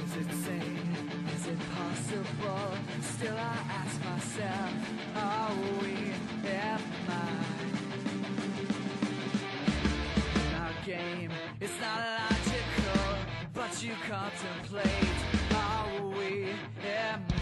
Is it sane? Is it possible? Still I ask myself, are we, am I? In our game, it's not logical, but you contemplate, are we, am I?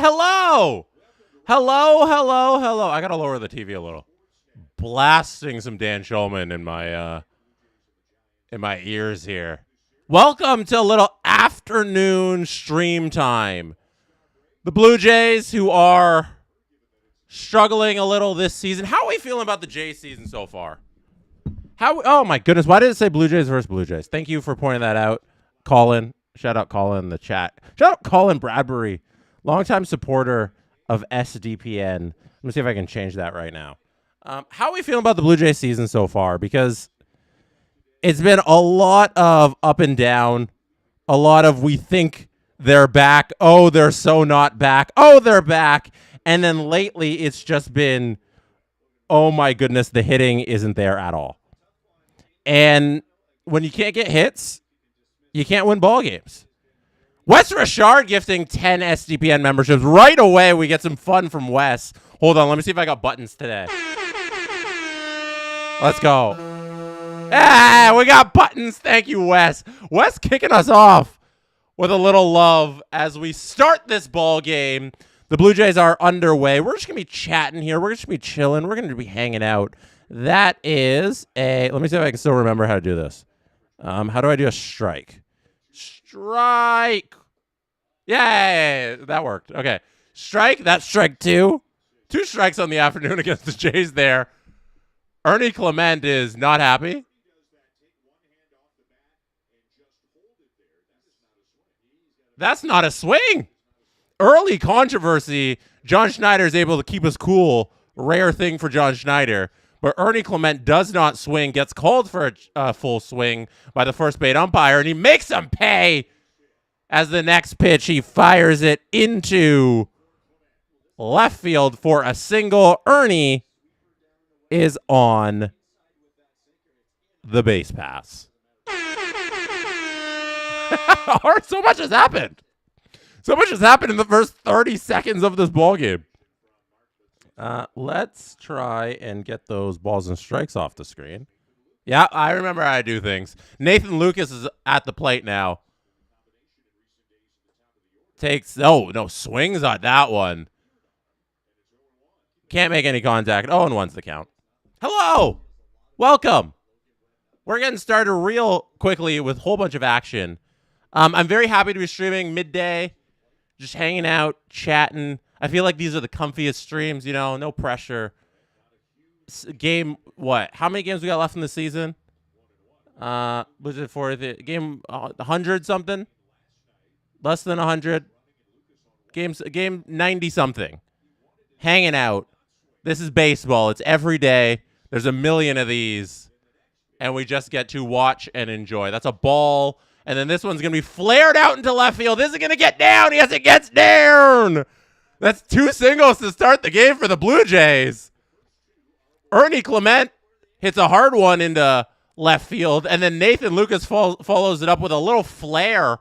Hello. Hello, hello, hello. I got to lower the TV a little. Blasting some Dan Shulman in my ears here. Welcome to a little afternoon stream time. The Blue Jays, who are struggling a little this season. How are we feeling about the Jays season so far? Oh, my goodness. Why did it say Blue Jays versus Blue Jays? Thank you for pointing that out, Colin. Shout out Colin in the chat. Shout out Colin Bradbury, longtime supporter of SDPN. Let me see if I can change that right now. How are we feeling about the Blue Jays season so far? Because it's been a lot of up and down, a lot of we think they're back. Oh, they're so not back. Oh, they're back. And then lately it's just been, oh my goodness, the hitting isn't there at all. And when you can't get hits, you can't win ball games. Wes Richard gifting 10 SDPN memberships. Right away, we get some fun from Wes. Hold on, let me see if I got buttons today. Let's go. Ah, we got buttons. Thank you, Wes. Wes kicking us off with a little love as we start this ball game. The Blue Jays are underway. We're just going to be chatting here. We're just going to be chilling. We're going to be hanging out. That is a... Let me see if I can still remember how to do this. How do I do a strike? Strike. Yay! That worked. Okay. Strike. That's strike 2. 2 strikes on the afternoon against the Jays there. Ernie Clement is not happy. That's not a swing. Early controversy. John Schneider is able to keep us cool. Rare thing for John Schneider. But Ernie Clement does not swing. Gets called for a full swing by the first base umpire. And he makes him pay. As the next pitch, he fires it into left field for a single. Ernie is on the base pass. So much has happened. So much has happened in the first 30 seconds of this ballgame. Let's try and get those balls and strikes off the screen. Yeah, I remember how I do things. Nathan Lucas is at the plate now. Swings on that one. Can't make any contact. 0-1's the count. Hello. Welcome. We're getting started real quickly with a whole bunch of action. I'm very happy to be streaming midday, just hanging out, chatting. I feel like these are the comfiest streams, no pressure. Game, what? How many games we got left in the season? Was it for the game 100 something? Less than 100. Game 90 something. Hanging out. This is baseball. It's every day. There's a million of these. And we just get to watch and enjoy. That's a ball. And then this one's going to be flared out into left field. This is going to get down. Yes, it gets down. That's 2 singles to start the game for the Blue Jays. Ernie Clement hits a hard one into left field. And then Nathan Lucas follows it up with a little flare.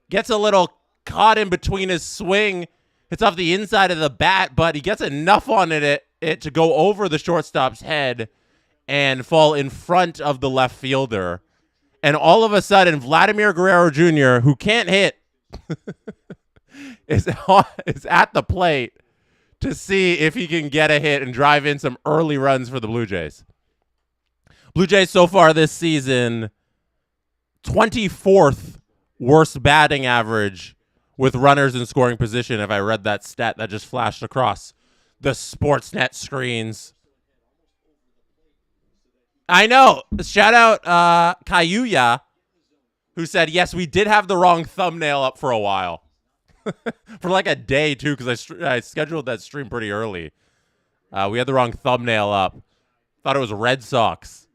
Gets a little caught in between his swing. Hits off the inside of the bat, but he gets enough on it to go over the shortstop's head and fall in front of the left fielder. And all of a sudden, Vladimir Guerrero Jr., who can't hit, is at the plate to see if he can get a hit and drive in some early runs for the Blue Jays. Blue Jays so far this season, 24th worst batting average with runners in scoring position, if I read that stat that just flashed across the Sportsnet screens. I know. Shout out Kayuya, who said, yes, we did have the wrong thumbnail up for a while. For like a day, too, because I scheduled that stream pretty early. We had the wrong thumbnail up. Thought it was Red Sox.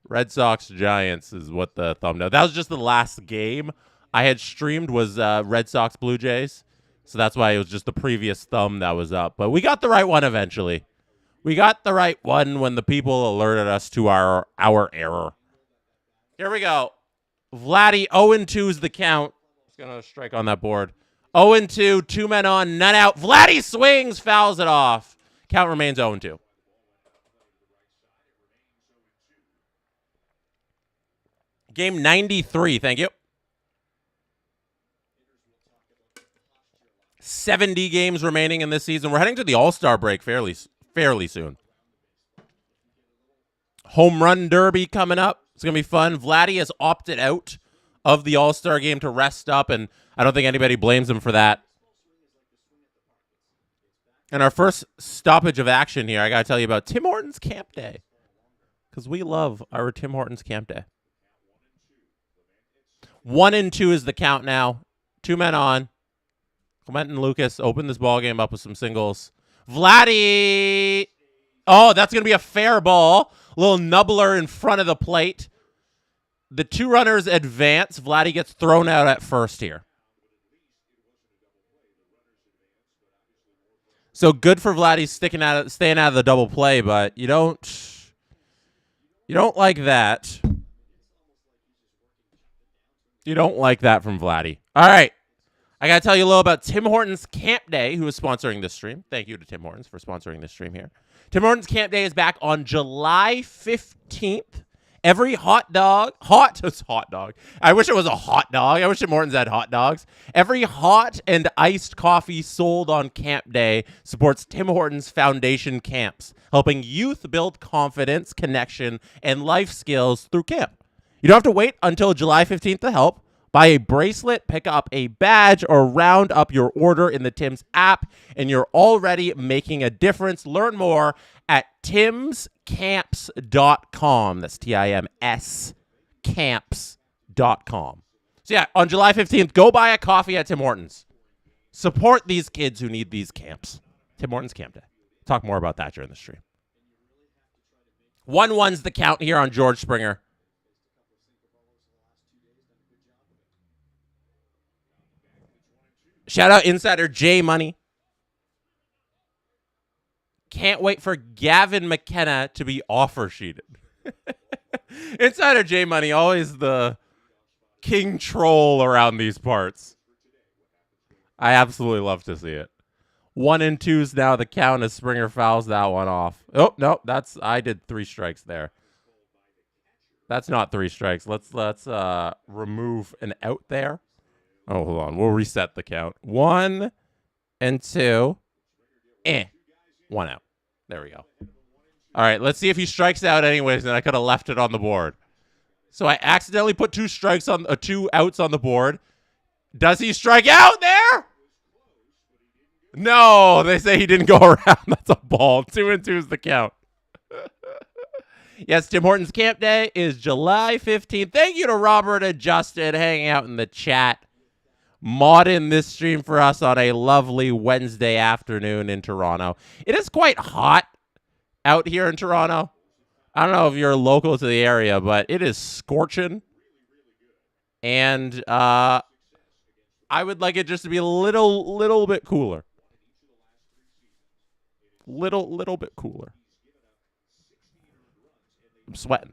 Red Sox Giants is what the thumbnail. That was just the last game I had streamed was Red Sox Blue Jays. So that's why it was just the previous thumb that was up. But we got the right one eventually. We got the right one when the people alerted us to our error. Here we go. Vladdy, 0-2 is the count. He's going to strike on that board. 0-2, 2 men on, none out. Vladdy swings, fouls it off. Count remains 0-2. Game 93, thank you. 70 games remaining in this season. We're heading to the All-Star break fairly soon. Home Run Derby coming up. It's going to be fun. Vladdy has opted out of the All-Star game to rest up, and I don't think anybody blames him for that. And our first stoppage of action here, I got to tell you about Tim Hortons Camp Day, because we love our Tim Hortons Camp Day. 1-2 is the count now. 2 men on. Clement and Lucas open this ball game up with some singles. Vladdy. Oh, that's going to be a fair ball. A little nubbler in front of the plate. The 2 runners advance. Vladdy gets thrown out at first here. So good for Vladdy staying out of the double play, but you don't like that. You don't like that from Vladdy. All right. I got to tell you a little about Tim Hortons Camp Day, who is sponsoring this stream. Thank you to Tim Hortons for sponsoring this stream here. Tim Hortons Camp Day is back on July 15th. Every hot dog. I wish it was a hot dog. I wish Tim Hortons had hot dogs. Every hot and iced coffee sold on Camp Day supports Tim Hortons Foundation camps, helping youth build confidence, connection, and life skills through camp. You don't have to wait until July 15th to help. Buy a bracelet, pick up a badge, or round up your order in the Tim's app, and you're already making a difference. Learn more at timscamps.com. That's TIMS camps.com. So yeah, on July 15th, go buy a coffee at Tim Hortons. Support these kids who need these camps. Tim Hortons Camp Day. Talk more about that during the stream. 1-1's the count here on George Springer. Shout out Insider J Money. Can't wait for Gavin McKenna to be offer sheeted. Insider J Money, always the king troll around these parts. I absolutely love to see it. 1-2's now the count as Springer fouls that one off. Oh, no, I did 3 strikes there. That's not 3 strikes. Let's remove an out there. Oh, hold on. We'll reset the count. 1 and 2. 1 out. There we go. All right, let's see if he strikes out anyways, and I could have left it on the board. So I accidentally put 2 strikes on 2 outs on the board. Does he strike out there? No, they say he didn't go around. That's a ball. 2-2 is the count. Yes, Tim Hortons Camp Day is July 15th. Thank you to Robert and Justin hanging out in the chat. Modding this stream for us on a lovely Wednesday afternoon in Toronto. It is quite hot out here in Toronto. I don't know if you're local to the area, but it is scorching. And I would like it just to be a little bit cooler. Little bit cooler. I'm sweating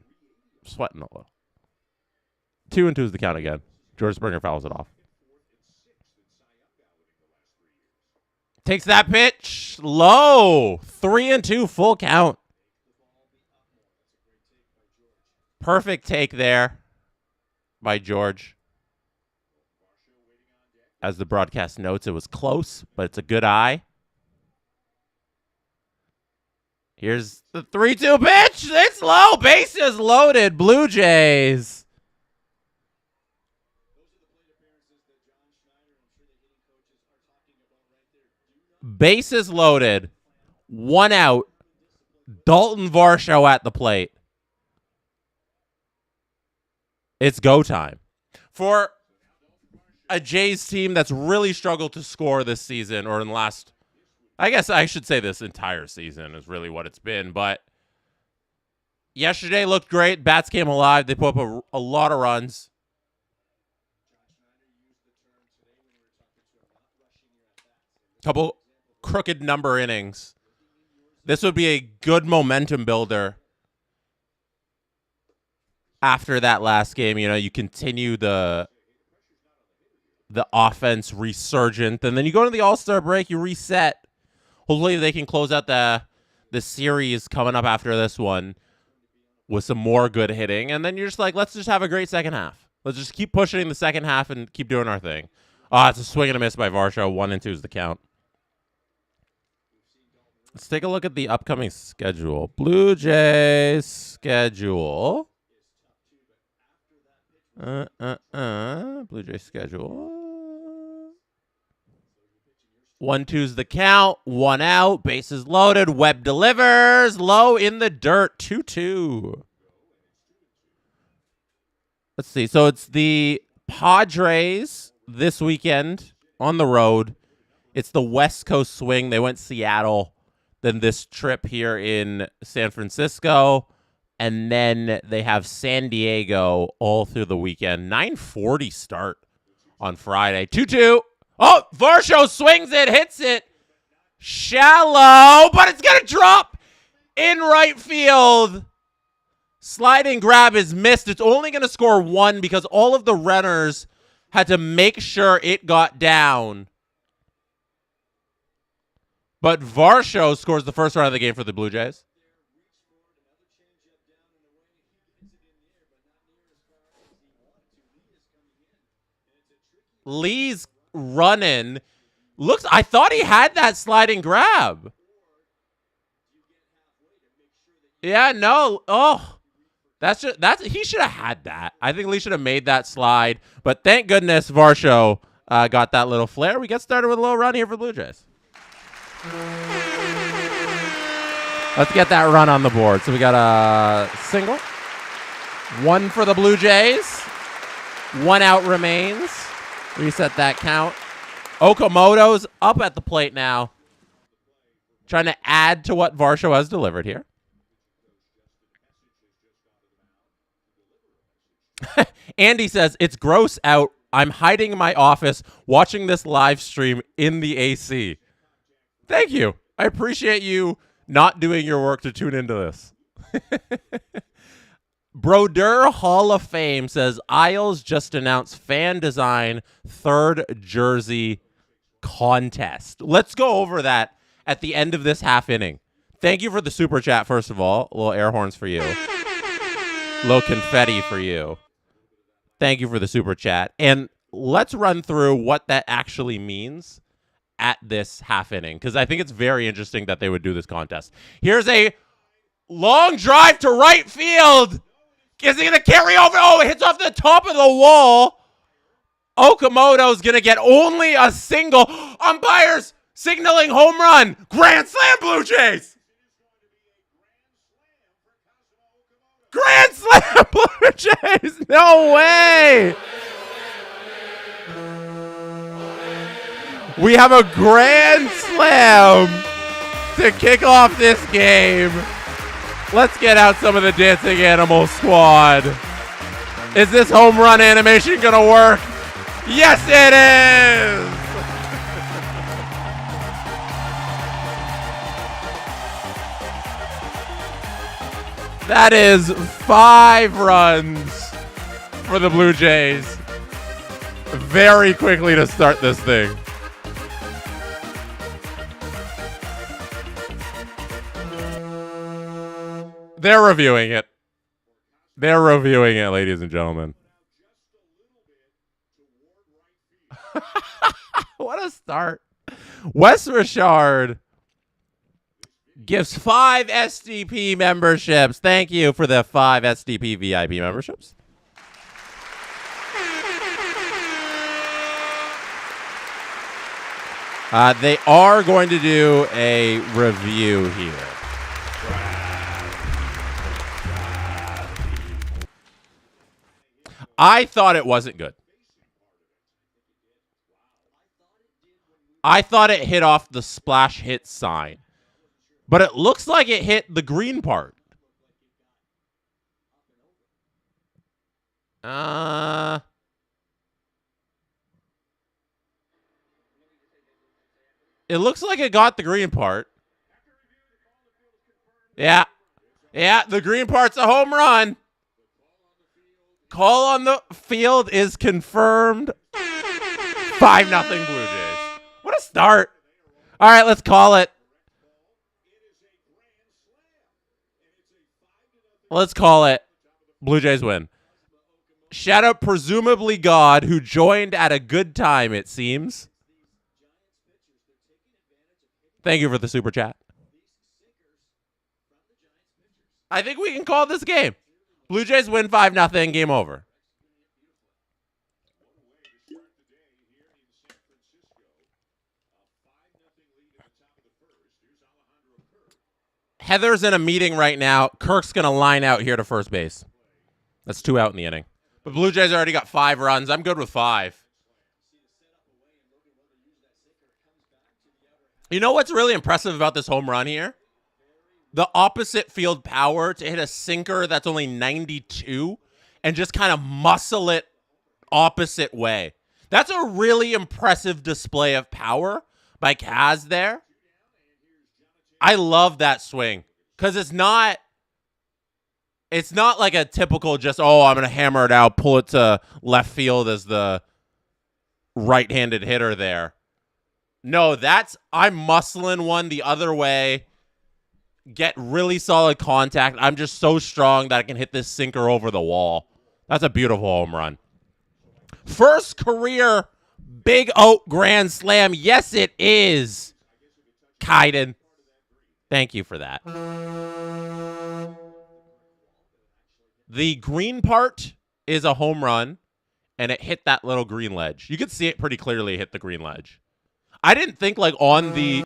a little. 2-2 is the count again. George Springer fouls it off. Takes that pitch low. 3-2 full count. Perfect take there by George. As the broadcast notes, it was close, but it's a good eye. Here's the 3-2 pitch. It's low. Bases loaded. Blue Jays. Bases loaded. 1 out. Dalton Varsho at the plate. It's go time. For a Jays team that's really struggled to score this season, or in the last, I guess I should say this entire season is really what it's been. But yesterday looked great. Bats came alive. They put up a lot of runs. Couple crooked number innings. This would be a good momentum builder after that last game. You know, you continue the offense resurgent, and then you go to the All-Star break, you reset. Hopefully they can close out the series coming up after this one with some more good hitting, and then you're just like, let's just have a great second half. Let's just keep pushing the second half and keep doing our thing. It's a swing and a miss by Varsho. 1-2 is the count. Let's take a look at the upcoming schedule. Blue Jays schedule. Blue Jays schedule. 1-2's the count. 1 out. Bases loaded. Webb delivers. Low in the dirt. 2-2. Let's see. So it's the Padres this weekend on the road. It's the West Coast swing. They went Seattle. Then this trip here in San Francisco. And then they have San Diego all through the weekend. 9:40 start on Friday. 2-2. Oh, Varsho swings it, hits it. Shallow, but it's going to drop in right field. Sliding grab is missed. It's only going to score 1 because all of the runners had to make sure it got down. But Varsho scores the first run of the game for the Blue Jays. Lee's running. I thought he had that sliding grab. Yeah, no. Oh. He should have had that. I think Lee should have made that slide. But thank goodness Varsho got that little flare. We get started with a little run here for the Blue Jays. Let's get that run on the board. So we got a single. One for the Blue Jays. One out remains. Reset that count. Okamoto's up at the plate now. Trying to add to what Varsho has delivered here. Andy says, it's gross out. I'm hiding in my office watching this live stream in the AC. Thank you. I appreciate you not doing your work to tune into this. Broder Hall of Fame says, Isles just announced fan design third jersey contest. Let's go over that at the end of this half inning. Thank you for the super chat, first of all. A little air horns for you. A little confetti for you. Thank you for the super chat. And let's run through what that actually means at this half inning, because I think it's very interesting that they would do this contest. Here's a long drive to right field. Is he going to carry over? Oh, it hits off the top of the wall. Okamoto's going to get only a single. Umpires signaling home run. Grand slam, Blue Jays. Grand slam, Blue Jays. No way. We have a grand slam to kick off this game. Let's get out some of the Dancing Animal squad. Is this home run animation going to work? Yes, it is. That is 5 runs for the Blue Jays. Very quickly to start this thing. They're reviewing it. They're reviewing it, ladies and gentlemen. What a start. Wes Richard gives 5 SDP memberships. Thank you for the 5 SDP VIP memberships. They are going to do a review here. I thought it wasn't good. I thought it hit off the splash hit sign. But it looks like it hit the green part. It looks like it got the green part. Yeah. Yeah, the green part's a home run. Call on the field is confirmed. 5-0 Blue Jays. What a start. All right, let's call it. Let's call it. Blue Jays win. Shout out presumably God, who joined at a good time, it seems. Thank you for the super chat. I think we can call this game. Blue Jays win 5-0. Game over. Heather's in a meeting right now. Kirk's going to line out here to first base. That's 2 out in the inning. But Blue Jays already got 5 runs. I'm good with 5. You know what's really impressive about this home run here? The opposite field power to hit a sinker that's only 92 and just kind of muscle it opposite way. That's a really impressive display of power by Kaz there. I love that swing because it's not like a typical just, oh, I'm going to hammer it out, pull it to left field as the right-handed hitter there. No, I'm muscling one the other way, get really solid contact. I'm just so strong that I can hit this sinker over the wall. That's a beautiful home run. First career Big Oak Grand Slam. Yes, it is. Kaiden. Thank you for that. The green part is a home run, and it hit that little green ledge. You could see it pretty clearly hit the green ledge. I didn't think like on the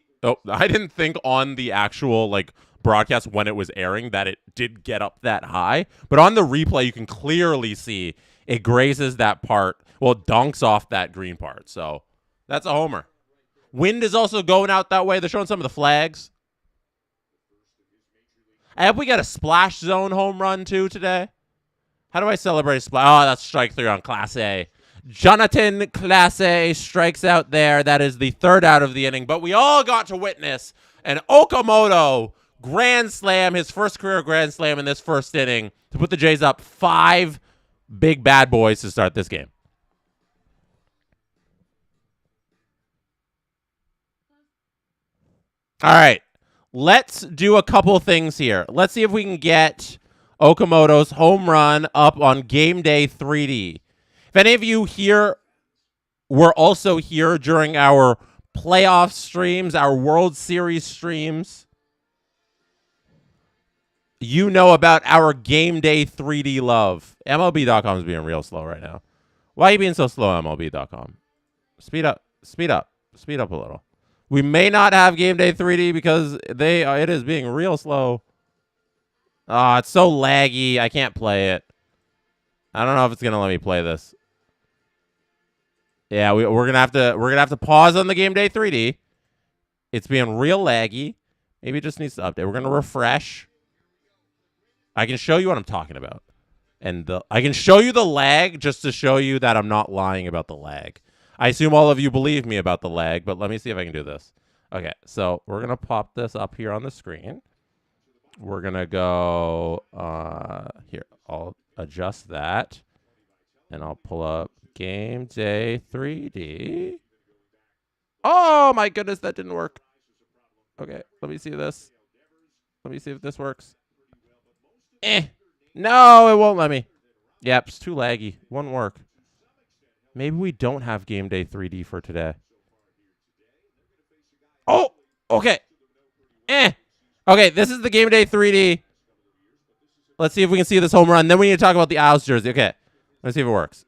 actual like broadcast when it was airing that it did get up that high, but on the replay you can clearly see it grazes that part. Well, it dunks off that green part. So that's a homer. Wind is also going out that way. They're showing some of the flags. I hope we got a splash zone home run too today. How do I celebrate a splash? Oh, that's strike 3 on Class A. Jonathan Class A strikes out there. That is the 3rd out of the inning. But we all got to witness an Okamoto grand slam, his first career grand slam in this first inning to put the Jays up 5 big bad boys to start this game. All right. Let's do a couple things here. Let's see if we can get Okamoto's home run up on game day 3D. If any of you here were also here during our playoff streams, our World Series streams, you know about our game day 3D love. MLB.com is being real slow right now. Why are you being so slow, MLB.com? Speed up. Speed up. Speed up a little. We may not have game day 3D because it is being real slow. Oh, it's so laggy. I can't play it. I don't know if it's gonna let me play this. Yeah, we're gonna have to pause on the game day 3D. It's being real laggy. Maybe it just needs to update. We're gonna refresh. I can show you what I'm talking about, and I can show you the lag just to show you that I'm not lying about the lag. I assume all of you believe me about the lag, but let me see if I can do this. Okay, so we're gonna pop this up here on the screen. We're gonna go here. I'll adjust that, and I'll pull up game day 3D. Oh my goodness, that didn't work. Okay, let me see this. Let me see if this works. No, it won't let me. Yep, it's too laggy. Won't work. Maybe we don't have game day 3D for today. Oh, okay. Okay, this is the game day 3D. Let's see if we can see this home run. Then we need to talk about the Isles jersey. Okay, let's see if it works.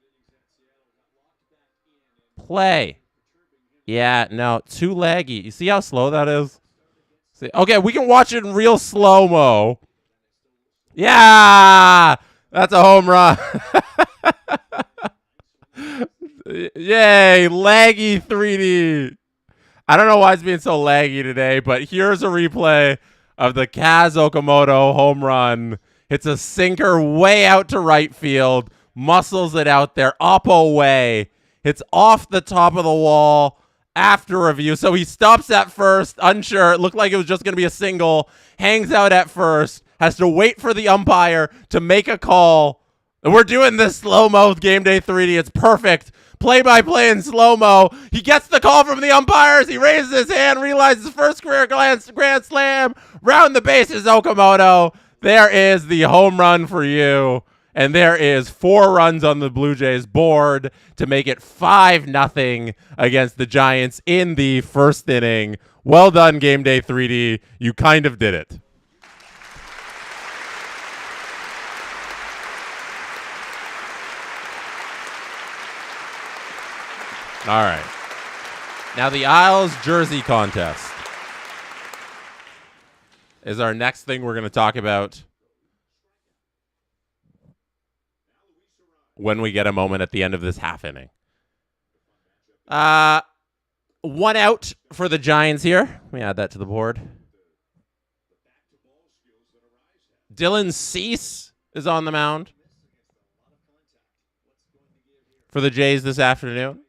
Play. Yeah, no, too laggy. You see how slow that is? See, okay, we can watch it in real slow-mo. Yeah, that's a home run. Yay, laggy 3D. I don't know why it's being so laggy today, but here's a replay of the Kaz Okamoto home run. Hits a sinker way out to right field, muscles it out there, Oppo way. Hits off the top of the wall after review. So he stops at first, unsure. It looked like it was just going to be a single. Hangs out at first, has to wait for the umpire to make a call. And we're doing this slow-mo game day 3D. It's perfect. Play-by-play in slow-mo. He gets the call from the umpires. He raises his hand, realizes first career grand slam. Round the bases, Okamoto. There is the home run for you. And there is 4 runs on the Blue Jays board to make it 5-0 against the Giants in the first inning. Well done, game day 3D. You kind of did it. All right. Now the Isles jersey contest is our next thing we're going to talk about when we get a moment at the end of this half inning. 1 out for the Giants here. Let me add that to the board. Dylan Cease is on the mound for the Jays this afternoon.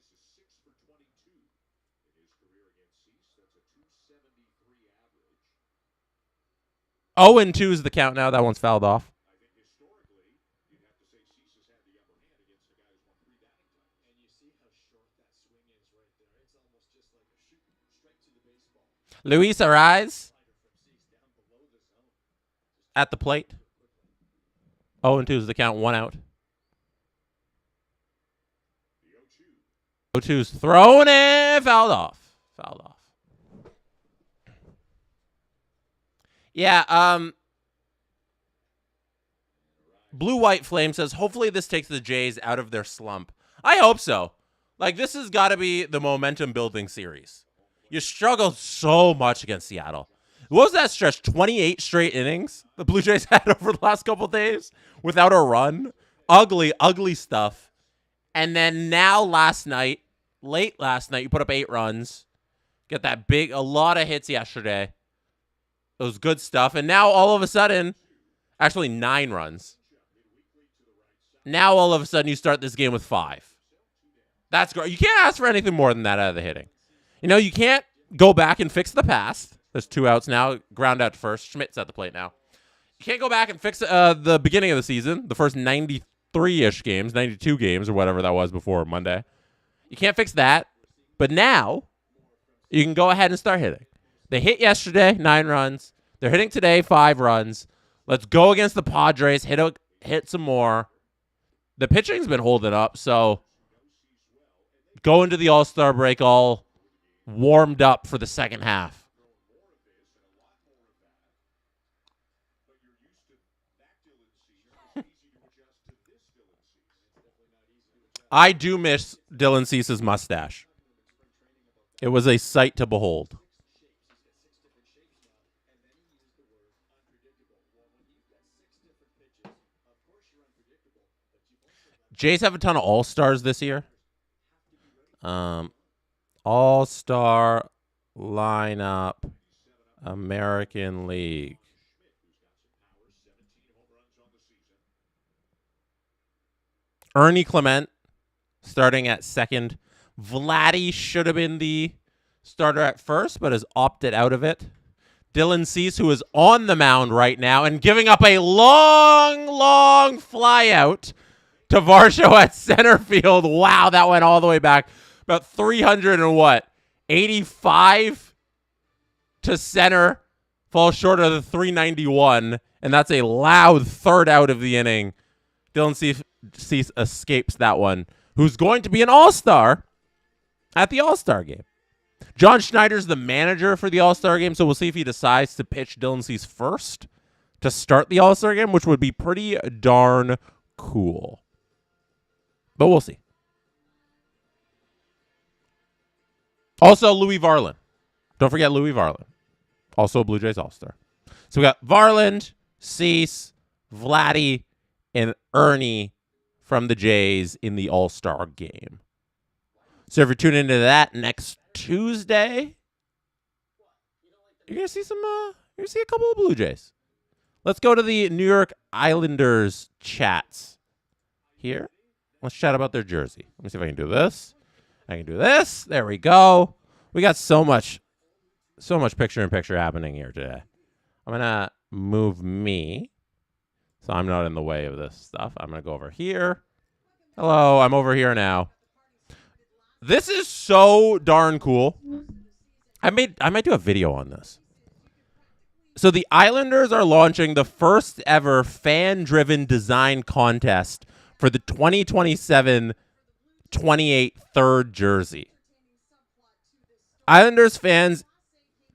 0-2 is the count now. That one's fouled off. Luis Ariz at the plate. 0-2 is the count. 1 out. 0-2's thrown in. Fouled off. Fouled off. Yeah, Blue White Flame says, hopefully this takes the Jays out of their slump. I hope so. Like, this has got to be the momentum-building series. You struggled so much against Seattle. What was that stretch? 28 straight innings the Blue Jays had over the last couple of days without a run. Ugly, ugly stuff. And then now late last night, you put up 8 runs. Get that a lot of hits yesterday. It was good stuff. And now all of a sudden, actually 9 runs. Now all of a sudden you start this game with 5. That's great. You can't ask for anything more than that out of the hitting. You know, you can't go back and fix the past. There's 2 outs now. Ground out to first. Schmidt's at the plate now. You can't go back and fix the beginning of the season, the first 93-ish games, 92 games, or whatever that was before Monday. You can't fix that. But now, you can go ahead and start hitting. They hit yesterday, 9 runs. They're hitting today, 5 runs. Let's go against the Padres. Hit some more. The pitching's been holding up, so go into the All-Star break all warmed up for the second half. I do miss Dylan Cease's mustache. It was a sight to behold. Jays have a ton of all-stars this year. All-star lineup, American League. Ernie Clement starting at second. Vladdy should have been the starter at first, but has opted out of it. Dylan Cease, who is on the mound right now and giving up a long fly out to Varsho at center field. Wow, that went all the way back. About 385 to center. Falls short of the 391, and that's a loud third out of the inning. Dylan Cease escapes that one, who's going to be an all-star at the All-Star game. John Schneider's the manager for the All-Star game, so we'll see if he decides to pitch Dylan Cease first to start the All-Star game, which would be pretty darn cool. But we'll see. Also, Louis Varland. Don't forget Louis Varland. Also a Blue Jays All-Star. So we got Varland, Cease, Vladdy, and Ernie from the Jays in the All-Star game. So if you're tuning into that next Tuesday, you're gonna see a couple of Blue Jays. Let's go to the New York Islanders chats here. Let's chat about their jersey. Let me see if I can do this. I can do this. There we go. We got so much picture-in-picture happening here today. I'm gonna move me so I'm not in the way of this stuff. I'm gonna go over here. Hello, I'm over here now. This is so darn cool. I might do a video on this. So the Islanders are launching the first ever fan-driven design contest for the 2027-28 third jersey. Islanders fans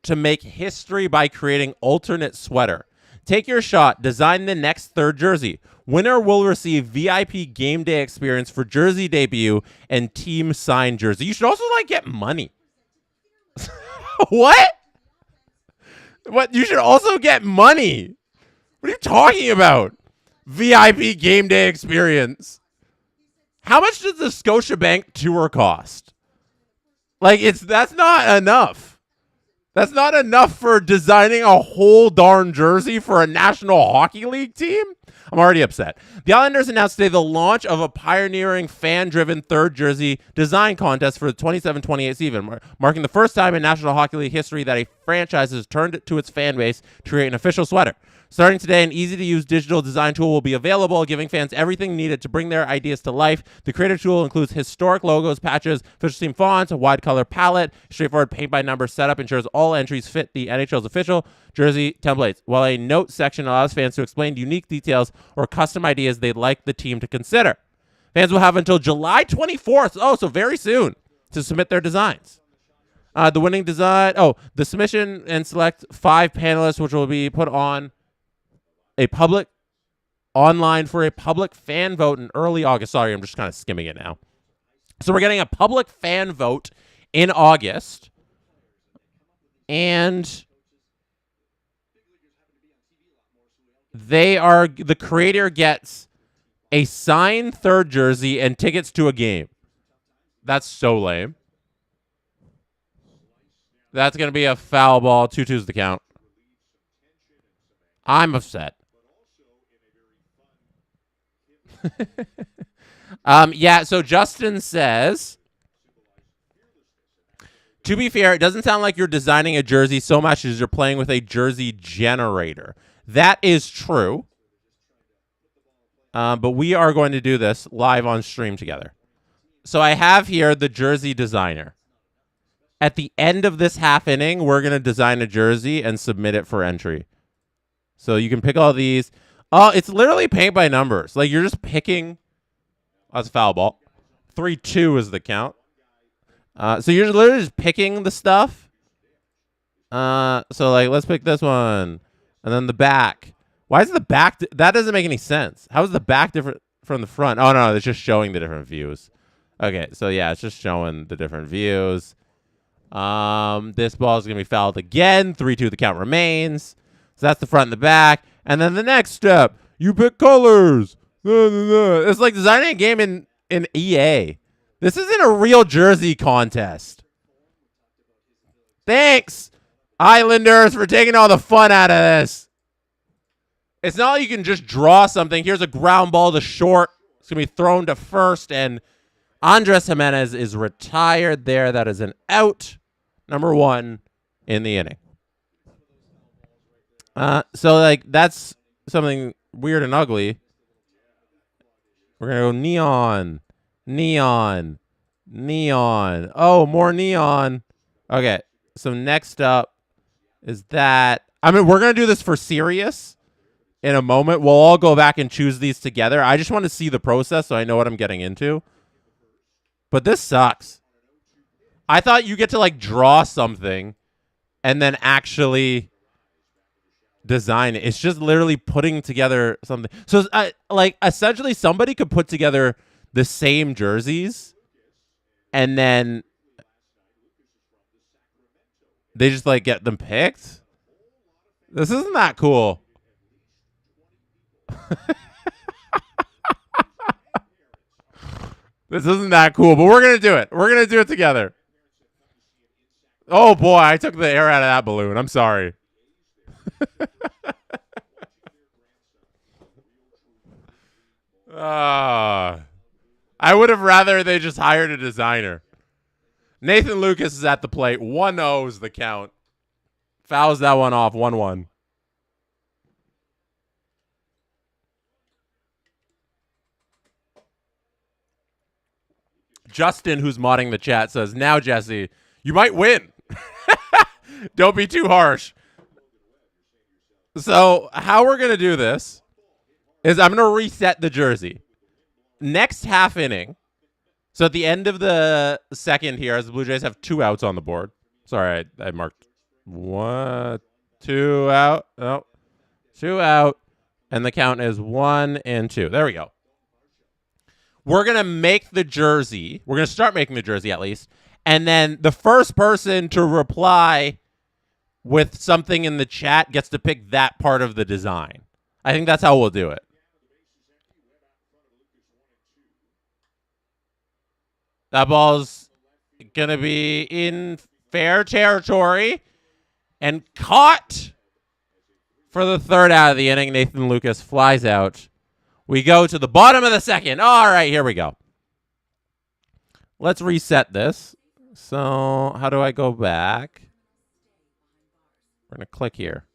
to make history by creating alternate sweater. Take your shot. Design the next third jersey. Winner will receive VIP game day experience for jersey debut and team signed jersey. You should also get money. What? What? You should also get money. What are you talking about? VIP game day experience. How much does the Scotiabank tour cost? That's not enough. That's not enough for designing a whole darn jersey for a National Hockey League team? I'm already upset. The Islanders announced today the launch of a pioneering fan-driven third jersey design contest for the 27-28 season, marking the first time in National Hockey League history that a franchise has turned to its fan base to create an official sweater. Starting today, an easy-to-use digital design tool will be available, giving fans everything needed to bring their ideas to life. The creative tool includes historic logos, patches, official team fonts, a wide color palette, straightforward paint-by-number setup ensures all entries fit the NHL's official jersey templates, while a note section allows fans to explain unique details or custom ideas they'd like the team to consider. Fans will have until July 24th, so very soon, to submit their designs. The winning design, the submission and select 5 panelists, which will be put on a public online for a public fan vote in early August. Sorry, I'm just kind of skimming it now. So we're getting a public fan vote in August. And the creator gets a signed third jersey and tickets to a game. That's so lame. That's going to be a foul ball. 2-2's the count. I'm upset. Yeah, so Justin says, to be fair, it doesn't sound like you're designing a jersey so much as you're playing with a jersey generator. That is true. But we are going to do this live on stream together. So I have here the jersey designer. At the end of this half inning, we're going to design a jersey and submit it for entry. So you can pick all these. Oh, it's literally paint by numbers. Like, you're just picking. That's a foul ball. 3-2 is the count. So you're literally just picking the stuff. So, like, let's pick this one. And then the back. Why is the back? That doesn't make any sense. How is the back different from the front? Oh, no, it's just showing the different views. Okay, so, yeah, it's just showing the different views. This ball is going to be fouled again. 3-2, the count remains. So that's the front and the back. And then the next step, you pick colors. It's like designing a game in EA. This isn't a real jersey contest. Thanks, Islanders, for taking all the fun out of this. It's not like you can just draw something. Here's a ground ball to short. It's going to be thrown to first, and Andres Jimenez is retired there. That is an out. Number 1 in the inning. So, like, that's something weird and ugly. We're going to go neon, neon, neon. Oh, more neon. Okay, so next up is that. I mean, we're going to do this for serious in a moment. We'll all go back and choose these together. I just want to see the process so I know what I'm getting into. But this sucks. I thought you get to, like, draw something and then actually design it. It's just literally putting together something. So, like, essentially somebody could put together the same jerseys and then they just, like, get them picked. This isn't that cool. This isn't that cool, but we're going to do it. We're going to do it together. Oh, boy, I took the air out of that balloon. I'm sorry. I would have rather they just hired a designer. Nathan Lucas is at the plate. 1-0 is the count. Fouls that one off. 1-1. Justin, who's modding the chat, says, now, Jesse, you might win. Don't be too harsh. So how we're going to do this is I'm going to reset the jersey. Next half inning. So at the end of the second here, as the Blue Jays have 2 outs on the board. Sorry, I marked 1, 2 out. No, 2 out. And the count is 1 and 2. There we go. We're going to make the jersey. We're going to start making the jersey at least. And then the first person to reply with something in the chat gets to pick that part of the design. I think that's how we'll do it. That ball's going to be in fair territory and caught for the third out of the inning. Nathan Lucas flies out. We go to the bottom of the second. All right, here we go. Let's reset this. So how do I go back? We're going to click here.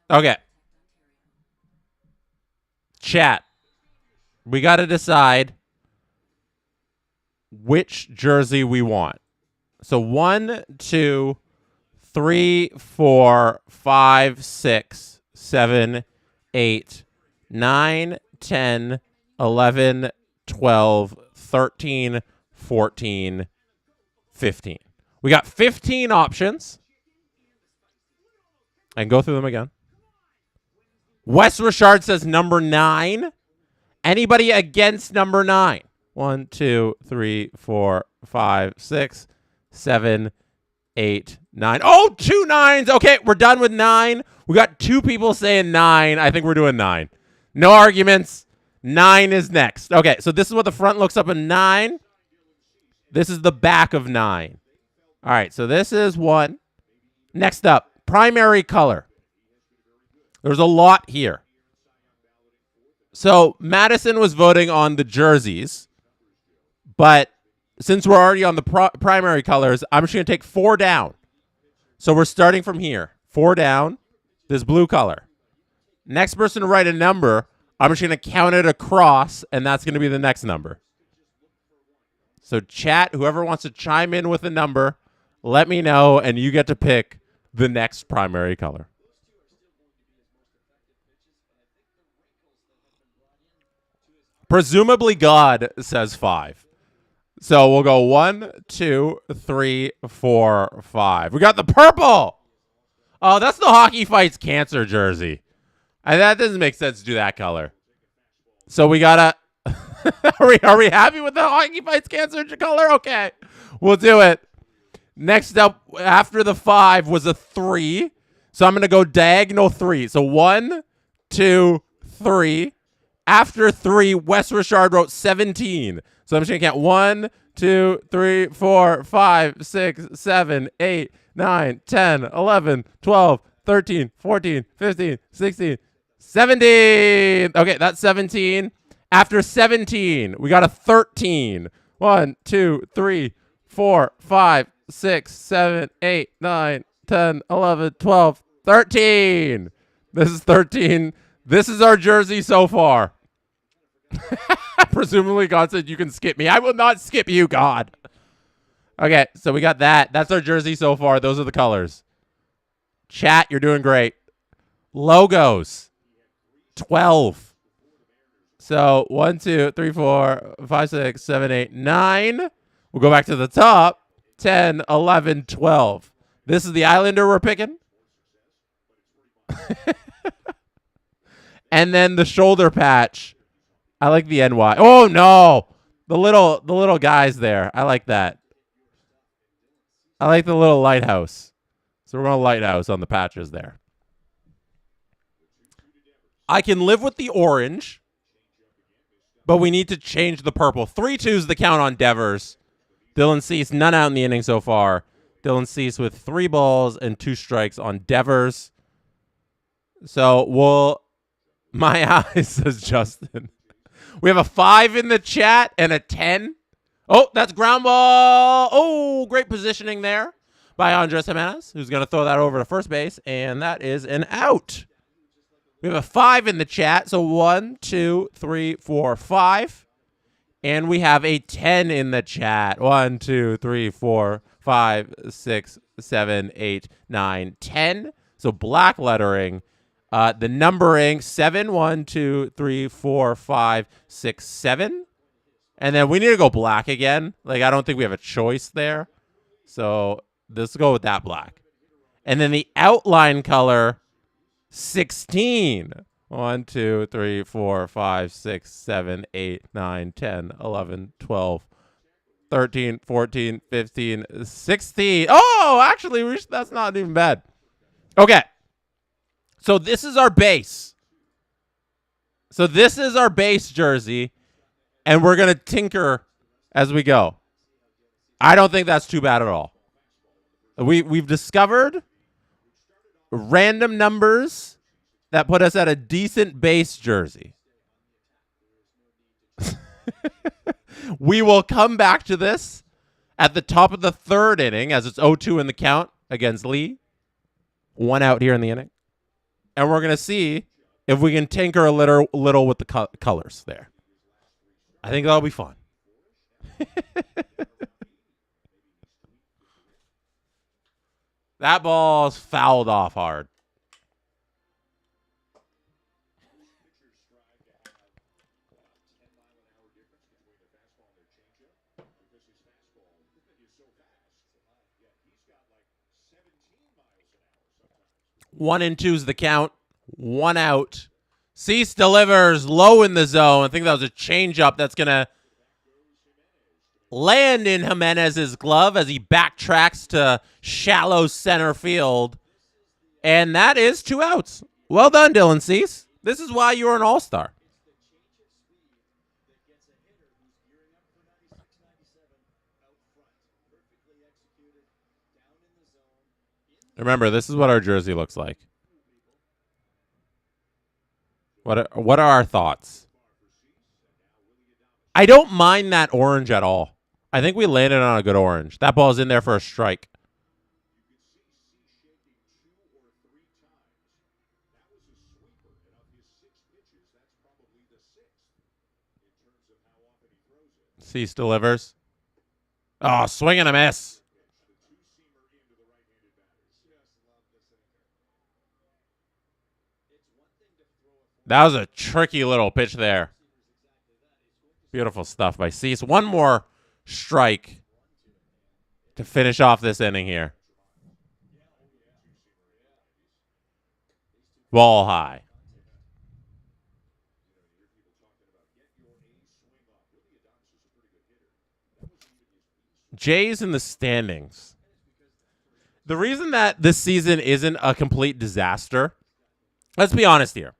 Okay. Chat. We got to decide which jersey we want. So 1, 2, 3, 4, 5, 6, 7, 8, 9, 10, 11, 12, 13, 14, 15. We got 15 options. And go through them again. Wes Richard says number 9. Anybody against number 9? 1, 2, 3, 4, 5, 6, 7, 8, 9. Oh, 2 9s. Okay, we're done with 9. We got 2 people saying 9. I think we're doing 9. No arguments. 9 is next. Okay, so this is what the front looks up in 9. This is the back of 9. All right, so this is 1. Next up, primary color. There's a lot here. So Madison was voting on the jerseys, but since we're already on the primary colors, I'm just going to take 4 down. So we're starting from here. 4 down, this blue color. Next person to write a number, I'm just going to count it across, and that's going to be the next number. So chat, whoever wants to chime in with a number, let me know, and you get to pick the next primary color. Presumably God says 5. So we'll go 1, 2, 3, 4, 5. We got the purple. Oh, that's the Hockey Fights Cancer jersey. And that doesn't make sense to do that color. So we gotta. Are we happy with the Hockey Fights Cancer color? Okay, we'll do it. Next up, after the 5 was a 3. So I'm gonna go diagonal 3. So 1, 2, 3. After 3, Wes Richard wrote 17. So I'm just going to count 1, 2, 3, 4, 5, 6, 7, 8, 9, 10, 11, 12, 13, 14, 15, 16, 17. Okay, that's 17. After 17, we got a 13. 1, 2, 3, 4, 5, 6, 7, 8, 9, 10, 11, 12, 13. This is 13. This is our jersey so far. Presumably, God said you can skip me. I will not skip you, God. Okay, so we got that. That's our jersey so far. Those are the colors. Chat, you're doing great. Logos, 12. So 1, 2, 3, 4, 5, 6, 7, 8, 9. We'll go back to the top. 10, 11, 12. This is the Islander we're picking. And then the shoulder patch. I like the NY. Oh no, the little guys there. I like that. I like the little lighthouse. So we're going lighthouse on the patches there. I can live with the orange, but we need to change the purple. 3-2's the count on Devers. Dylan Cease, none out in the inning so far. Dylan Cease with 3 balls and 2 strikes on Devers. So we'll. My eyes, says Justin. We have a 5 in the chat and a 10. Oh, that's ground ball. Oh, great positioning there by Andres Jimenez, who's going to throw that over to first base, and that is an out. We have a 5 in the chat, so 1, 2, 3, 4, 5. And we have a 10 in the chat. 1, 2, 3, 4, 5, 6, 7, 8, 9, 10. So black lettering. The numbering 7, 1, 2, 3, 4, 5, 6, 7. And then we need to go black again. Like, I don't think we have a choice there. So let's go with that black. And then the outline color 16. 1, 2, 3, 4, 5, 6, 7, 8, 9, 10, 11, 12, 13, 14, 15, 16. Oh, actually, that's not even bad. Okay. So this is our base. So this is our base jersey, and we're going to tinker as we go. I don't think that's too bad at all. We've discovered random numbers that put us at a decent base jersey. We will come back to this at the top of the 3rd inning as it's 0-2 in the count against Lee. 1 out here in the inning. And we're going to see if we can tinker a little with the colors there. I think that'll be fun. That ball's fouled off hard. 1-2's the count. 1 out. Cease delivers low in the zone. I think that was a changeup that's going to land in Jimenez's glove as he backtracks to shallow center field. And that is 2 outs. Well done, Dylan Cease. This is why you're an all-star. Remember, this is what our jersey looks like. What are our thoughts? I don't mind that orange at all. I think we landed on a good orange. That ball's in there for a strike. Cease delivers. Oh, swing and a miss. That was a tricky little pitch there. Beautiful stuff by Cease. One more strike to finish off this inning here. Ball high. Jays in the standings. The reason that this season isn't a complete disaster, let's be honest here.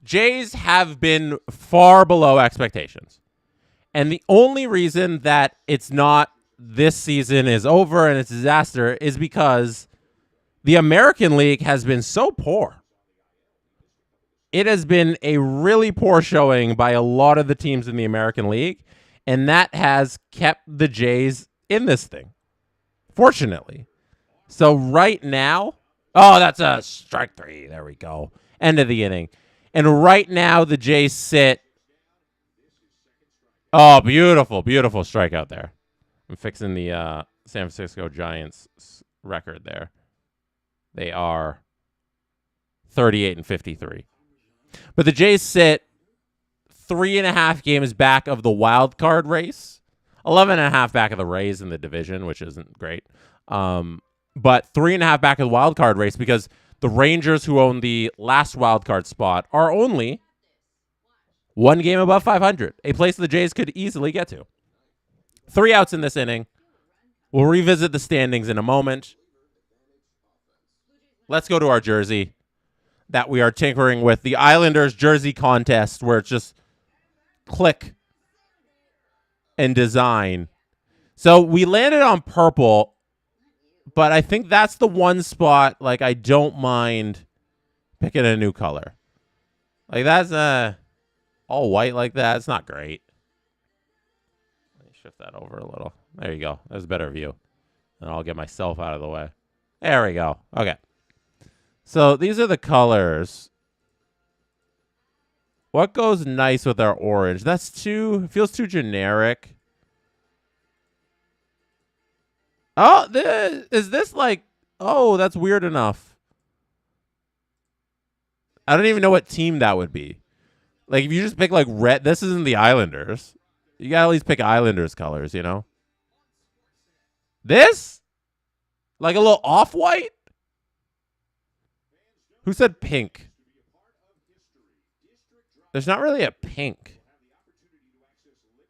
Jays have been far below expectations. And the only reason that it's not this season is over and it's a disaster is because the American League has been so poor. It has been a really poor showing by a lot of the teams in the American League, and that has kept the Jays in this thing, fortunately. So right now, oh, that's a strike 3. There we go. End of the inning. And right now, the Jays sit. Oh, beautiful, beautiful strikeout there. I'm fixing the San Francisco Giants record there. They are 38-53. But the Jays sit 3.5 games back of the wild card race, 11.5 back of the Rays in the division, which isn't great. But 3.5 back of the wild card race because the Rangers, who own the last wild card spot, are only 1 game above 500, a place the Jays could easily get to. 3 outs in this inning. We'll revisit the standings in a moment. Let's go to our jersey that we are tinkering with, the Islanders jersey contest, where it's just click and design. So we landed on purple, but I think that's the one spot, like, I don't mind picking a new color. Like, that's all white like that. It's not great. Let me shift that over a little. There you go. There's a better view. And I'll get myself out of the way. There we go. Okay. So these are the colors. What goes nice with our orange? That's feels too generic. Oh, is this like, oh, that's weird enough. I don't even know what team that would be. Like, if you just pick like red, this isn't the Islanders. You gotta at least pick Islanders colors, you know? This? Like a little off-white? Who said pink? There's not really a pink.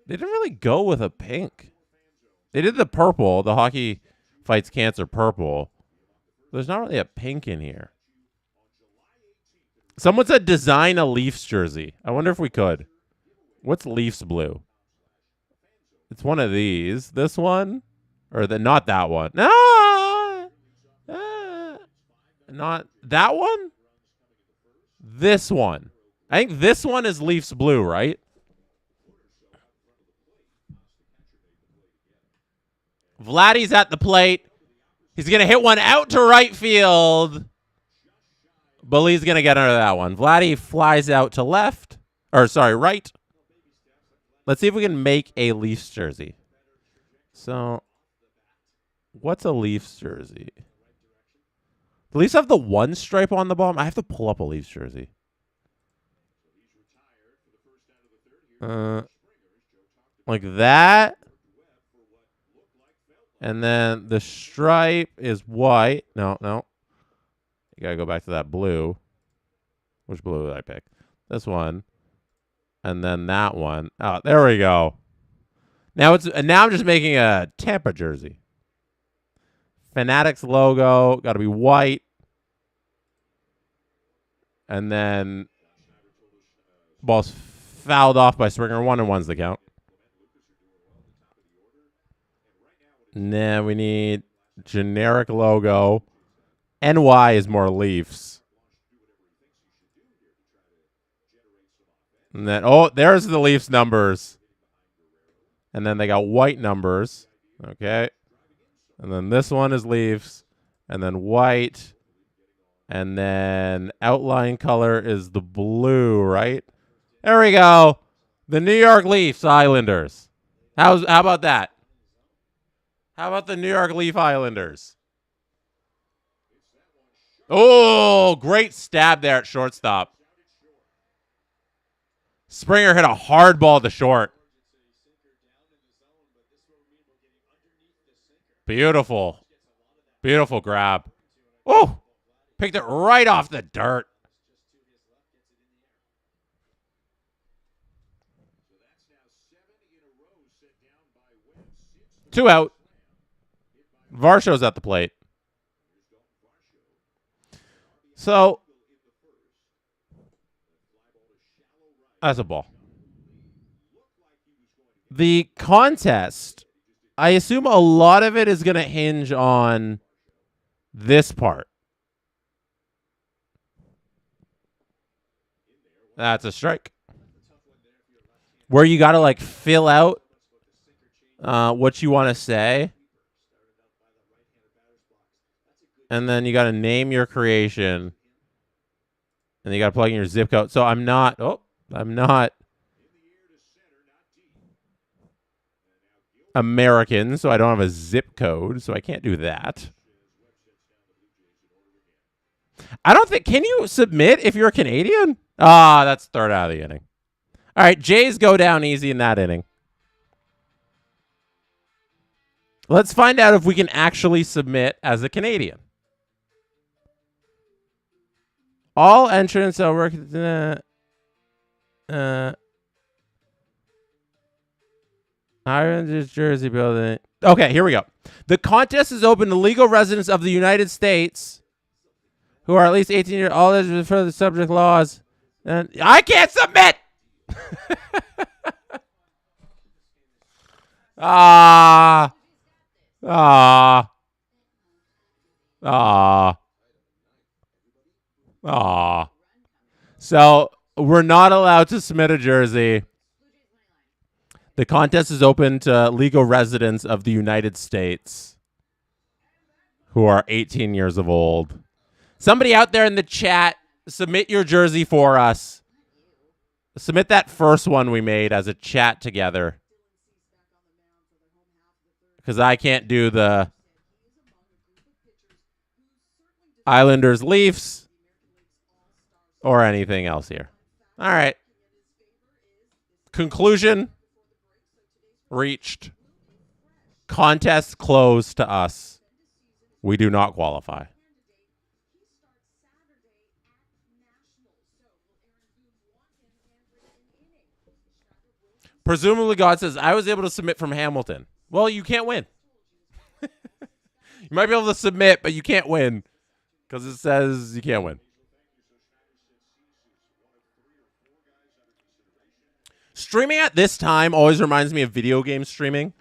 They didn't really go with a pink. They did the purple, the Hockey Fights Cancer purple. There's not really a pink in here. Someone said design a Leafs jersey. I wonder if we could. What's Leafs blue? It's one of these. This one? Or not that one. No! Not that one? This one. I think this one is Leafs blue, right? Vladdy's at the plate. He's going to hit one out to right field. Bully's going to get under that one. Vladdy flies out to left. Or, sorry, right. Let's see if we can make a Leafs jersey. So, what's a Leafs jersey? The Leafs have the one stripe on the bottom. I have to pull up a Leafs jersey. Like that. And then the stripe is white. No. You got to go back to that blue. Which blue did I pick? This one. And then that one. Oh, there we go. Now I'm just making a Tampa jersey. Fanatics logo. Got to be white. And then ball's fouled off by Springer. 1-1's the count. Nah, we need generic logo. NY is more Leafs. And then, there's the Leafs numbers. And then they got white numbers. Okay. And then this one is Leafs. And then white. And then outline color is the blue, right? There we go. The New York Leafs Islanders. How about that? How about the New York Leaf Islanders? Oh, great stab there at shortstop. Springer hit a hard ball to short. Beautiful. Beautiful grab. Oh, picked it right off the dirt. Two out. Varsho's at the plate. So, that's a ball. The contest, I assume a lot of it is going to hinge on this part. That's a strike. Where you got to like fill out what you want to say. And then you got to name your creation. And you got to plug in your zip code. So I'm not American, so I don't have a zip code, so I can't do that. I don't think, can you submit if you're a Canadian? That's third out of the inning. All right, Jays go down easy in that inning. Let's find out if we can actually submit as a Canadian. All entrants are working. Islanders jersey building. Okay, here we go. The contest is open to legal residents of the United States who are at least 18 years old. All for the subject laws. And I can't submit. So we're not allowed to submit a jersey. The contest is open to legal residents of the United States who are 18 years of old. Somebody out there in the chat, submit your jersey for us. Submit that first one we made as a chat together. Because I can't do the Islanders Leafs or anything else here. All right. Conclusion reached. Contest closed to us. We do not qualify. Presumably God says, I was able to submit from Hamilton. Well, you can't win. You might be able to submit, but you can't win. Because it says you can't win. Streaming at this time always reminds me of video game streaming.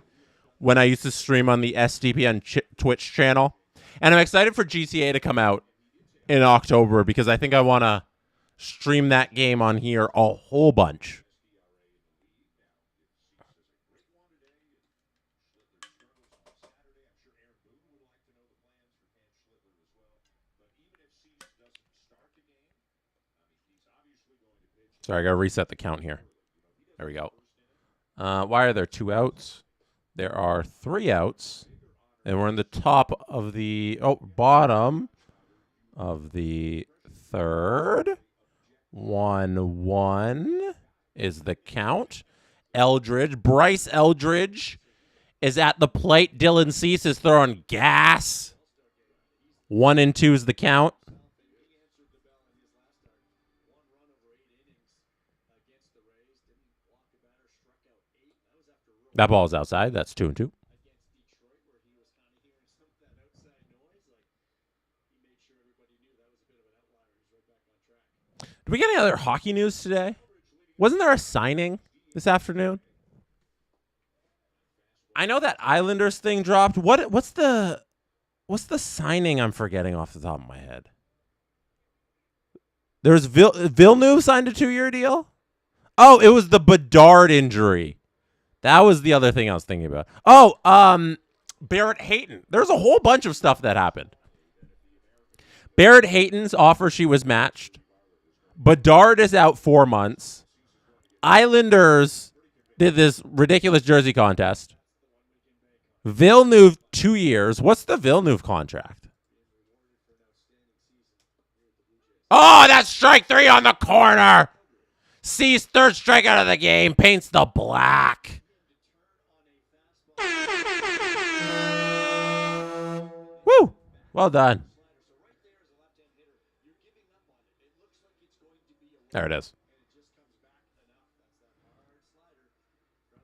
When I used to stream on the SDP on Twitch channel. And I'm excited for GTA to come out in October because I think I want to stream that game on here a whole bunch. Sorry, I got to reset the count here. There we go. Why are there 2 outs? There are 3 outs. And we're in the top of the... bottom of the third. 1-1 is the count. Bryce Eldridge is at the plate. Dylan Cease is throwing gas. 1-2 is the count. That ball is outside. That's 2-2. Did we get any other hockey news today? Wasn't there a signing this afternoon? I know that Islanders thing dropped. What's the signing I'm forgetting off the top of my head? There's Villeneuve signed a 2-year deal. Oh, it was the Bedard injury. That was the other thing I was thinking about. Oh, Barrett Hayton. There's a whole bunch of stuff that happened. Barrett Hayton's offer sheet was matched. Bedard is out 4 months. Islanders did this ridiculous jersey contest. Villeneuve 2 years. What's the Villeneuve contract? Oh, that's strike 3 on the corner. Cease, third strikeout of the game. Paints the black. Woo. Well done. There it is.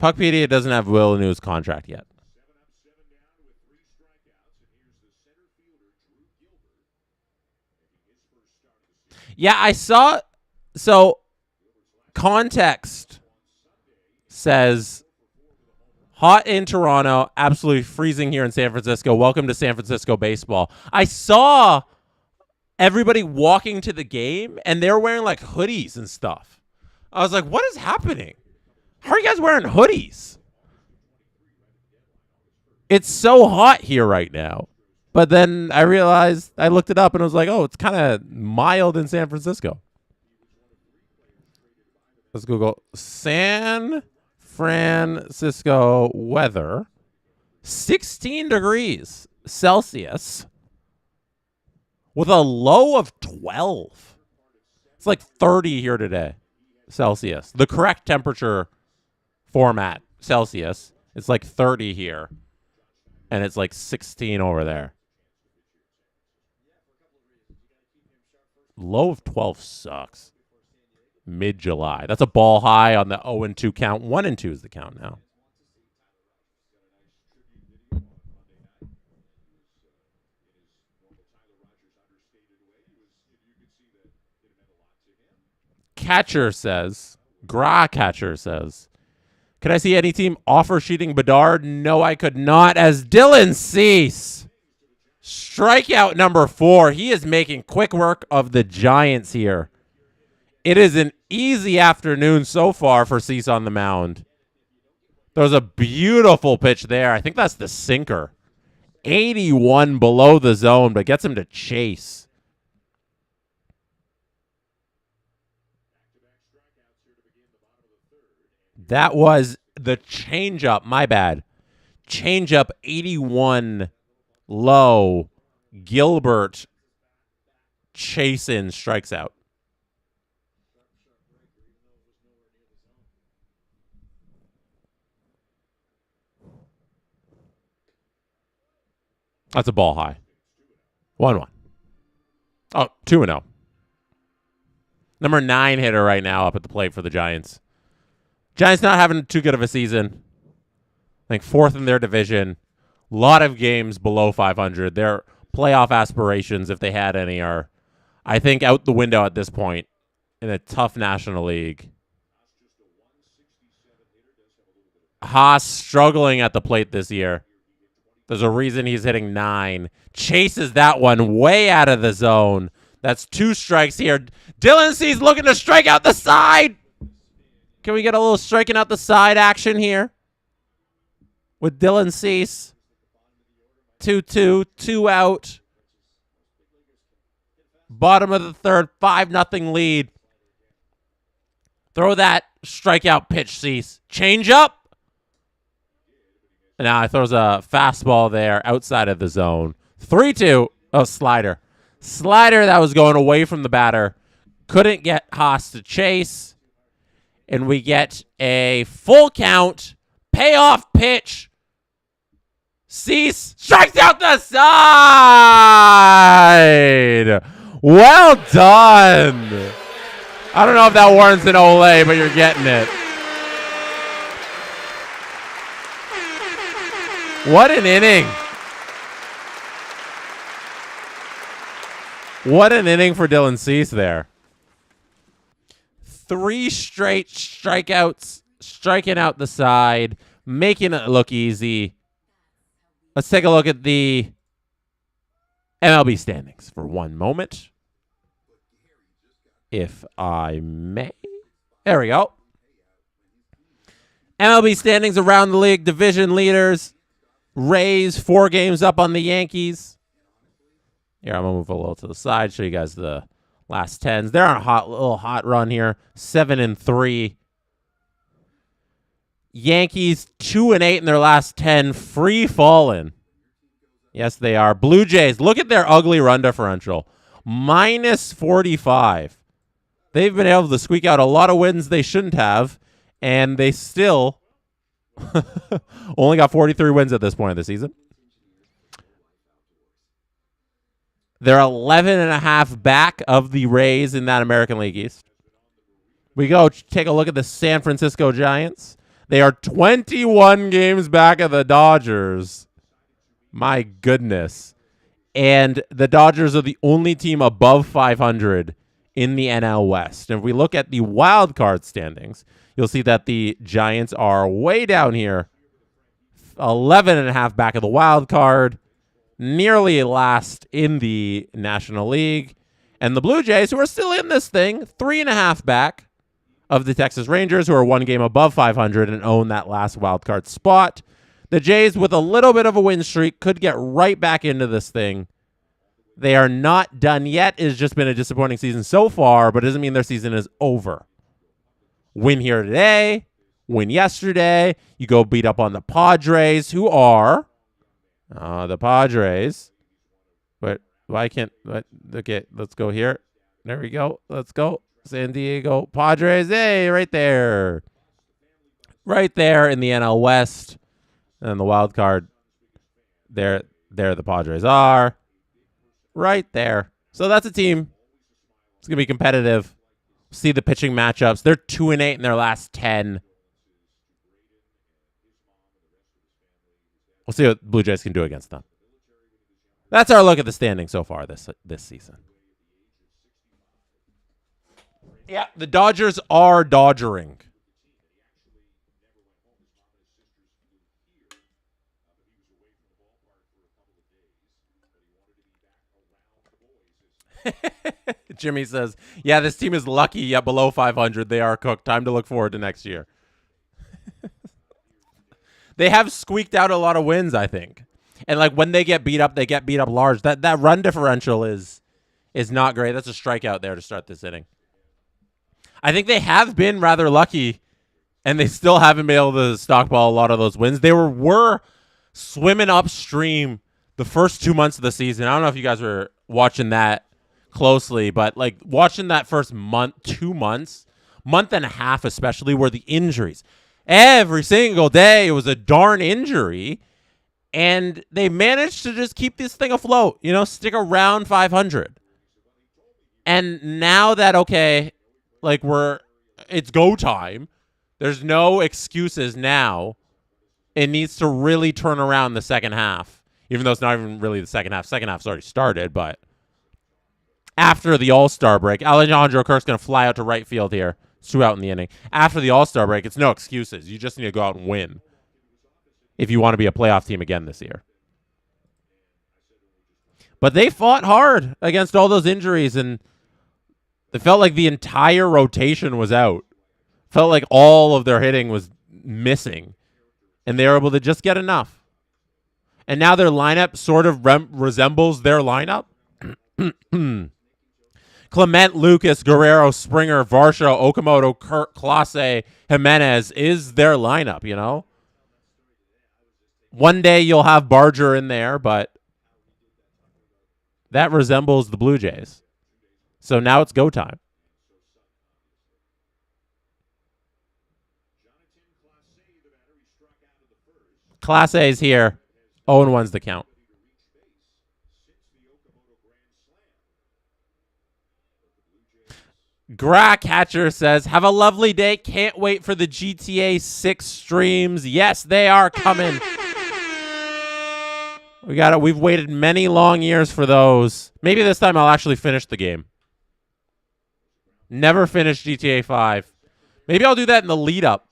Puckpedia doesn't have Villeneuve's contract yet. Yeah, I saw. So, context says hot in Toronto, absolutely freezing here in San Francisco. Welcome to San Francisco baseball. I saw everybody walking to the game, and they're wearing like hoodies and stuff. I was like, what is happening? How are you guys wearing hoodies? It's so hot here right now. But then I realized, I looked it up and I was like, oh, it's kind of mild in San Francisco. Let's Google San Francisco weather. 16 degrees Celsius with a low of 12. It's like 30 here today, Celsius. The correct temperature format, Celsius. It's like 30 here, and it's like 16 over there. Low of 12 sucks. Mid-July. That's a ball high on the 0-2 count. 1-2 is the count now. Catcher says, could I see any team offer sheeting Bedard? No, I could not. As Dylan Cease, strikeout number 4. He is making quick work of the Giants here. It is an easy afternoon so far for Cease on the mound. There's a beautiful pitch there. I think that's the sinker. 81 below the zone, but gets him to chase. That was the changeup. My bad. Changeup 81 low. Gilbert chasing strikes out. That's a ball high. 1-1. Oh, 2-0. Number 9 hitter right now up at the plate for the Giants. Giants not having too good of a season. I think 4th in their division. A lot of games below 500. Their playoff aspirations, if they had any, are, I think, out the window at this point in a tough National League. Haas struggling at the plate this year. There's a reason he's hitting 9. Chases that one way out of the zone. That's 2 strikes here. Dylan Cease looking to strike out the side. Can we get a little striking out the side action here? With Dylan Cease. 2-2. 2 out. Bottom of the third. 5-0 lead. Throw that strikeout pitch, Cease. Change up. Now he throws a fastball there outside of the zone. 3-2. Oh, slider. Slider that was going away from the batter. Couldn't get Haas to chase. And we get a full count. Payoff pitch. Cease strikes out the side. Well done. I don't know if that warrants an Olay, but you're getting it. What an inning. What an inning for Dylan Cease there. 3 straight strikeouts, striking out the side, making it look easy. Let's take a look at the MLB standings for one moment, if I may. There we go. MLB standings around the league, division leaders. Rays 4 games up on the Yankees. Here, I'm going to move a little to the side, show you guys the last 10s. They're on a little hot run here, 7-3. Yankees 2-8 in their last 10, free falling. Yes, they are. Blue Jays, look at their ugly run differential, -45. They've been able to squeak out a lot of wins they shouldn't have, and they still only got 43 wins at this point of the season. They're 11.5 back of the Rays in that American League East. We go take a look at the San Fransisco Giants. They are 21 games back of the Dodgers. My goodness. And the Dodgers are the only team above 500 in the NL West. And if we look at the wild card standings, you'll see that the Giants are way down here, 11.5 back of the wild card, nearly last in the National League. And the Blue Jays, who are still in this thing, 3.5 back of the Texas Rangers, who are 1 game above 500 and own that last wild card spot. The Jays, with a little bit of a win streak, could get right back into this thing. They are not done yet. It's just been a disappointing season so far, but it doesn't mean their season is over. Win here today, win yesterday. You go beat up on the Padres, who are the Padres. But why can't? Okay, let's go here. There we go. Let's go. San Diego Padres. Hey, right there. Right there in the NL West. And the wild card, there the Padres are. Right there. So that's a team. It's going to be competitive. See the pitching matchups. They're 2-8 in their last 10. We'll see what Blue Jays can do against them. That's our look at the standing so far this season. Yeah, the Dodgers are dodgering. Jimmy says, yeah, this team is lucky yet below 500. They are cooked. Time to look forward to next year. They have squeaked out a lot of wins, I think. And like when they get beat up large. That run differential is not great. That's a strikeout there to start this inning. I think they have been rather lucky, and they still haven't been able to stockpile a lot of those wins. They were swimming upstream the first 2 months of the season. I don't know if you guys were watching that closely, but like watching that first month, 2 months, month and a half especially, were the injuries. Every single day it was a darn injury, and they managed to just keep this thing afloat, stick around 500. And now that, okay, like it's go time, there's no excuses now. It needs to really turn around the second half, even though it's not even really the second half. Second half's already started, but after the All-Star break, Alejandro Kirk's going to fly out to right field here. It's 2 out in the inning. After the All-Star break, it's no excuses. You just need to go out and win if you want to be a playoff team again this year. But they fought hard against all those injuries, and it felt like the entire rotation was out. Felt like all of their hitting was missing, and they were able to just get enough. And now their lineup sort of resembles their lineup. Clement, Lucas, Guerrero, Springer, Varsho, Okamoto, Kirk, Clase, Jimenez is their lineup, One day you'll have Barger in there, but that resembles the Blue Jays. So now it's go time. Class A is here. 0-1's the count. Gra Catcher says, have a lovely day. Can't wait for the GTA 6 streams. Yes, they are coming. We've waited many long years for those. Maybe this time I'll actually finish the game. Never finished GTA 5. Maybe I'll do that in the lead up.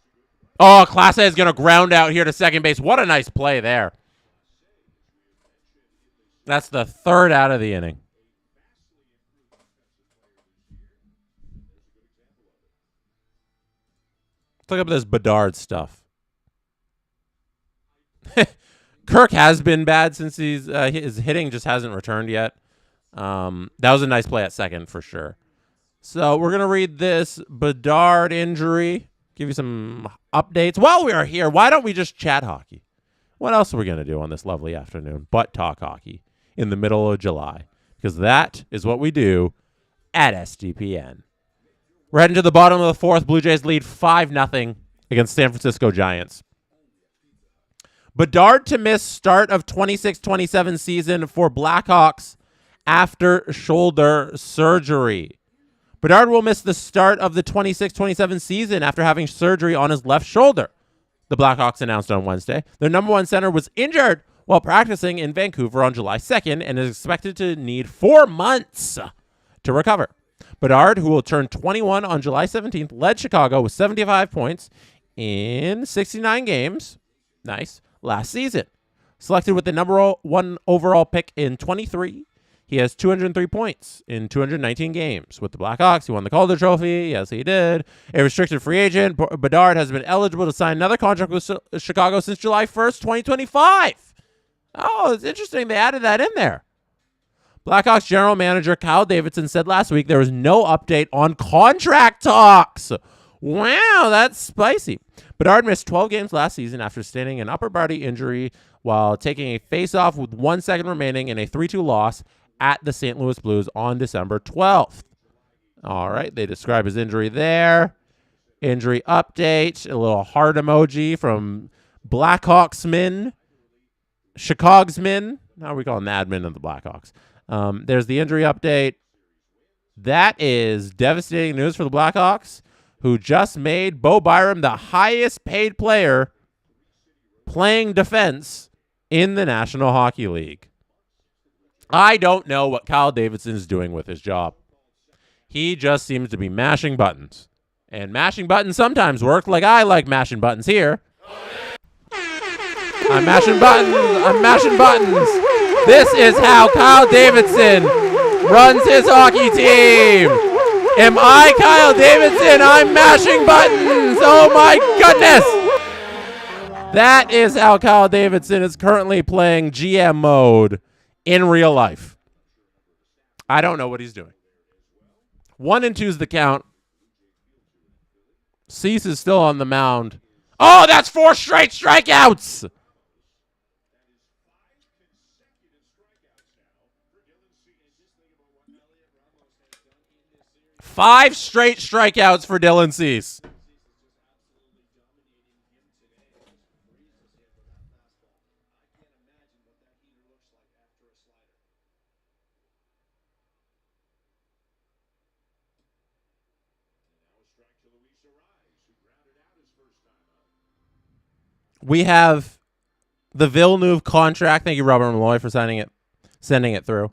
Oh, Class A is going to ground out here to second base. What a nice play there. That's the third out of the inning. Let's look up this Bedard stuff. Kirk has been bad since his hitting just hasn't returned yet. That was a nice play at second for sure. So we're going to read this Bedard injury, give you some updates. While we are here, why don't we just chat hockey? What else are we going to do on this lovely afternoon but talk hockey in the middle of July? Because that is what we do at SDPN. We're heading to the bottom of the fourth. Blue Jays lead 5-0 against San Francisco Giants. Bedard to miss start of 26-27 season for Blackhawks after shoulder surgery. Bedard will miss the start of the 26-27 season after having surgery on his left shoulder, the Blackhawks announced on Wednesday. Their number one center was injured while practicing in Vancouver on July 2nd and is expected to need 4 months to recover. Bedard, who will turn 21 on July 17th, led Chicago with 75 points in 69 games. Nice. Last season. Selected with the number 1 overall pick in 23, he has 203 points in 219 games. With the Blackhawks, he won the Calder Trophy. Yes, he did. A restricted free agent, Bedard has been eligible to sign another contract with Chicago since July 1st, 2025. Oh, it's interesting they added that in there. Blackhawks general manager Kyle Davidson said last week there was no update on contract talks. Wow, that's spicy. Bedard missed 12 games last season after sustaining an upper body injury while taking a face-off with 1 second remaining in a 3-2 loss at the St. Louis Blues on December 12th. All right, they describe his injury there. Injury update, a little heart emoji from Blackhawksman, Chicago'sman. How are we calling the admin of the Blackhawks? There's the injury update. That is devastating news for the Blackhawks, who just made Bo Byram the highest paid player playing defense in the National Hockey League. I don't know what Kyle Davidson is doing with his job. He just seems to be mashing buttons. And mashing buttons sometimes work, like I like mashing buttons here. I'm mashing buttons. I'm mashing buttons. This is how Kyle Davidson runs his hockey team. Am I Kyle Davidson? I'm mashing buttons. Oh, my goodness. That is how Kyle Davidson is currently playing GM mode in real life. I don't know what he's doing. 1-2 is the count. Cease is still on the mound. Oh, that's 4 straight strikeouts. Five straight strikeouts for Dylan Cease. We have the Villeneuve contract. Thank you, Robert Malloy, for sending it through.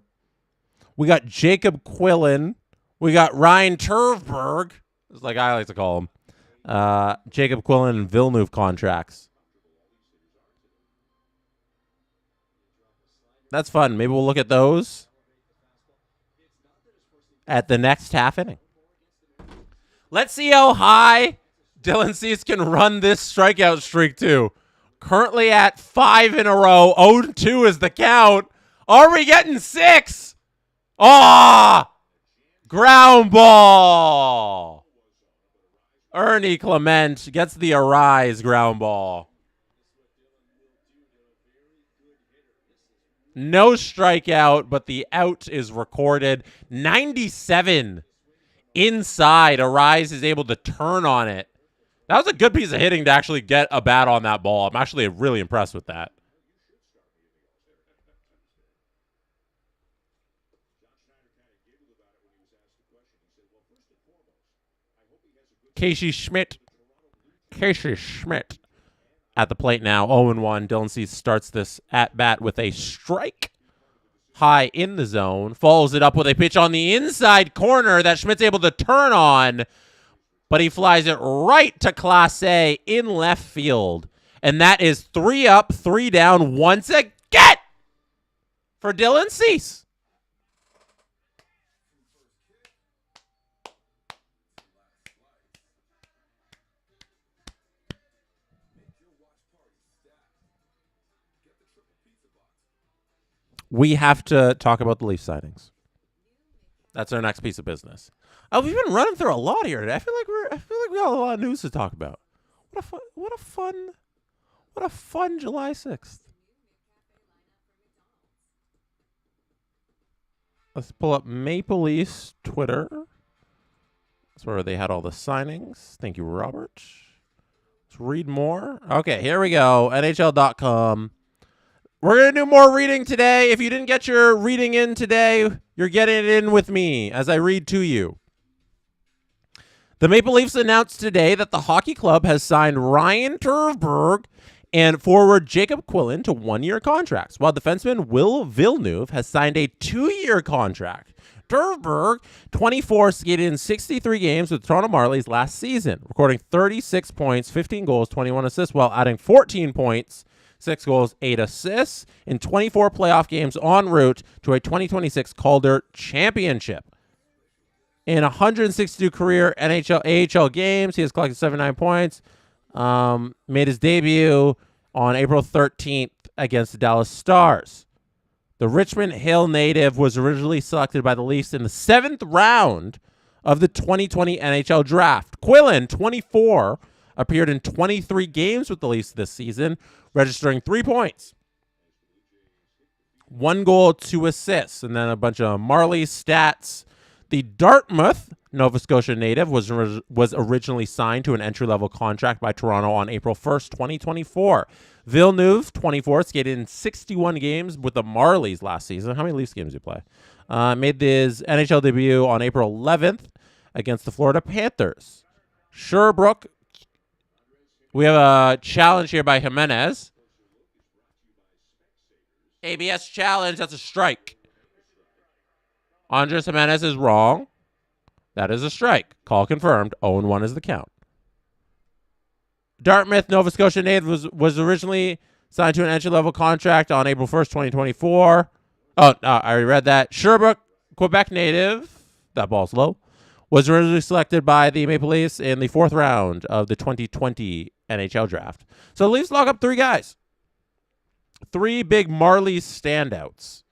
We got Jacob Quillen. We got Ryan Turvberg. It's like I like to call him. Jacob Quillen and Villeneuve contracts. That's fun. Maybe we'll look at those at the next half inning. Let's see how high Dylan Cease can run this strikeout streak to. Currently at 5 in a row. 0-2 is the count. Are we getting 6? Ah! Ground ball. Ernie Clement gets the Arise ground ball. No strikeout, but the out is recorded. 97 inside. Arise is able to turn on it. That was a good piece of hitting to actually get a bat on that ball. I'm actually really impressed with that. Casey Schmidt at the plate now, 0-1. Dylan Cease starts this at-bat with a strike high in the zone. Follows it up with a pitch on the inside corner that Schmidt's able to turn on, but he flies it right to Class A in left field. And that is 3 up, 3 down once again for Dylan Cease. We have to talk about the Leaf signings. That's our next piece of business. Oh, we've been running through a lot here today. I feel like we got a lot of news to talk about. What a fun July 6th. Let's pull up Maple Leafs Twitter. That's where they had all the signings. Thank you, Robert. Let's read more. Okay, here we go. NHL.com. We're going to do more reading today. If you didn't get your reading in today, you're getting it in with me as I read to you. The Maple Leafs announced today that the hockey club has signed Ryan Turvberg and forward Jacob Quillen to 1-year contracts, while defenseman Will Villeneuve has signed a 2-year contract. Turvberg, 24, skated in 63 games with Toronto Marlies last season, recording 36 points, 15 goals, 21 assists, while adding 14 points, 6 goals, 8 assists in 24 playoff games en route to a 2026 Calder Championship. In 162 career NHL AHL games, he has collected 79 points. Made his debut on April 13th against the Dallas Stars. The Richmond Hill native was originally selected by the Leafs in the 7th round of the 2020 NHL draft. Quillen, 24, appeared in 23 games with the Leafs this season, registering 3 points, 1 goal, 2 assists, and then a bunch of Marley stats. The Dartmouth, Nova Scotia native, was originally signed to an entry-level contract by Toronto on April 1st, 2024. Villeneuve, 24, skated in 61 games with the Marlies last season. How many Leafs games did he play? Made his NHL debut on April 11th against the Florida Panthers. Sherbrooke, we have a challenge here by Jimenez. ABS challenge, that's a strike. Andres Jimenez is wrong. That is a strike. Call confirmed. 0-1 is the count. Dartmouth, Nova Scotia native was originally signed to an entry-level contract on April 1st, 2024. Oh, I already read that. Sherbrooke, Quebec native, that ball's low, was originally selected by the Maple Leafs in the 4th round of the 2020 NHL draft. So the Leafs lock up 3 guys. 3 big Marlies standouts.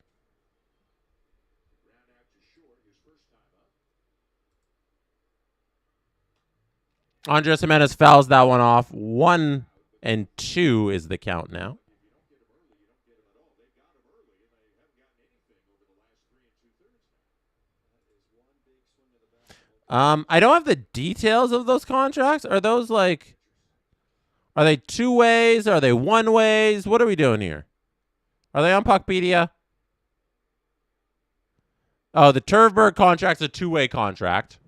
Andres Jimenez fouls that one off. 1-2 is the count now. I don't have the details of those contracts. Are those like, are they 2 ways? Are they 1 ways? What are we doing here? Are they on Puckpedia? Oh, the Turvberg contract's a 2-way contract.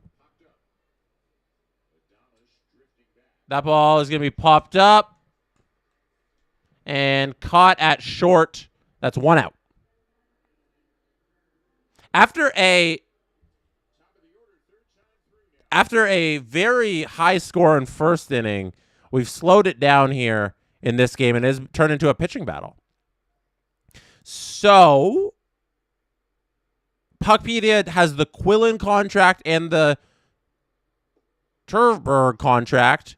That ball is going to be popped up and caught at short. That's 1 out. After a very high score in first inning, we've slowed it down here in this game and it has turned into a pitching battle. So, Puckpedia has the Quillen contract and the Turvberg contract,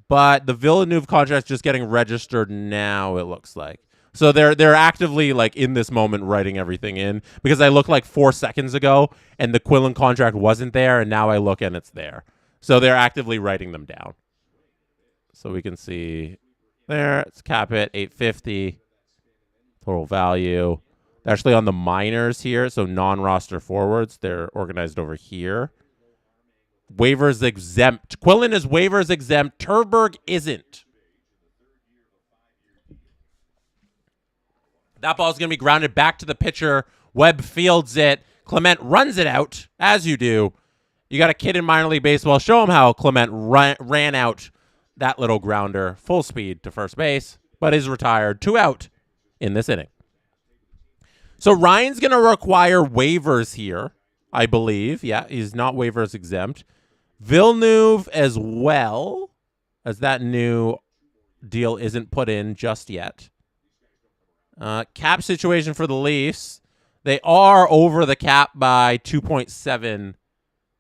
but the Villeneuve contract is just getting registered now, it looks like. So they're actively like in this moment writing everything in, because I looked like 4 seconds ago and the Quillen contract wasn't there, and now I look and it's there. So they're actively writing them down. So we can see there, it's cap hit, 850. Total value. They're actually on the minors here, so non-roster forwards. They're organized over here. Waivers exempt. Quillen is waivers exempt. Turvberg isn't. That ball's going to be grounded back to the pitcher. Webb fields it. Clement runs it out, as you do. You got a kid in minor league baseball. Show him how Clement ran out that little grounder full speed to first base, but is retired. 2 out in this inning. So Ryan's going to require waivers here, I believe. Yeah, he's not waivers exempt. Villeneuve as well, as that new deal isn't put in just yet. Cap situation for the Leafs. They are over the cap by $2.7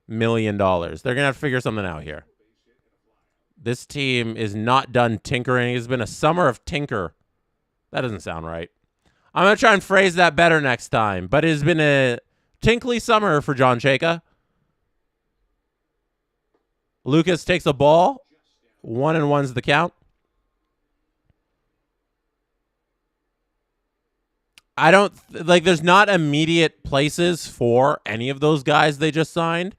million. They're going to have to figure something out here. This team is not done tinkering. It's been a summer of tinker. That doesn't sound right. I'm going to try and phrase that better next time. But it has been a tinkly summer for John Chayka. Lucas takes a ball. 1-1's the count. I don't like there's not immediate places for any of those guys they just signed.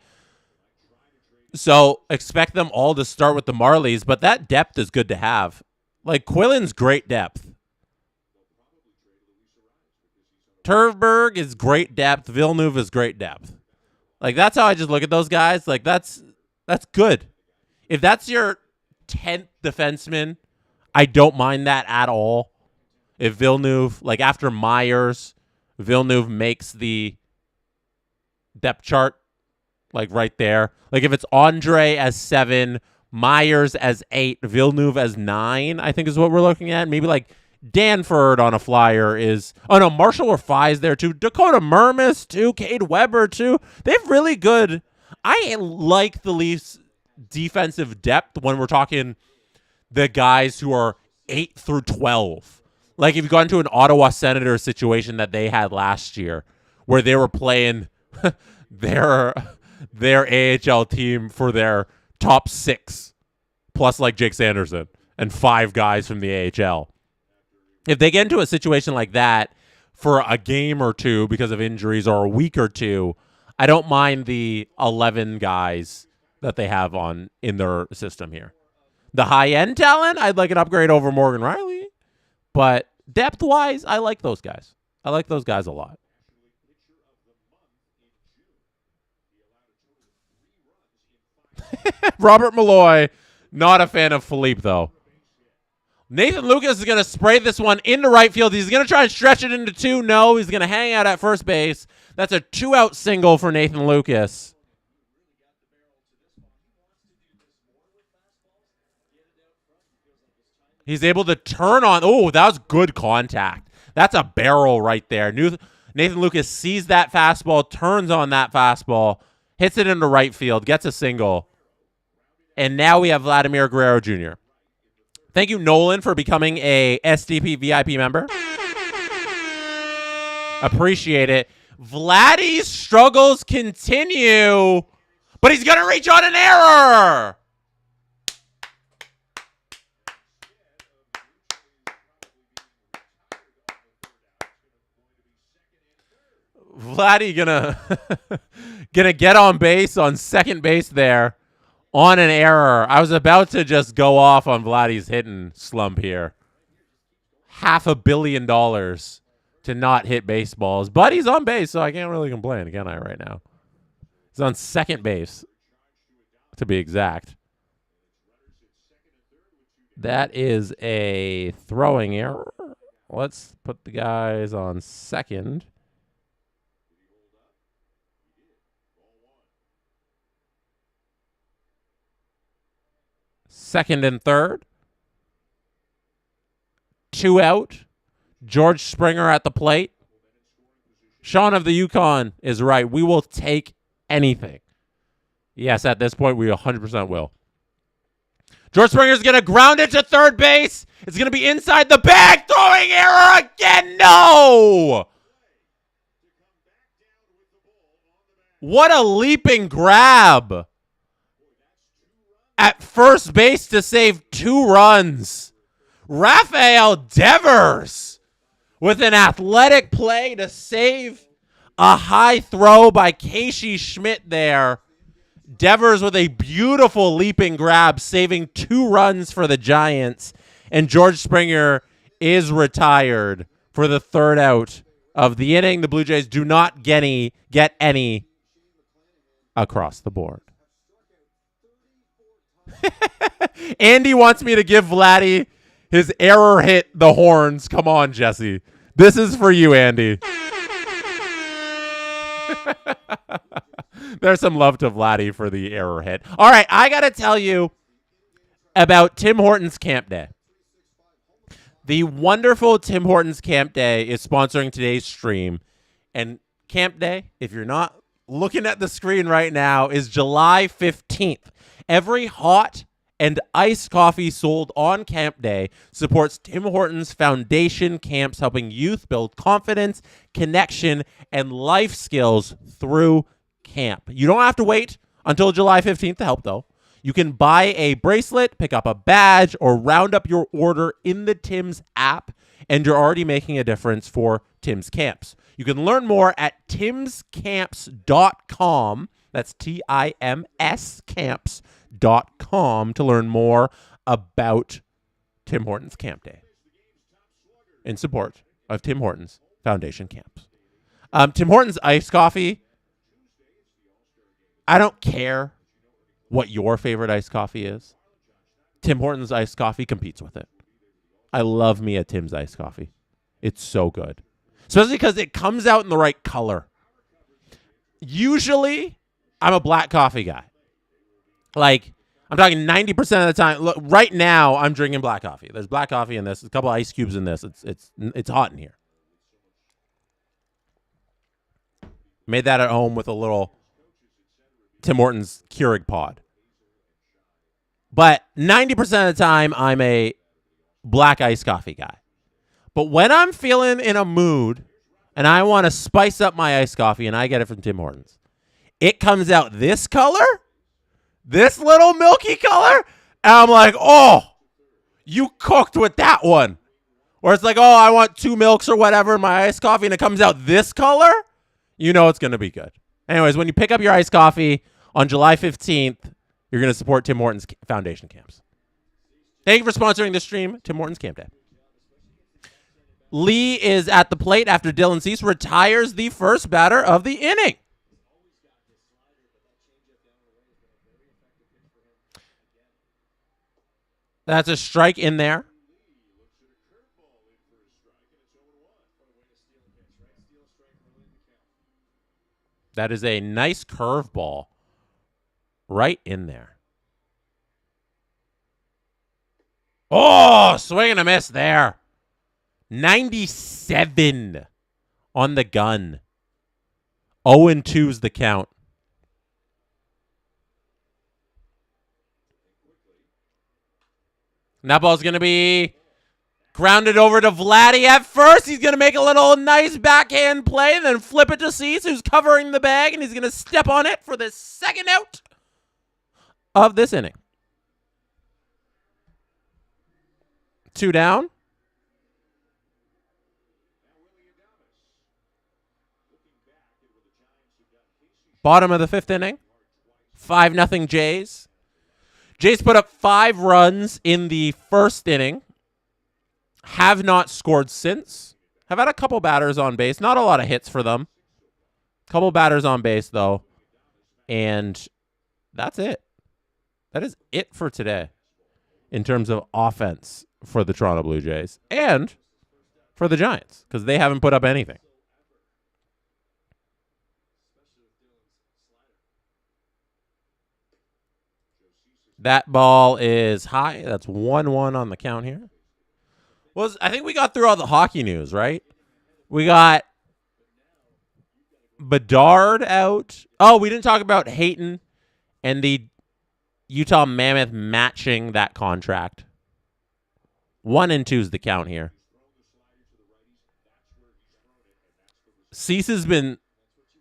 So expect them all to start with the Marlies, but that depth is good to have. Like Quillen's great depth. Terberg is great depth. Villeneuve is great depth. Like that's how I just look at those guys. Like that's good. If that's your 10th defenseman, I don't mind that at all. If Villeneuve, like after Myers, Villeneuve makes the depth chart, like right there. Like if it's Andre as 7, Myers as 8, Villeneuve as 9, I think is what we're looking at. Maybe like Danford on a flyer is... Oh, no, Marshall Orfai is there, too. Dakota Mermis, too. Cade Weber, too. They have really good... I like the Leafs' defensive depth when we're talking the guys who are 8 through 12. Like, if you got into an Ottawa Senators situation that they had last year, where they were playing their AHL team for their top 6, plus, like, Jake Sanderson, and 5 guys from the AHL. If they get into a situation like that for a game or two because of injuries or a week or two, I don't mind the 11 guys that they have in their system here. The high-end talent, I'd like an upgrade over Morgan Riley. But depth-wise, I like those guys. I like those guys a lot. Robert Malloy, not a fan of Philippe, though. Nathan Lucas is going to spray this one into right field. He's going to try and stretch it into 2. No, he's going to hang out at first base. That's a 2-out single for Nathan Lucas. He's able to turn on. Oh, that was good contact. That's a barrel right there. Nathan Lucas sees that fastball, turns on that fastball, hits it into right field, gets a single. And now we have Vladimir Guerrero Jr. Thank you, Nolan, for becoming a SDP VIP member. Appreciate it. Vladdy's struggles continue, but he's going to reach on an error. Vladdy gonna get on base on second base there on an error. I was about to just go off on Vladdy's hitting slump here. $500 million to not hit baseballs. But he's on base, so I can't really complain, can I, right now? He's on second base, to be exact. That is a throwing error. Let's put the guys on second. Second and third. 2 out. George Springer at the plate. Sean of the Yukon is right. We will take anything. Yes, at this point, we 100% will. George Springer's going to ground it to third base. It's going to be inside the bag. Throwing error again. No! What a leaping grab. At first base to save 2 runs. Rafael Devers with an athletic play to save a high throw by Casey Schmidt there. Devers with a beautiful leaping grab, saving 2 runs for the Giants. And George Springer is retired for the 3rd out of the inning. The Blue Jays do not get any across the board. Andy wants me to give Vladdy his error hit the horns. Come on, Jesse. This is for you, Andy. There's some love to Vladdy for the error hit. All right, I got to tell you about Tim Hortons Camp Day. The wonderful Tim Hortons Camp Day is sponsoring today's stream. And Camp Day, if you're not looking at the screen right now, is July 15th. Every hot and iced coffee sold on Camp Day supports Tim Hortons Foundation camps, helping youth build confidence, connection, and life skills through camp. You don't have to wait until July 15th to help, though. You can buy a bracelet, pick up a badge, or round up your order in the Tim's app, and you're already making a difference for Tim's Camps. You can learn more at timscamps.com. That's TIMS camps.com to learn more about Tim Hortons Camp Day in support of Tim Hortons Foundation Camps. Tim Hortons iced coffee. I don't care what your favorite iced coffee is. Tim Hortons iced coffee competes with it. I love me a Tim's iced coffee. It's so good. Especially because it comes out in the right color. Usually, I'm a black coffee guy. Like, I'm talking 90% of the time. Look, right now, I'm drinking black coffee. There's black coffee in this. There's a couple ice cubes in this. It's hot in here. Made that at home with a little Tim Hortons Keurig pod. But 90% of the time, I'm a black iced coffee guy. But when I'm feeling in a mood and I want to spice up my iced coffee, and I get it from Tim Hortons, it comes out this color, this little milky color, and I'm like, oh, you cooked with that one. Or it's like, oh, I want 2 milks or whatever in my iced coffee, and it comes out this color, you know it's going to be good. Anyways, when you pick up your iced coffee on July 15th, you're going to support Tim Hortons Foundation Camps. Thank you for sponsoring this stream, Tim Hortons Camp Day. Lee is at the plate after Dylan Cease retires the first batter of the inning. That's a strike in there. That is a nice curveball right in there. Oh, swing and a miss there. 97 on the gun. 0-2's the count. And that ball's going to be grounded over to Vladdy at first. He's going to make a little nice backhand play and then flip it to Cease, who's covering the bag, and he's going to step on it for the second out of this inning. 2 down. Bottom of the 5th inning. 5-0 Jays. Jays put up 5 runs in the first inning. Have not scored since. Have had a couple batters on base. Not a lot of hits for them. Couple batters on base, though. And that's it. That is it for today in terms of offense for the Toronto Blue Jays. And for the Giants, because they haven't put up anything. That ball is high. That's 1-1 on the count here. I think we got through all the hockey news, right? We got Bedard out. Oh, we didn't talk about Hayton and the Utah Mammoth matching that contract. 1-2's the count here. Cease has been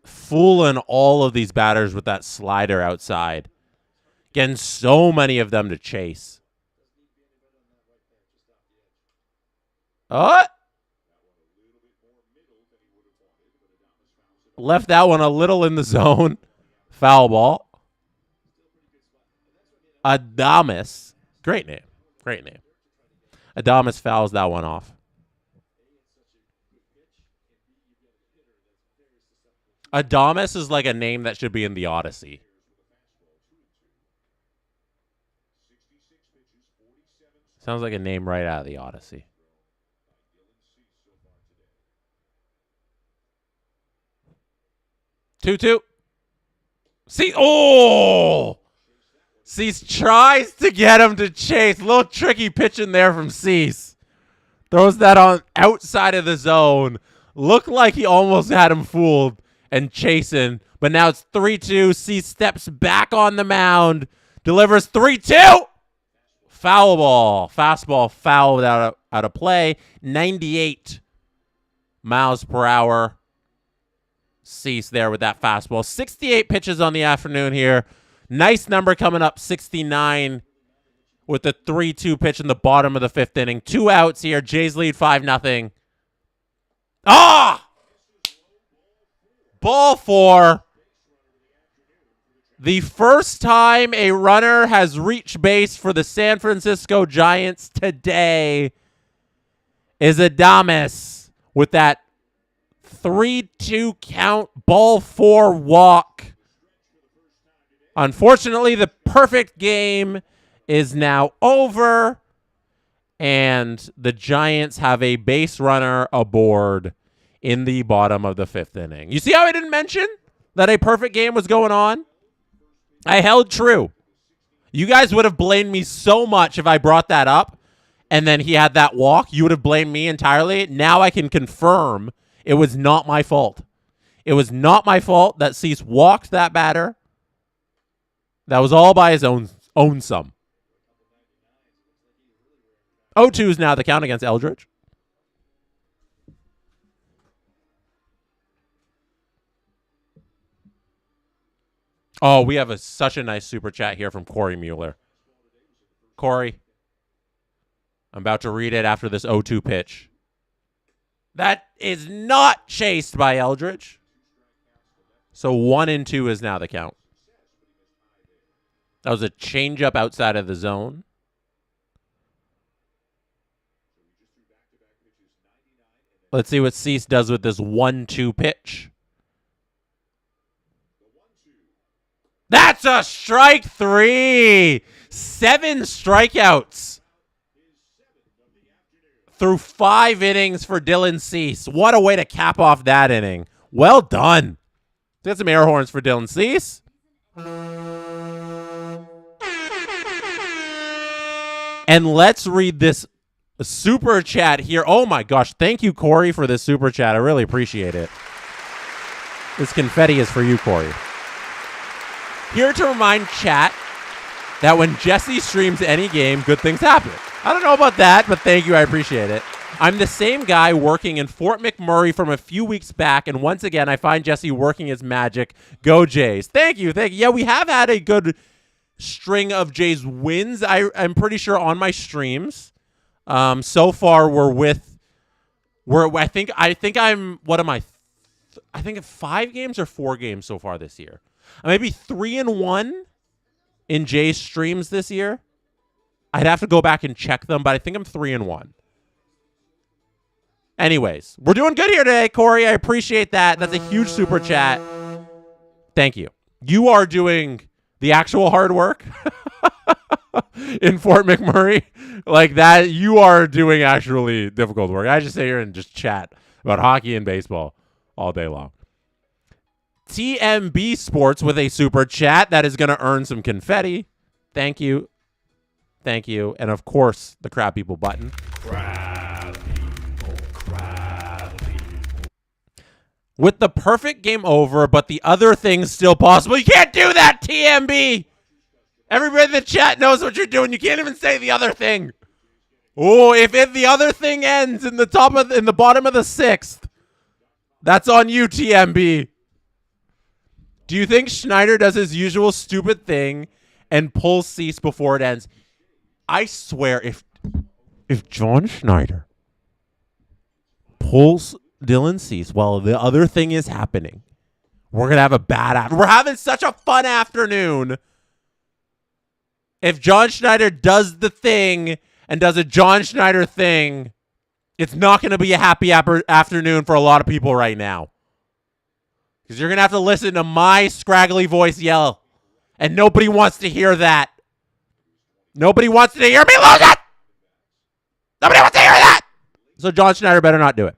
fooling all of these batters with that slider outside. Getting so many of them to chase. Oh! Left that one a little in the zone. Foul ball. Adames. Great name. Great name. Adames fouls that one off. Adames is like a name that should be in the Odyssey. Sounds like a name right out of the Odyssey. Two. See, Cease tries to get him to chase. A little tricky pitch in there from Cease. Throws that on outside of the zone. Looked like he almost had him fooled and chasing. But now it's 3-2. Cease steps back on the mound. Delivers 3-2. Foul ball. Fastball fouled out of play. 98 miles per hour. Cease there with that fastball. 68 pitches on the afternoon here. Nice number coming up, 69 with the 3-2 pitch in the bottom of the 5th inning. 2 outs here. Jays lead 5-0. Ball 4. The first time a runner has reached base for the San Francisco Giants today is Adames with that 3-2 count, ball 4 walk. Unfortunately, the perfect game is now over, and the Giants have a base runner aboard in the bottom of the 5th inning. You see how I didn't mention that a perfect game was going on? I held true. You guys would have blamed me so much if I brought that up, and then he had that walk. You would have blamed me entirely. Now I can confirm it was not my fault. It was not my fault that Cease walked that batter. That was all by his own sum. 0-2 is now the count against Eldridge. Oh, we have such a nice super chat here from Corey Mueller. Corey, I'm about to read it after this 0-2 pitch. That is not chased by Eldridge. So 1-2 is now the count. That was a changeup outside of the zone. Let's see what Cease does with this 1-2 pitch. That's a strike 3. 7 strikeouts through 5 innings for Dylan Cease. What a way to cap off that inning. Well done. Get some air horns for Dylan Cease. And let's read this super chat here. Oh, my gosh. Thank you, Corey, for this super chat. I really appreciate it. This confetti is for you, Corey. Here to remind chat that when Jesse streams any game, good things happen. I don't know about that, but thank you. I appreciate it. I'm the same guy working in Fort McMurray from a few weeks back, and once again, I find Jesse working his magic. Go Jays. Thank you. Yeah, we have had a good string of Jays wins. I'm pretty sure on my streams. So far I think I'm what am I? I think 5 games or 4 games so far this year. I may be 3-1 in Jays streams this year. I'd have to go back and check them, but I think I'm 3-1. Anyways, we're doing good here today, Corey. I appreciate that. That's a huge super chat. Thank you. You are doing the actual hard work in Fort McMurray. Like that, you are doing actually difficult work. I just sit here and just chat about hockey and baseball all day long. TMB Sports with a super chat that is going to earn some confetti. Thank you. Thank you. And, of course, the Crab People button. Crab People. With the perfect game over, but the other thing's still possible. You can't do that, TMB. Everybody in the chat knows what you're doing. You can't even say the other thing. Oh, if the other thing ends in the bottom of the 6th, that's on you, TMB. Do you think Schneider does his usual stupid thing and pulls Cease before it ends? I swear, if John Schneider pulls Dylan Cease while the other thing is happening, we're going to have a bad afternoon. We're having such a fun afternoon. If John Schneider does the thing and does a John Schneider thing, it's not going to be a happy afternoon for a lot of people right now. Because you're going to have to listen to my scraggly voice yell. And nobody wants to hear that. Nobody wants to hear me lose it. Nobody wants to hear that. So John Schneider better not do it.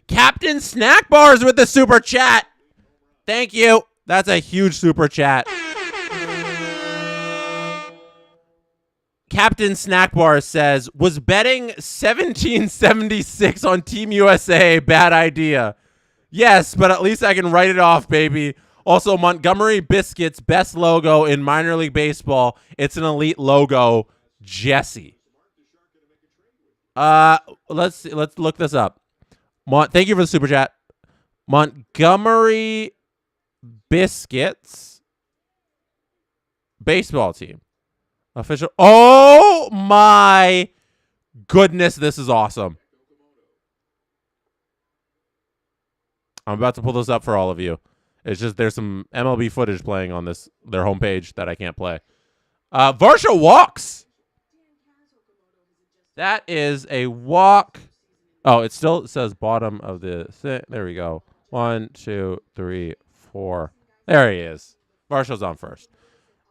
Captain Snack Bars with the super chat. Thank you. That's a huge super chat. Captain Snack Bar says, was betting 1776 on Team USA a bad idea? Yes, but at least I can write it off, baby. Also, Montgomery Biscuits, best logo in minor league baseball. It's an elite logo. Jesse. Let's look this up. Thank you for the super chat. Montgomery Biscuits baseball team. Official. Oh my goodness, this is awesome. I'm about to pull this up for all of you. It's just there's some MLB footage playing on their homepage that I can't play. Varsho walks. That is a walk. Oh, it still says bottom of the thing. There we go. 1, 2, 3, 4. There he is. Varsho's on first.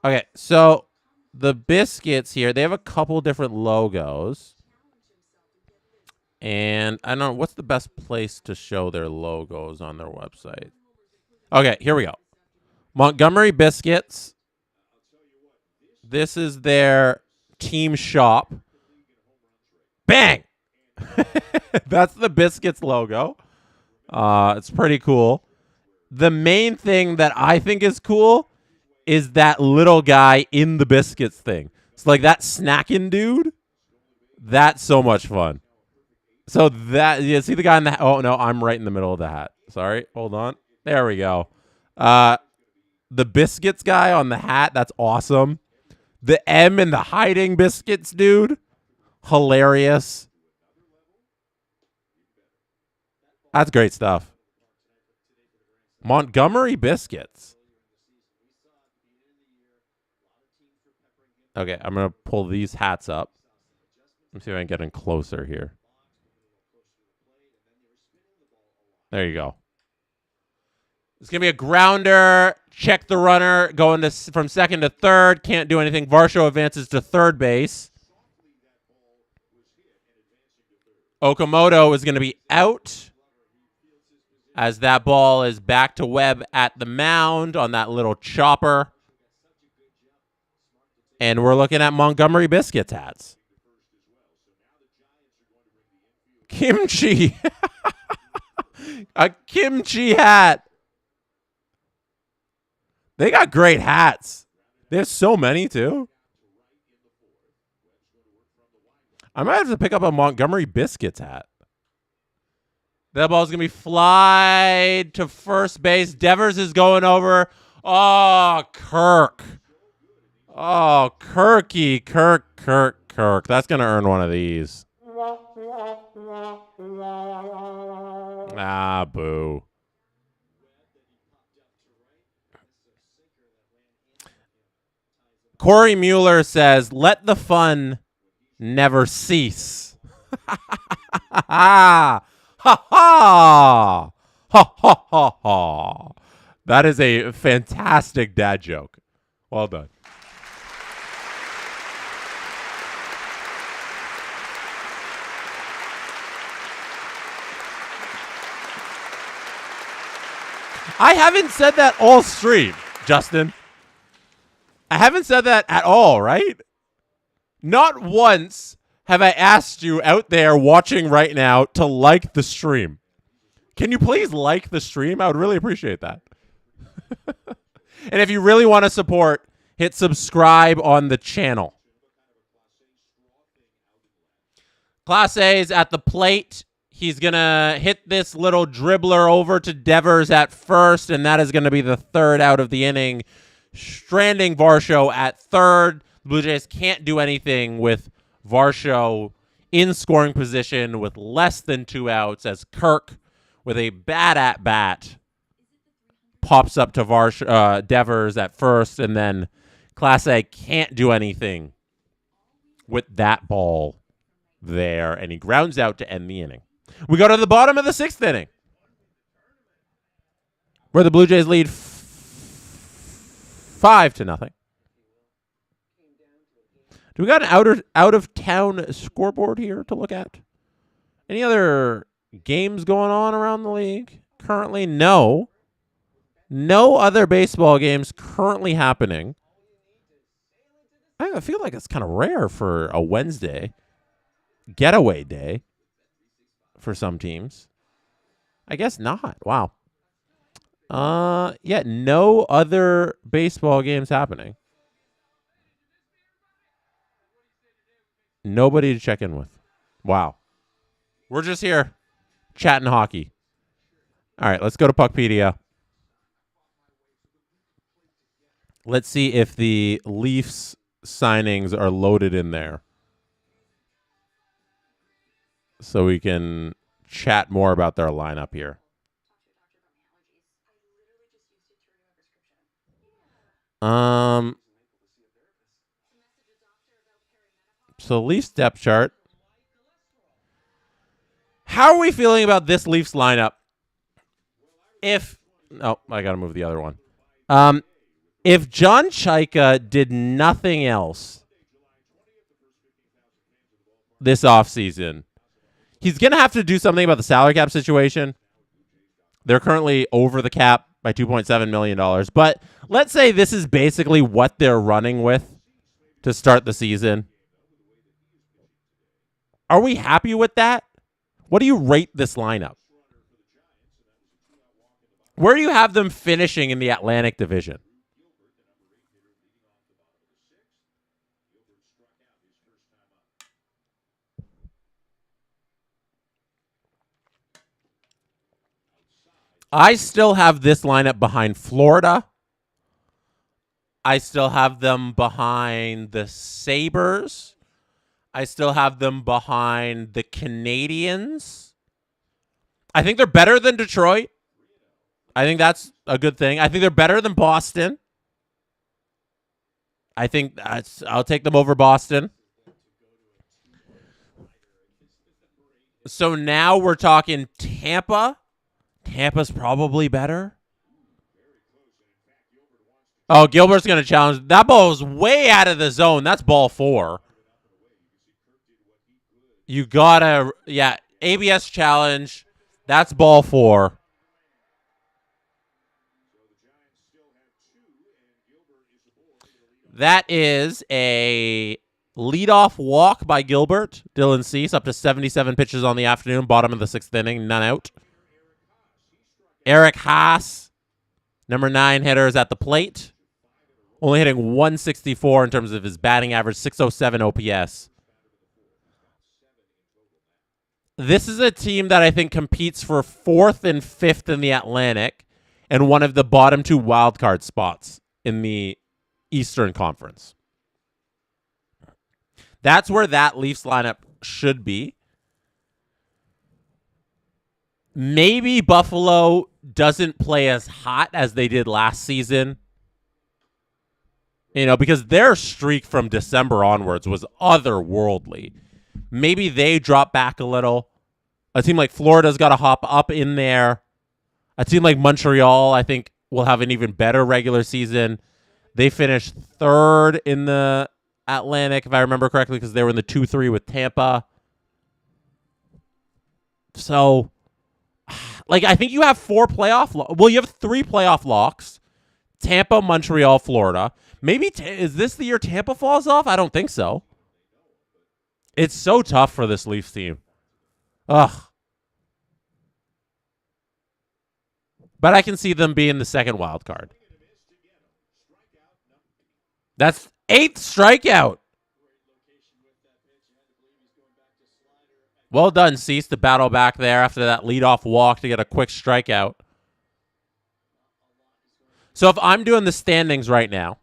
Okay, so the Biscuits here, they have a couple different logos. And I don't know, what's the best place to show their logos on their website? Okay, here we go. Montgomery Biscuits. This is their team shop. Bang! That's the Biscuits logo. It's pretty cool. The main thing that I think is cool is that little guy in the Biscuits thing. It's like that snacking dude. That's so much fun. So that, you see the guy in the, oh no, I'm right in the middle of the hat. Sorry, hold on. There we go. The Biscuits guy on the hat, that's awesome. The M in the hiding Biscuits dude, hilarious. That's great stuff. Montgomery Biscuits. Okay, I'm going to pull these hats up. Let me see if I can get in closer here. There you go. It's going to be a grounder. Check the runner. Going to from second to third. Can't do anything. Varsho advances to third base. Okamoto is going to be out as that ball is back to Webb at the mound on that little chopper. And we're looking at Montgomery Biscuits hats. Kimchi. A kimchi hat. They got great hats. They have so many, too. I might have to pick up a Montgomery Biscuits hat. That ball's going to be flied to first base. Devers is going over. Oh, Kirk. Oh, Kirk. That's going to earn one of these. Ah, boo. Corey Mueller says, let the fun never cease. Ha ha ha. Ha ha ha ha. That is a fantastic dad joke. Well done. I haven't said that all stream, Justin. I haven't said that at all, right? Not once have I asked you out there watching right now to like the stream. Can you please like the stream? I would really appreciate that. And if you really want to support, hit subscribe on the channel. Class A is at the plate. He's going to hit this little dribbler over to Devers at first, and that is going to be the third out of the inning, stranding Varsho at third. The Blue Jays can't do anything with Varsho in scoring position with less than 2 outs as Kirk, with a bad at-bat, pops up to Devers at first, and then Class A can't do anything with that ball there, and he grounds out to end the inning. We go to the bottom of the 6th inning, where the Blue Jays lead 5-0. Do we got an out of town scoreboard here to look at? Any other games going on around the league currently? No. No other baseball games currently happening. I feel like it's kind of rare for a Wednesday getaway day for some teams. I guess not. Wow. Yeah, no other baseball games happening. Nobody to check in with. Wow. We're just here chatting hockey. All right, let's go to Puckpedia. Let's see if the Leafs signings are loaded in there, so we can chat more about their lineup here. So Leafs depth chart. How are we feeling about this Leafs lineup? I gotta move the other one. If John Chaika did nothing else this offseason, he's gonna have to do something about the salary cap situation. They're currently over the cap by $2.7 million. But let's say this is basically what they're running with to start the season. Are we happy with that? What do you rate this lineup? Where do you have them finishing in the Atlantic Division? I still have this lineup behind Florida. I still have them behind the Sabres. I still have them behind the Canadiens. I think they're better than Detroit. I think that's a good thing. I think they're better than Boston. I think I'll take them over Boston. So now we're talking Tampa. Tampa's probably better. Oh, Gilbert's going to challenge. That ball is way out of the zone. That's ball 4. You got to, ABS challenge. That's ball 4. That is a leadoff walk by Gilbert. Dylan Cease up to 77 pitches on the afternoon. Bottom of the 6th inning. None out. Eric Haas, number 9 hitter, is at the plate. Only hitting 164 in terms of his batting average, 607 OPS. This is a team that I think competes for 4th and 5th in the Atlantic and one of the bottom 2 wildcard spots in the Eastern Conference. That's where that Leafs lineup should be. Maybe Buffalo doesn't play as hot as they did last season. Because their streak from December onwards was otherworldly. Maybe they drop back a little. A team like Florida's got to hop up in there. A team like Montreal, I think, will have an even better regular season. They finished 3rd in the Atlantic, if I remember correctly, because they were in the 2-3 with Tampa. So, I think you have 4 playoff. You have 3 playoff locks: Tampa, Montreal, Florida. Maybe is this the year Tampa falls off? I don't think so. It's so tough for this Leafs team. Ugh. But I can see them being the second wild card. That's 8th strikeout. Well done, Cease, to battle back there after that leadoff walk to get a quick strikeout. So if I'm doing the standings right now,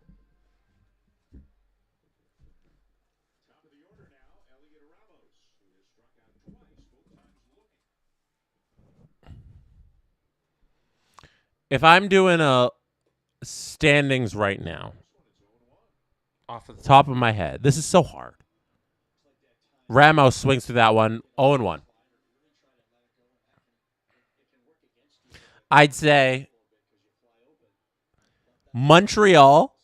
if I'm doing a standings right now, off the top of my head, this is so hard. Ramos swings through that one, 0-1. I'd say Montreal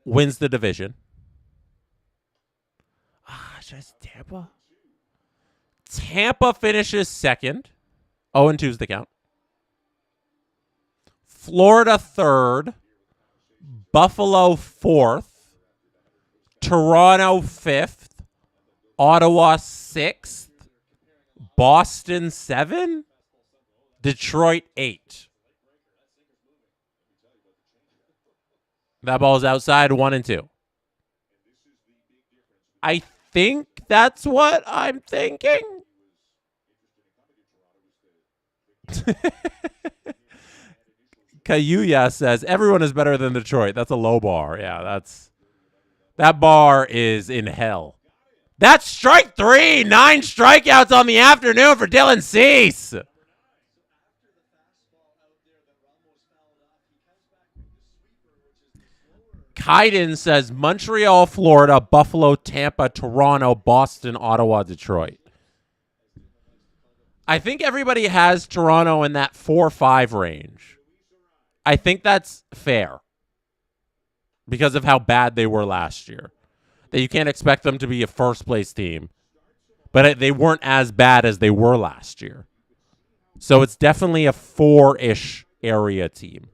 wins the division. Just Tampa? Tampa finishes second. 0-2 is the count. Florida third. Buffalo fourth. Toronto fifth. Ottawa sixth. Boston 7. Detroit 8. That ball's outside 1-2. I think that's what I'm thinking. Kayuya says everyone is better than Detroit. That's a low bar. Yeah, that bar is in hell. That's strike 3. 9 strikeouts on the afternoon for Dylan Cease. Kaiden says Montreal, Florida, Buffalo, Tampa, Toronto, Boston, Ottawa, Detroit. I think everybody has Toronto in that 4-5 range. I think that's fair because of how bad they were last year. That you can't expect them to be a first-place team, but they weren't as bad as they were last year. So it's definitely a 4-ish area team.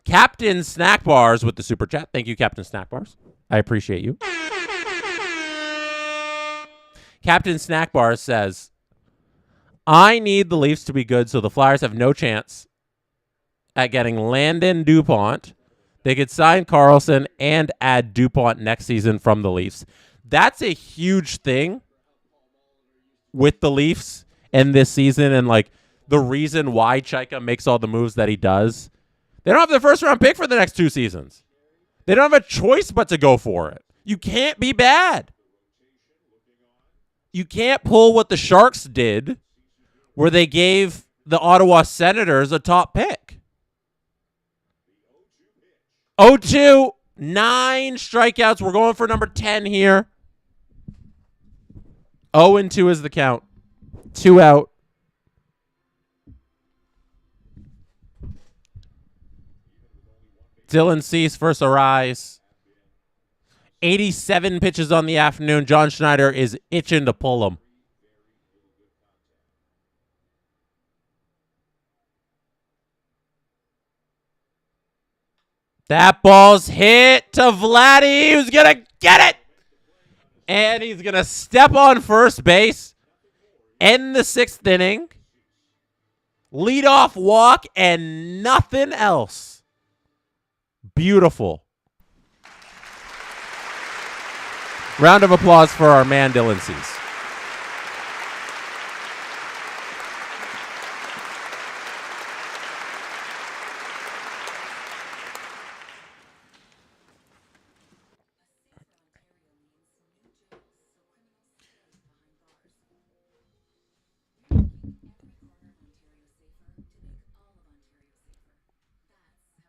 Captain Snack Bars with the super chat. Thank you, Captain Snack Bars. I appreciate you. Captain Snack Bars says, I need the Leafs to be good so the Flyers have no chance at getting Landon DuPont. They could sign Carlson and add DuPont next season from the Leafs. That's a huge thing with the Leafs and this season and like the reason why Chaika makes all the moves that he does. They don't have their first-round pick for the next 2 seasons. They don't have a choice but to go for it. You can't be bad. You can't pull what the Sharks did where they gave the Ottawa Senators a top pick. 0-2, 9 strikeouts. We're going for number 10 here. 0-2 is the count. 2 out. Dylan Cease versus Arise. 87 pitches on the afternoon. John Schneider is itching to pull him. That ball's hit to Vladdy, who's going to get it. And he's going to step on first base. End the 6th inning. Leadoff walk and nothing else. Beautiful. Round of applause for our man, Dylan Cease.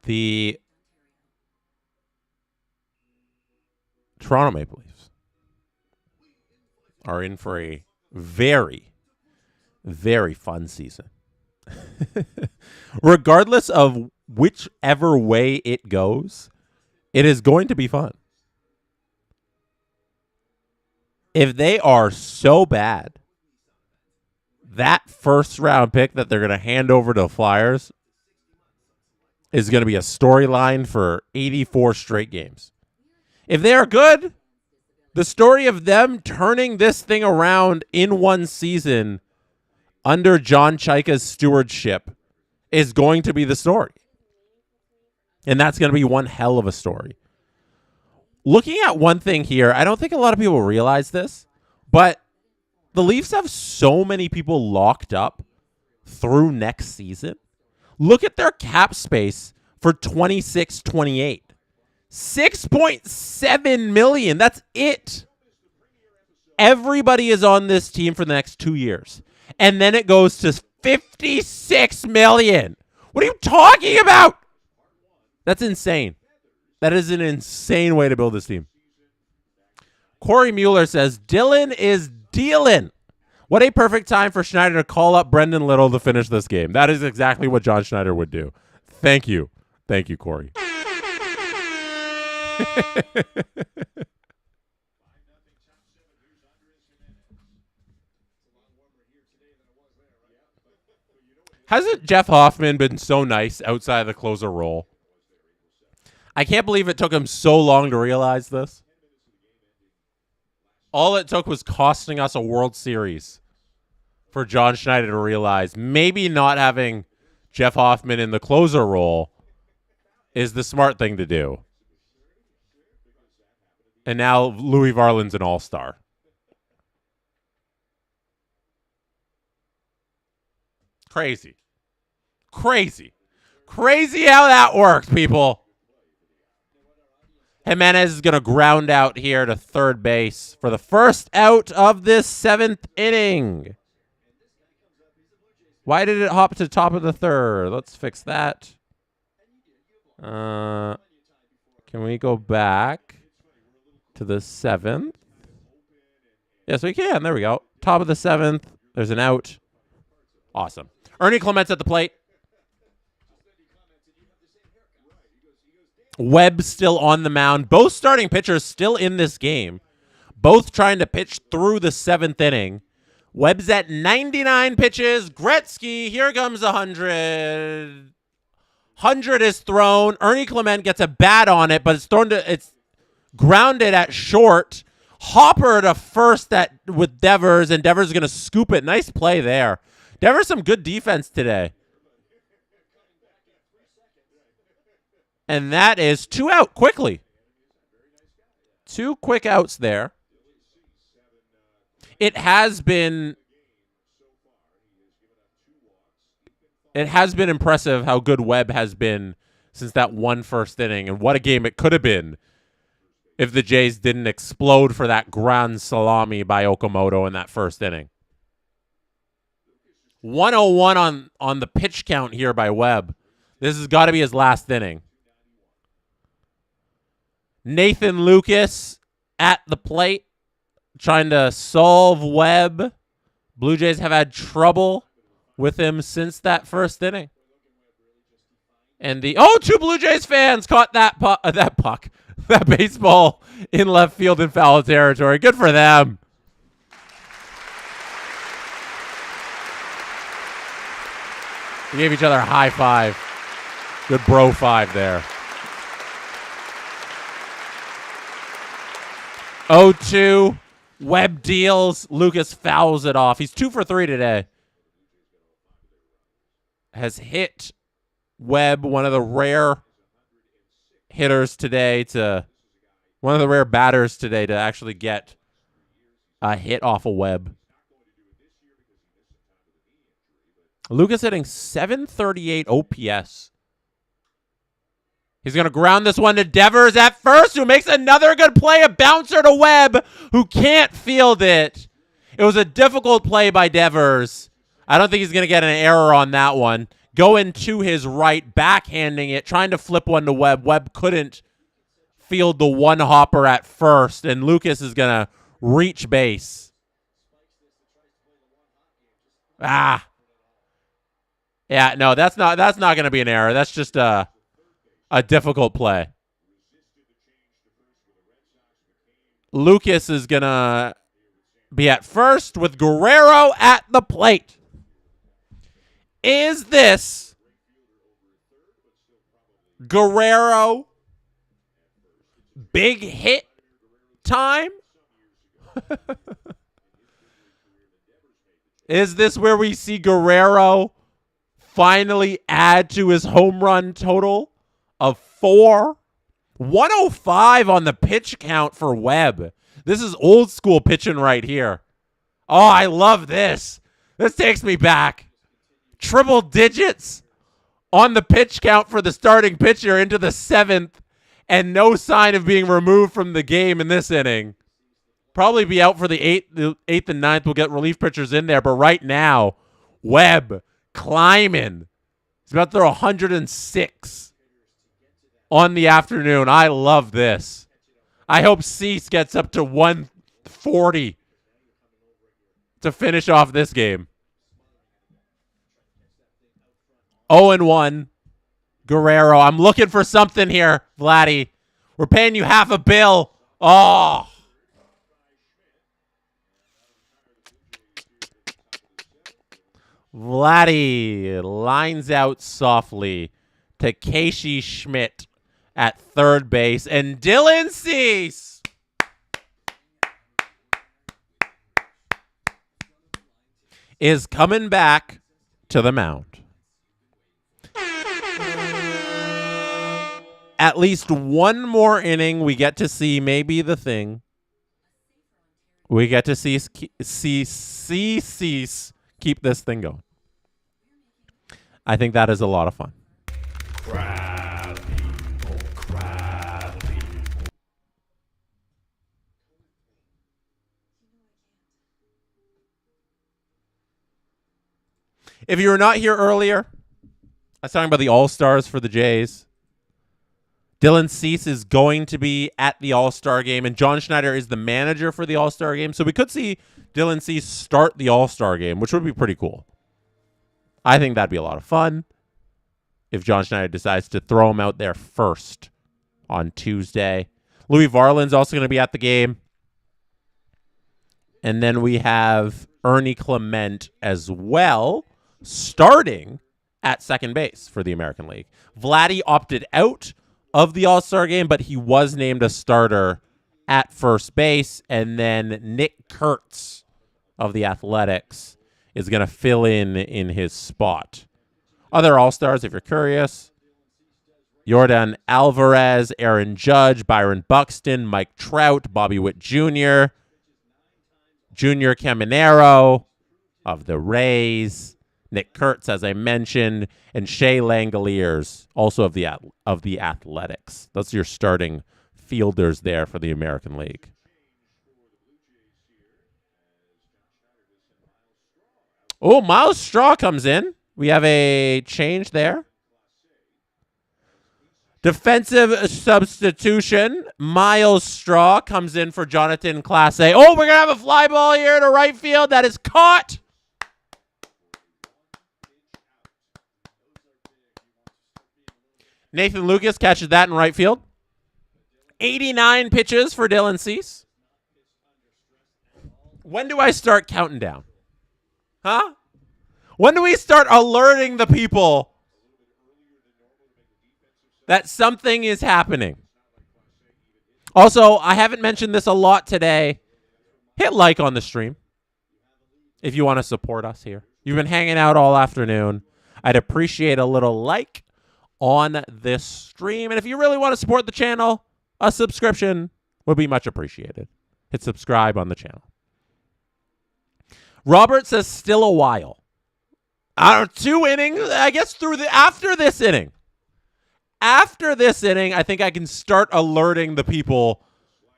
The Toronto Maple Leafs are in for a very, very fun season. Regardless of whichever way it goes, it is going to be fun. If they are so bad, that first-round pick that they're going to hand over to the Flyers is going to be a storyline for 84 straight games. If they are good, the story of them turning this thing around in one season under John Chaika's stewardship is going to be the story. And that's going to be one hell of a story. Looking at one thing here, I don't think a lot of people realize this, but the Leafs have so many people locked up through next season. Look at their cap space for 26-28. $6.7 million. That's it. Everybody is on this team for the next 2 years. And then it goes to $56 million. What are you talking about? That's insane. That is an insane way to build this team. Corey Mueller says, Dylan is dealing. What a perfect time for Schneider to call up Brendan Little to finish this game. That is exactly what John Schneider would do. Thank you. Thank you, Corey. Hasn't Jeff Hoffman been so nice outside of the closer role? I can't believe it took him so long to realize this. All it took was costing us a World Series for John Schneider to realize maybe not having Jeff Hoffman in the closer role is the smart thing to do. And now Louis Varland's an all-star. Crazy. Crazy. Crazy how that works, people. Jimenez is going to ground out here to third base for the first out of this 7th inning. Why did it hop to top of the third? Let's fix that. Can we go back to the 7th? Yes, we can. There we go. Top of the 7th. There's an out. Awesome. Ernie Clement's at the plate. Webb still on the mound. Both starting pitchers still in this game. Both trying to pitch through the 7th inning. Webb's at 99 pitches. Gretzky, here comes 100. 100 is thrown. Ernie Clement gets a bat on it, but it's grounded at short. Hopper to first with Devers, and Devers is going to scoop it. Nice play there. Devers some good defense today. And that is 2 out quickly. 2 quick outs there. It has been impressive how good Webb has been since that one first inning, and what a game it could have been if the Jays didn't explode for that grand salami by Okamoto in that first inning. 101 on the pitch count here by Webb. This has got to be his last inning. Nathan Lucas at the plate, trying to solve Webb. Blue Jays have had trouble with him since that first inning. And 2 Blue Jays fans caught that baseball in left field in foul territory. Good for them. They gave each other a high five. Good bro five there. 0-2. Webb deals. Lucas fouls it off. He's 2 for 3 today. Has hit Webb, one of the rare hitters today one of the rare batters today to actually get a hit off of Webb. Lucas hitting 738 OPS. He's going to ground this one to Devers at first, who makes another good play. A bouncer to Webb, who can't field it. It was a difficult play by Devers. I don't think he's going to get an error on that one. Going to his right, backhanding it, trying to flip one to Webb. Webb couldn't field the one hopper at first, and Lucas is going to reach base. Yeah, no, that's not going to be an error. That's just a difficult play. Lucas is going to be at first with Guerrero at the plate. Is this Guerrero big hit time? Is this where we see Guerrero finally add to his home run total of 4? 105 on the pitch count for Webb. This is old school pitching right here. Oh, I love this. This takes me back. Triple digits on the pitch count for the starting pitcher into the 7th, and no sign of being removed from the game in this inning. Probably be out for the 8th and 9th. We'll get relief pitchers in there, but right now, Webb climbing. He's about to throw 106 on the afternoon. I love this. I hope Cease gets up to 140 to finish off this game. 0-1. Guerrero. I'm looking for something here, Vladdy. We're paying you half a bill. Oh. Vladdy lines out softly. Takeshi Schmidt at third base. And Dylan Cease is coming back to the mound. At least one more inning, we get to see maybe the thing. We get to see Cease keep this thing going. I think that is a lot of fun. If you were not here earlier, I was talking about the All-Stars for the Jays. Dylan Cease is going to be at the All-Star game, and John Schneider is the manager for the All-Star game. So we could see Dylan Cease start the All-Star game, which would be pretty cool. I think that'd be a lot of fun if John Schneider decides to throw him out there first on Tuesday. Louis Varland's also going to be at the game. And then we have Ernie Clement as well, starting at second base for the American League. Vladdy opted out of the All-Star game, but he was named a starter at first base. And then Nick Kurtz of the Athletics is going to fill in his spot. Other All-Stars, if you're curious: Yordan Alvarez, Aaron Judge, Byron Buxton, Mike Trout, Bobby Witt Jr., Junior Caminero of the Rays, Nick Kurtz, as I mentioned, and Shea Langoliers, also of the Athletics. Those are your starting fielders there for the American League. Oh, Miles Straw comes in. We have a change there. Defensive substitution. Miles Straw comes in for Jonathan Clase. Oh, we're going to have a fly ball here to right field. That is caught. Nathan Lucas catches that in right field. 89 pitches for Dylan Cease. When do I start counting down? Huh? When do we start alerting the people that something is happening? Also, I haven't mentioned this a lot today. Hit like on the stream if you want to support us here. You've been hanging out all afternoon. I'd appreciate a little like on this stream. And if you really want to support the channel, a subscription would be much appreciated. Hit subscribe on the channel. Robert says still a while. 2 innings, I guess, after this inning. After this inning, I think I can start alerting the people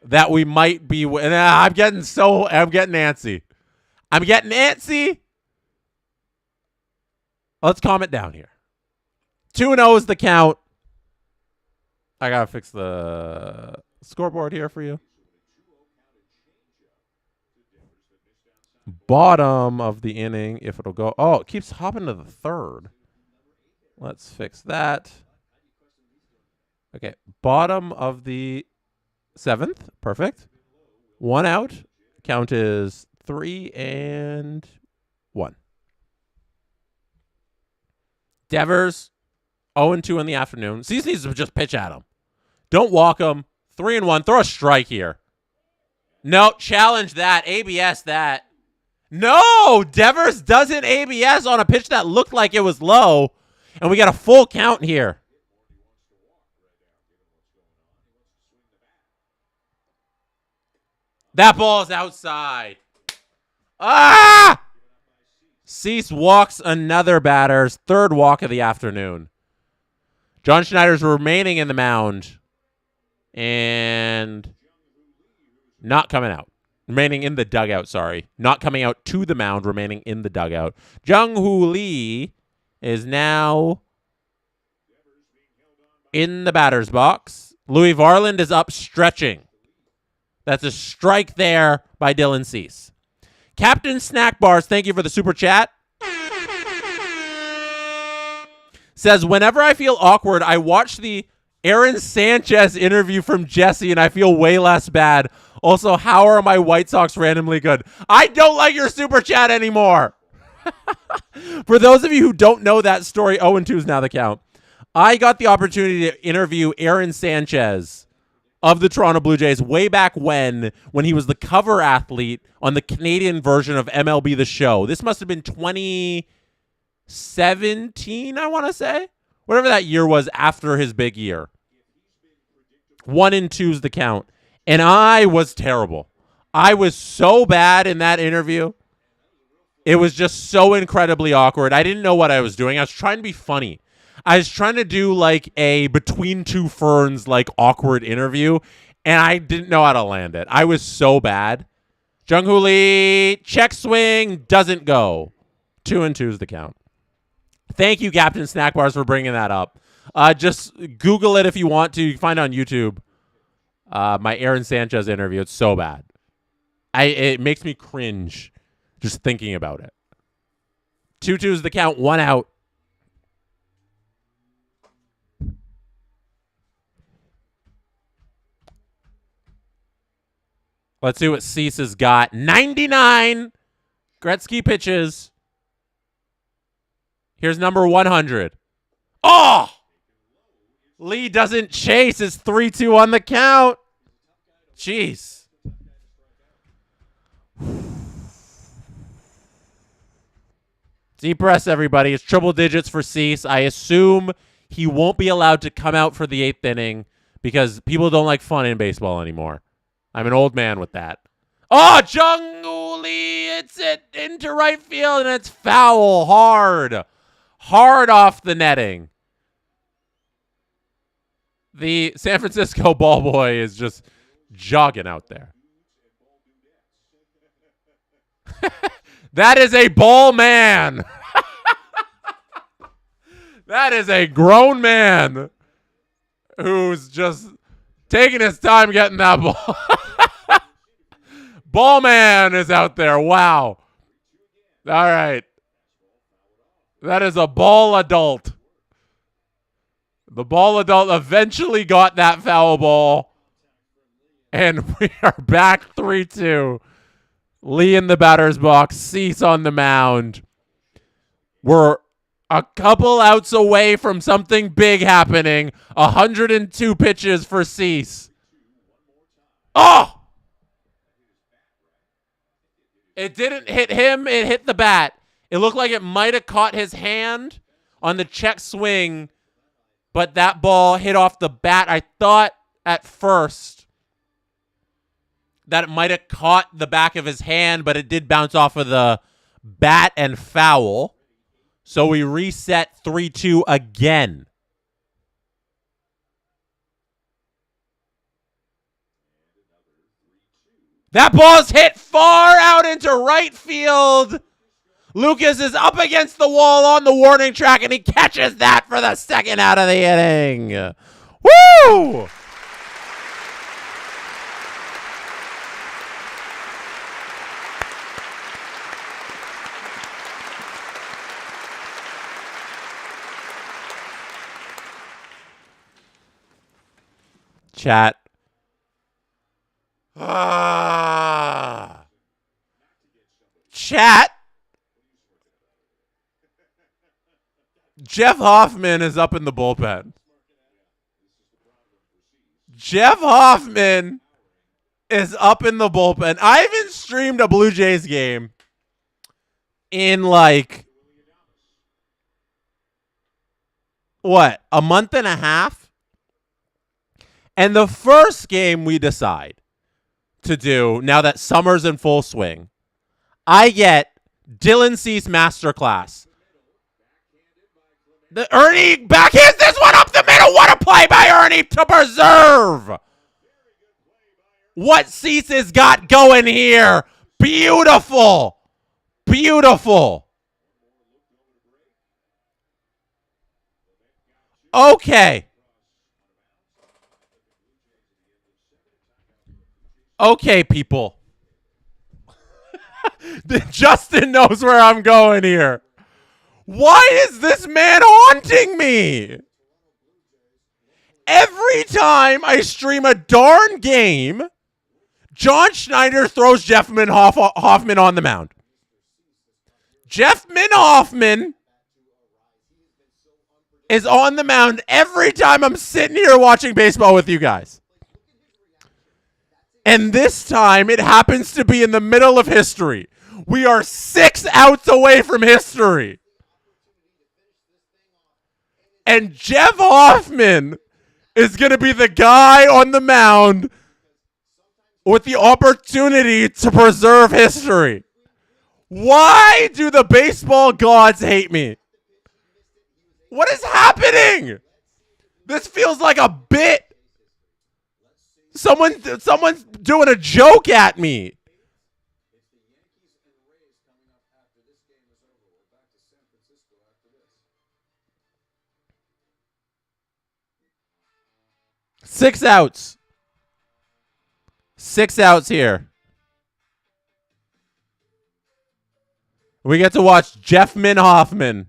that we might be. And I'm getting antsy. I'm getting antsy. Let's calm it down here. 2-0 is the count. I got to fix the scoreboard here for you. Bottom of the inning, if it'll go. Oh, it keeps hopping to the third. Let's fix that. Okay, bottom of the 7th. Perfect. 1 out. Count is 3-1. Devers, 0-2 in the afternoon. Cease needs to just pitch at him. Don't walk him. 3-1. Throw a strike here. No, challenge that. ABS that. No, Devers doesn't ABS on a pitch that looked like it was low. And we got a full count here. That ball is outside. Ah! Cease walks another batter's third walk of the afternoon. John Schneider's remaining in the mound. And not coming out. Remaining in the dugout, sorry. Not coming out to the mound, remaining in the dugout. Jung-Hoo Lee is now in the batter's box. Louis Varland is up stretching. That's a strike there by Dylan Cease. Captain Snack Bars, thank you for the super chat. Says, whenever I feel awkward, I watch the Aaron Sanchez interview from Jesse and I feel way less bad. Also, how are my White Sox randomly good? I don't like your super chat anymore. For those of you who don't know that story, 0-2 is now the count. I got the opportunity to interview Aaron Sanchez of the Toronto Blue Jays way back when he was the cover athlete on the Canadian version of MLB The Show. This must have been 2017, I want to say. Whatever that year was after his big year. 1-2 is the count. And I was terrible. I was so bad in that interview. It was just so incredibly awkward. I didn't know what I was doing. I was trying to be funny. I was trying to do like a between two ferns like awkward interview, and I didn't know how to land it. I was so bad. Jung-Hoo Lee, check swing, doesn't go. 2-2 is the count. Thank you, Captain Snack Bars, for bringing that up. Just Google it if you want to. You can find it on YouTube. My Aaron Sanchez interview. It's so bad. It makes me cringe just thinking about it. 2-2 is the count. 1 out. Let's see what Cease has got. 99. Gretzky pitches. Here's number 100. Oh! Lee doesn't chase. It's 3-2 on the count. Jeez. Deep breaths, everybody. It's triple digits for Cease. I assume he won't be allowed to come out for the 8th inning because people don't like fun in baseball anymore. I'm an old man with that. Oh, Jung-Hoo Lee. It's it into right field, and it's foul. Hard off the netting. The San Francisco ball boy is just jogging out there. That is a ball man. That is a grown man who's just taking his time getting that ball. Ball man is out there. Wow. All right. That is a ball adult. The ball adult eventually got that foul ball. And we are back 3-2. Lee in the batter's box. Cease on the mound. We're a couple outs away from something big happening. 102 pitches for Cease. Oh! It didn't hit him. It hit the bat. It looked like it might have caught his hand on the check swing, but that ball hit off the bat. I thought at first that it might have caught the back of his hand, but it did bounce off of the bat and foul. So we reset 3-2 again. That ball's hit far out into right field. Lucas is up against the wall on the warning track, and he catches that for the second out of the inning. Woo! Chat. Chat. Jeff Hoffman is up in the bullpen. Jeff Hoffman is up in the bullpen. I haven't streamed a Blue Jays game in like, what, a month and a half? And the first game we decide to do, now that summer's in full swing, I get Dylan Cease Masterclass. The Ernie backhands this one up the middle. What a play by Ernie to preserve what Cease has got going here. Beautiful. Beautiful. Okay. Okay, people. Justin knows where I'm going here. Why is this man haunting me? Every time I stream a darn game, John Schneider throws Hoffman on the mound. Jeff Hoffman is on the mound every time I'm sitting here watching baseball with you guys. And this time, it happens to be in the middle of history. We are 6 outs away from history. And Jeff Hoffman is going to be the guy on the mound with the opportunity to preserve history. Why do the baseball gods hate me? What is happening? This feels like a bit. Someone's doing a joke at me. Six outs. 6 outs here. We get to watch Jeff Hoffman.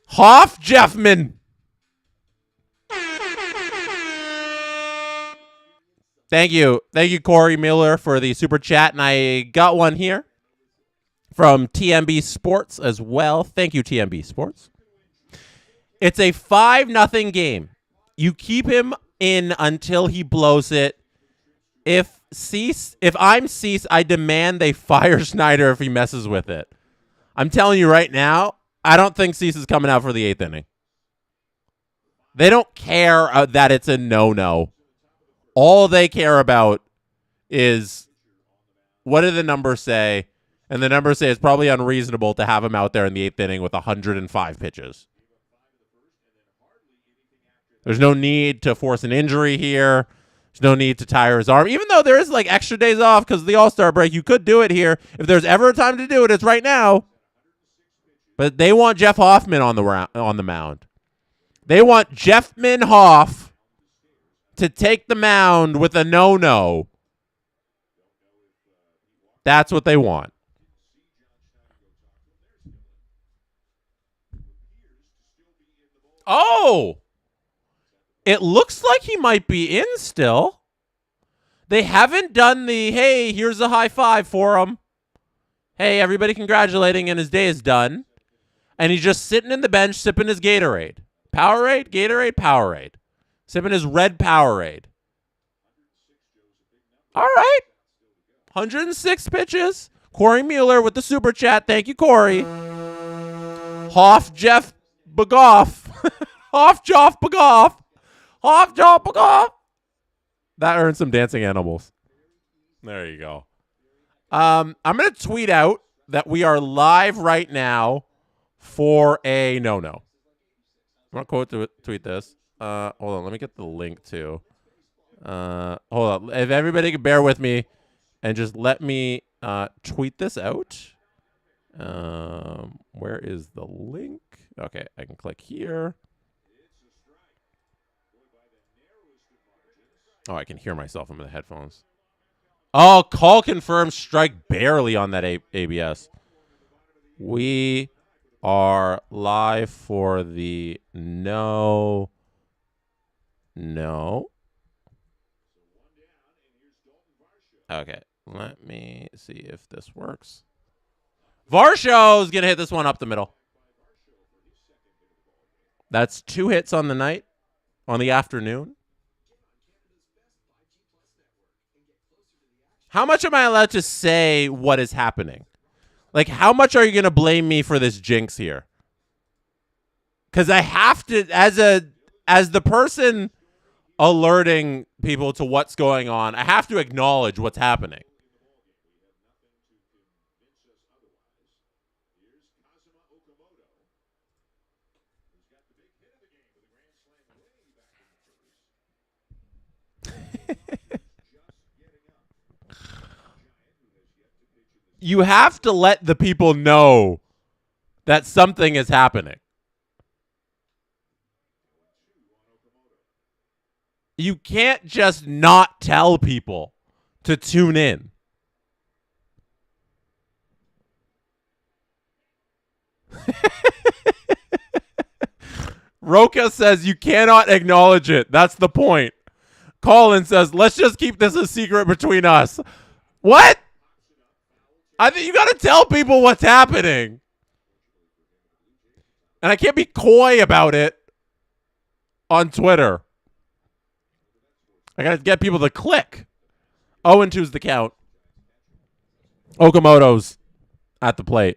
Jeffman. Thank you. Thank you, Corey Miller, for the super chat. And I got one here from TMB Sports as well. Thank you, TMB Sports. It's a 5-0 game. You keep him in until he blows it. If I'm Cease, I demand they fire Schneider if he messes with it. I'm telling you right now, I don't think Cease is coming out for the 8th inning. They don't care that it's a no-no. All they care about is what do the numbers say? And the numbers say it's probably unreasonable to have him out there in the 8th inning with 105 pitches. There's no need to force an injury here. There's no need to tire his arm. Even though there is like extra days off because of the All-Star break, you could do it here. If there's ever a time to do it, it's right now. But they want Jeff Hoffman on the mound. They want Jeff Hoff to take the mound with a no-no. That's what they want. Oh! It looks like he might be in still. They haven't done the, hey, here's a high five for him. Hey, everybody congratulating, and his day is done. And he's just sitting in the bench sipping his Gatorade. Powerade? Gatorade? Powerade. Sipping his red Powerade. All right. 106 pitches. Corey Mueller with the super chat. Thank you, Corey. Jeff Bagoff. Joff Bagoff. Joff Bagoff. That earned some dancing animals. There you go. I'm going to tweet out that we are live right now for a no-no. I'm going to tweet this. Hold on. Let me get the link too. Hold on. If everybody could bear with me and just let me tweet this out. Where is the link? Okay, I can click here. Oh, I can hear myself in the headphones. Oh, call confirmed, strike barely on that ABS. We are live for the no. Okay, let me see if this works. Varsho's going to hit this one up the middle. That's 2 hits on the night, on the afternoon. How much am I allowed to say what is happening? Like, how much are you going to blame me for this jinx here? Because I have to, as the person alerting people to what's going on, I have to acknowledge what's happening. You have to let the people know that something is happening. You can't just not tell people to tune in. Roca says you cannot acknowledge it. That's the point. Colin says, let's just keep this a secret between us. What? I think you got to tell people what's happening. And I can't be coy about it on Twitter. I got to get people to click. 0-2 is the count. Okamoto's at the plate.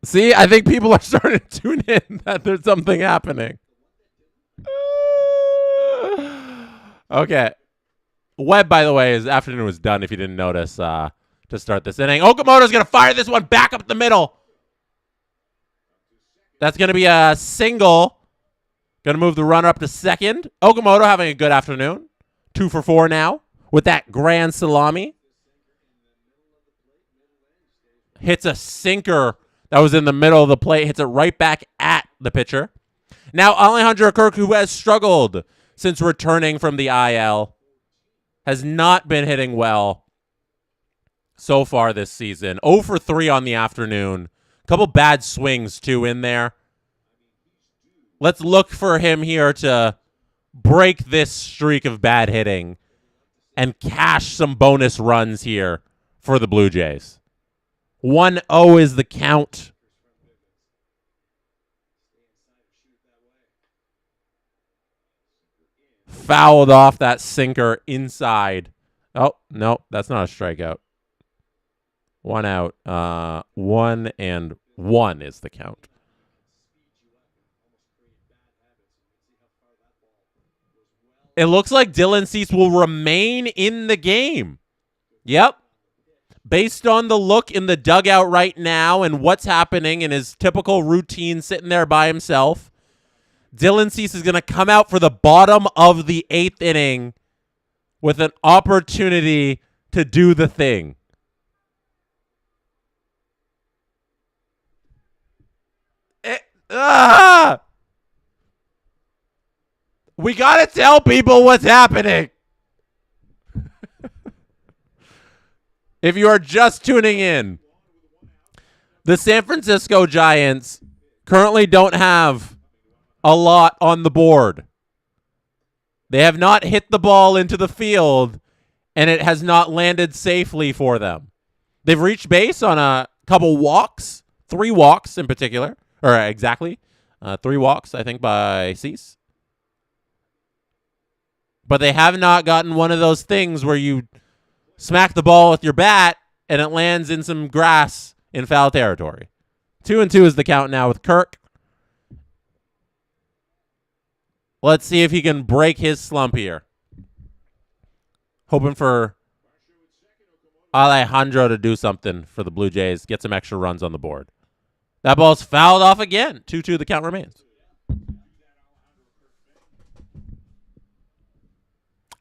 See, I think people are starting to tune in that there's something happening. Okay. Webb, by the way, his afternoon was done if you didn't notice to start this inning. Okamoto's going to fire this one back up the middle. That's going to be a single. Going to move the runner up to second. Okamoto having a good afternoon. 2 for 4 now with that grand salami. Hits a sinker that was in the middle of the plate. Hits it right back at the pitcher. Now, Alejandro Kirk, who has struggled since returning from the IL, has not been hitting well so far this season. 0 for 3 on the afternoon. A couple bad swings, too, in there. Let's look for him here to break this streak of bad hitting and cash some bonus runs here for the Blue Jays. 1-0 is the count. Fouled off that sinker inside. Oh, no, that's not a strikeout. 1 out. 1-1 is the count. It looks like Dylan Cease will remain in the game. Yep. Based on the look in the dugout right now and what's happening in his typical routine sitting there by himself, Dylan Cease is going to come out for the bottom of the 8th inning with an opportunity to do the thing. We got to tell people what's happening. If you are just tuning in, the San Francisco Giants currently don't have a lot on the board. They have not hit the ball into the field, and it has not landed safely for them. They've reached base on a couple walks, 3 walks in particular, or exactly 3 walks, I think, by Cease. But they have not gotten one of those things where you smack the ball with your bat and it lands in some grass in foul territory. 2-2 is the count now with Kirk. Let's see if he can break his slump here. Hoping for Alejandro to do something for the Blue Jays, get some extra runs on the board. That ball's fouled off again. 2-2, the count remains.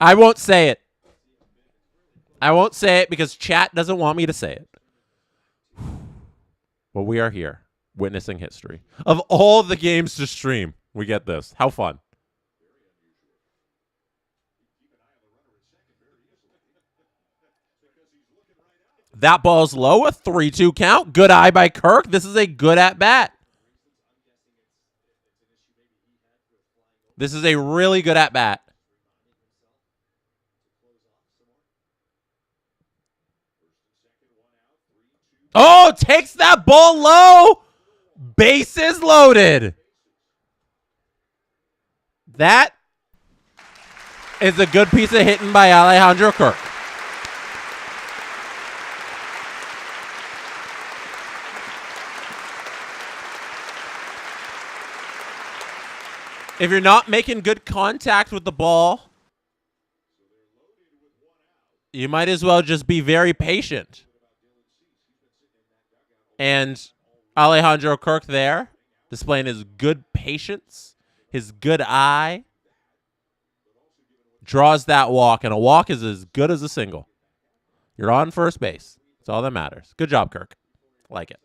I won't say it. I won't say it because chat doesn't want me to say it. But we are here, witnessing history. Of all the games to stream, we get this. How fun. That ball's low, a 3-2 count. Good eye by Kirk. This is a good at-bat. This is a really good at-bat. Oh, takes that ball low. Bases loaded. That is a good piece of hitting by Alejandro Kirk. If you're not making good contact with the ball, you might as well just be very patient. And Alejandro Kirk there, displaying his good patience, his good eye, draws that walk, and a walk is as good as a single. You're on first base. That's all that matters. Good job, Kirk. Like it.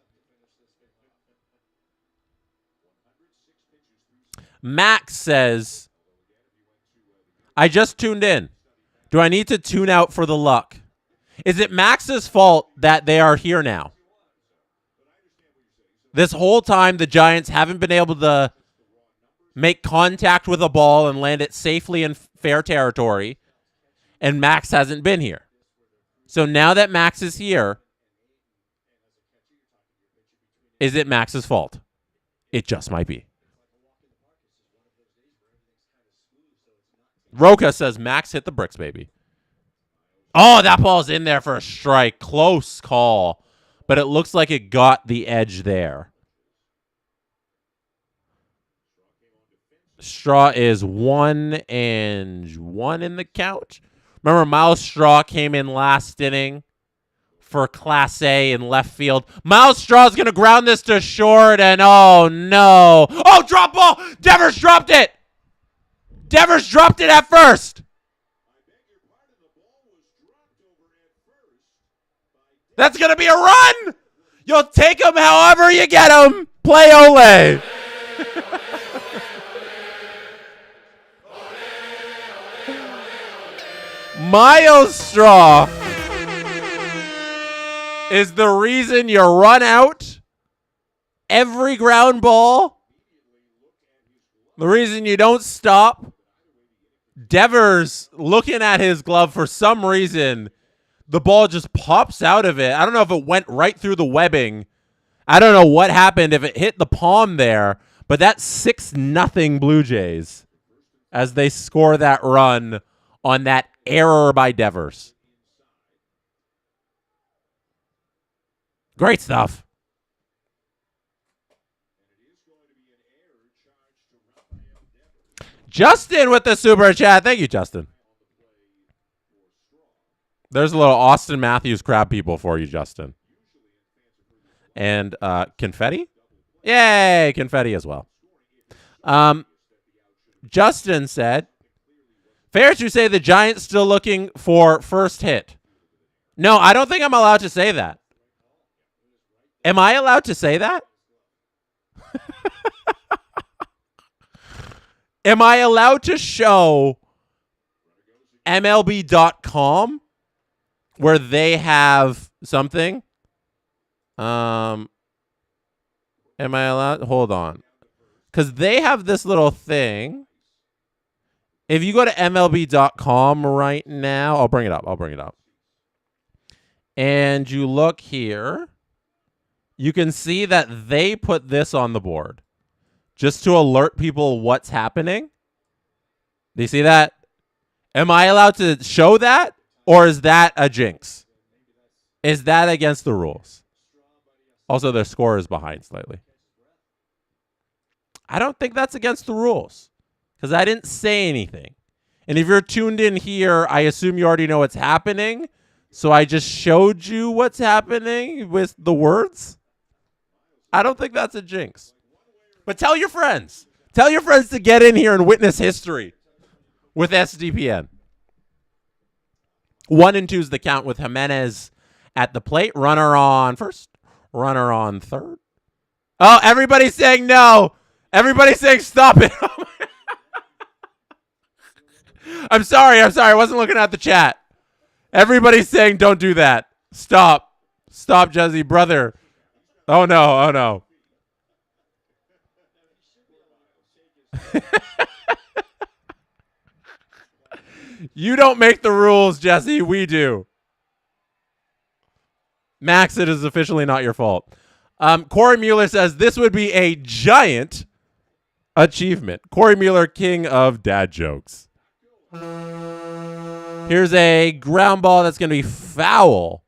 Max says, I just tuned in. Do I need to tune out for the luck? Is it Max's fault that they are here now? This whole time, the Giants haven't been able to make contact with a ball and land it safely in fair territory, and Max hasn't been here. So now that Max is here, is it Max's fault? It just might be. Roca says Max hit the bricks, baby. Oh, that ball's in there for a strike. Close call. But it looks like it got the edge there. Straw is 1-1 in the count. Remember, Miles Straw came in last inning for Class A in left field. Miles Straw is going to ground this to short, and oh, no. Oh, drop ball. Devers dropped it. Devers dropped it at first. That's going to be a run. You'll take him however you get him. Play Ole. Miles Straw is the reason you run out every ground ball. The reason you don't stop. Devers looking at his glove for some reason. The ball just pops out of it. I don't know if it went right through the webbing. I don't know what happened if it hit the palm there. But that's 6-0 Blue Jays as they score that run on that error by Devers. Great stuff. Justin with the super chat. Thank you, Justin. There's a little Austin Matthews crab people for you, Justin. And confetti? Yay, confetti as well. Justin said, fair to say the Giants still looking for first hit. No, I don't think I'm allowed to say that. Am I allowed to say that? Am I allowed to show MLB.com where they have something? Am I allowed? Hold on. Because they have this little thing. If you go to MLB.com right now, I'll bring it up. And you look here, you can see that they put this on the board just to alert people what's happening. Do you see that? Am I allowed to show that? Or is that a jinx? Is that against the rules? Also, their score is behind slightly. I don't think that's against the rules because I didn't say anything. And if you're tuned in here, I assume you already know what's happening. So I just showed you what's happening with the words. I don't think that's a jinx. But tell your friends. Tell your friends to get in here and witness history with SDPN. 1-2 is the count with Jimenez at the plate. Runner on first. Runner on third. Oh, everybody's saying no. Everybody's saying stop it. I'm sorry. I wasn't looking at the chat. Everybody's saying don't do that. Stop. Stop, Jesse, brother. Oh, no. You don't make the rules, Jesse. We do. Max, it is officially not your fault. Corey Mueller says this would be a giant achievement. Corey Mueller, king of dad jokes. Here's a ground ball that's going to be foul.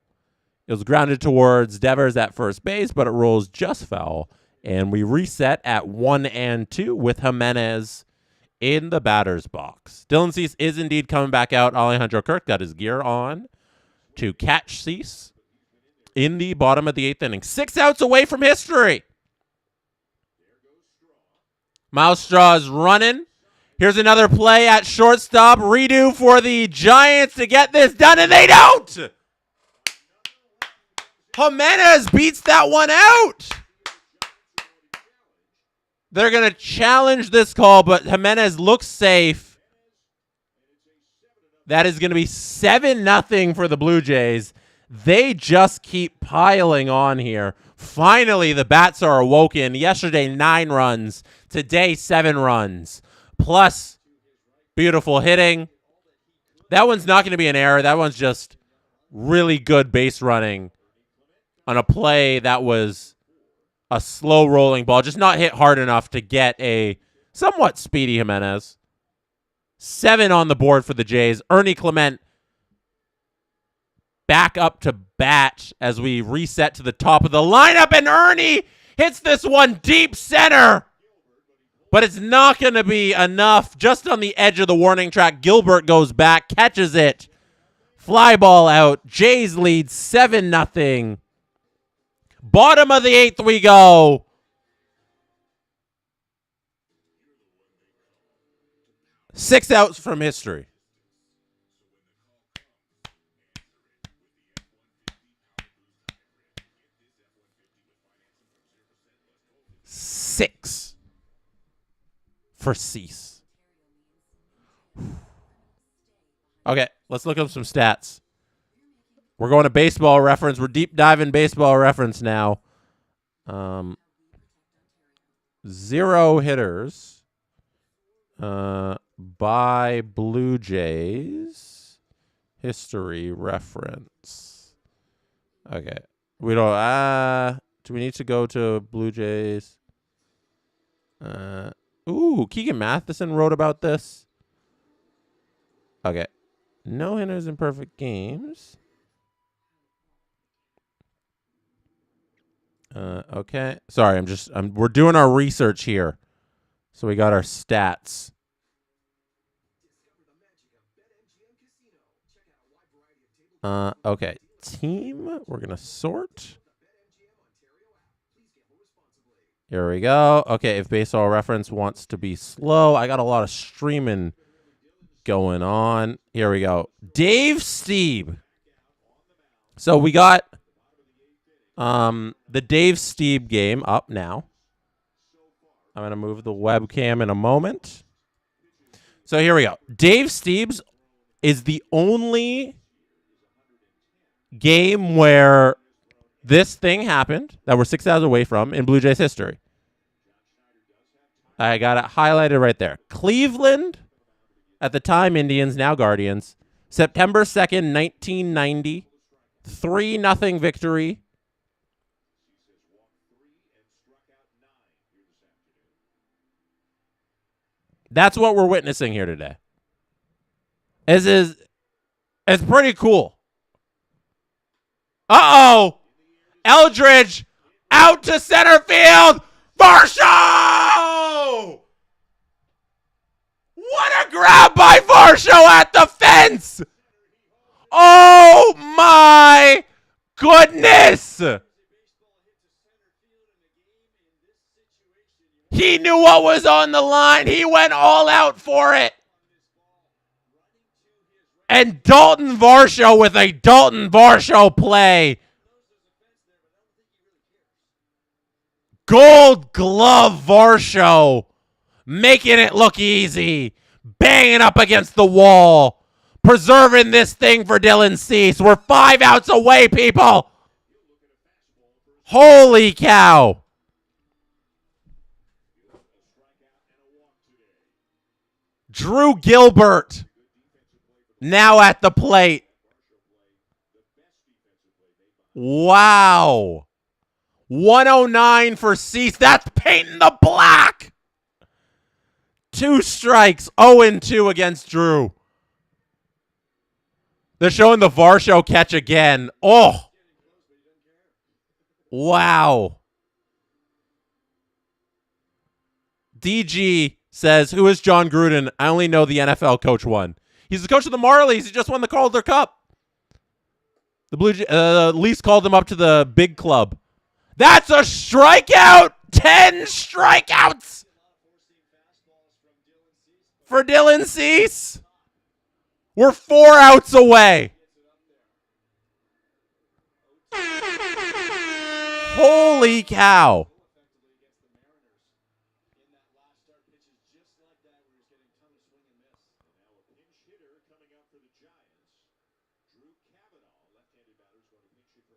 It was grounded towards Devers at first base, but it rolls just foul. And we reset at 1-2 with Jimenez in the batter's box. Dylan Cease is indeed coming back out. Alejandro Kirk got his gear on to catch Cease in the bottom of the 8th inning. 6 outs away from history. Miles Straw is running. Here's another play at shortstop. Redo for the Giants to get this done, and they don't. Jimenez beats that one out. They're going to challenge this call, but Jimenez looks safe. That is going to be 7-0 for the Blue Jays. They just keep piling on here. Finally, the bats are awoken. Yesterday, 9 runs. Today, 7 runs. Plus Beautiful hitting. That one's not going to be an error. That one's just really good base running on a play that was a slow rolling ball, just not hit hard enough to get a somewhat speedy Jimenez. 7 on the board for the Jays. Ernie Clement back up to bat as we reset to the top of the lineup, and Ernie hits this one deep center. But it's not going to be enough. Just on the edge of the warning track, Gilbert goes back, catches it. Fly ball out. Jays lead 7-0. Bottom of the 8th we go. Six outs from history. Six for Cease. Okay, let's look up some stats. We're going to Baseball Reference. We're deep diving Baseball Reference now. 0 hitters by Blue Jays. History reference. Okay. We don't do we need to go to Blue Jays? Keegan Matheson wrote about this. Okay. No hitters in perfect games. Okay. Sorry, we're doing our research here. So we got our stats. Okay. Team, we're going to sort. Here we go. Okay, if Baseball Reference wants to be slow, I got a lot of streaming going on. Here we go. Dave Steeb. So we got the Dave Steeb game up now. I'm going to move the webcam in a moment. So here we go. Dave Steeb's is the only game where this thing happened that we're 6 hours away from in Blue Jays history. I got it highlighted right there. Cleveland, at the time Indians, now Guardians. September 2nd, 1990. 3-0 victory. That's what we're witnessing here today. It's pretty cool. Uh-oh! Eldridge out to center field. Varsho! What a grab by Varsho at the fence! Oh my goodness! He knew what was on the line. He went all out for it. And Dalton Varsho with a Dalton Varsho play. Gold Glove Varsho making it look easy. Banging up against the wall. Preserving this thing for Dylan Cease. We're 5 outs away, people. Holy cow. Drew Gilbert now at the plate. Wow. 109 for Cease. That's painting the black. 2 strikes. 0-2 against Drew. They're showing the Varsho catch again. Oh. Wow. DG says, who is John Gruden? I only know the NFL coach one. He's the coach of the Marlies. He just won the Calder Cup. The Leafs called him up to the big club. That's a strikeout. 10 strikeouts for Dylan Cease. We're 4 outs away. Holy cow.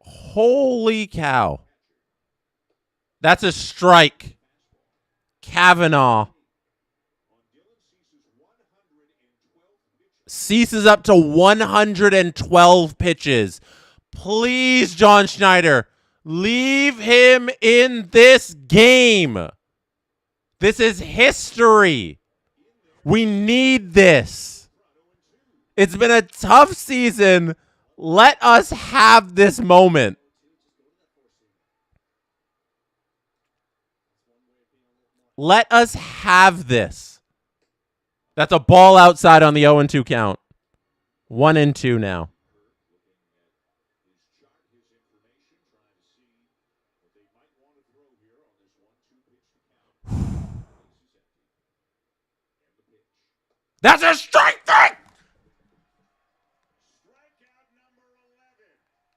Holy cow. That's a strike. Kavanaugh. Cease is up to 112 pitches. Please, John Schneider, leave him in this game. This is history. We need this. It's been a tough season. Let us have this moment. Let us have this. That's a ball outside on the 0-2 count. 1-2 now. That's a strike thing!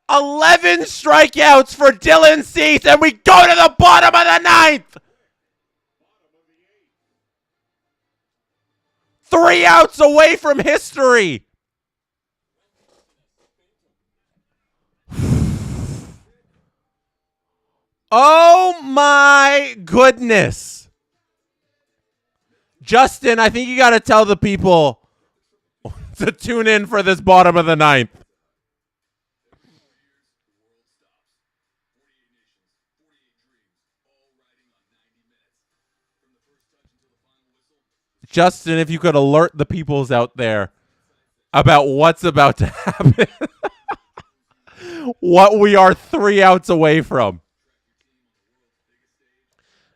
11 strikeouts for Dylan Cease, and we go to the bottom of the ninth! 3 outs away from history! Oh my goodness! Justin, I think you got to tell the people to tune in for this bottom of the ninth. Justin, if you could alert the peoples out there about what's about to happen. What we are 3 outs away from.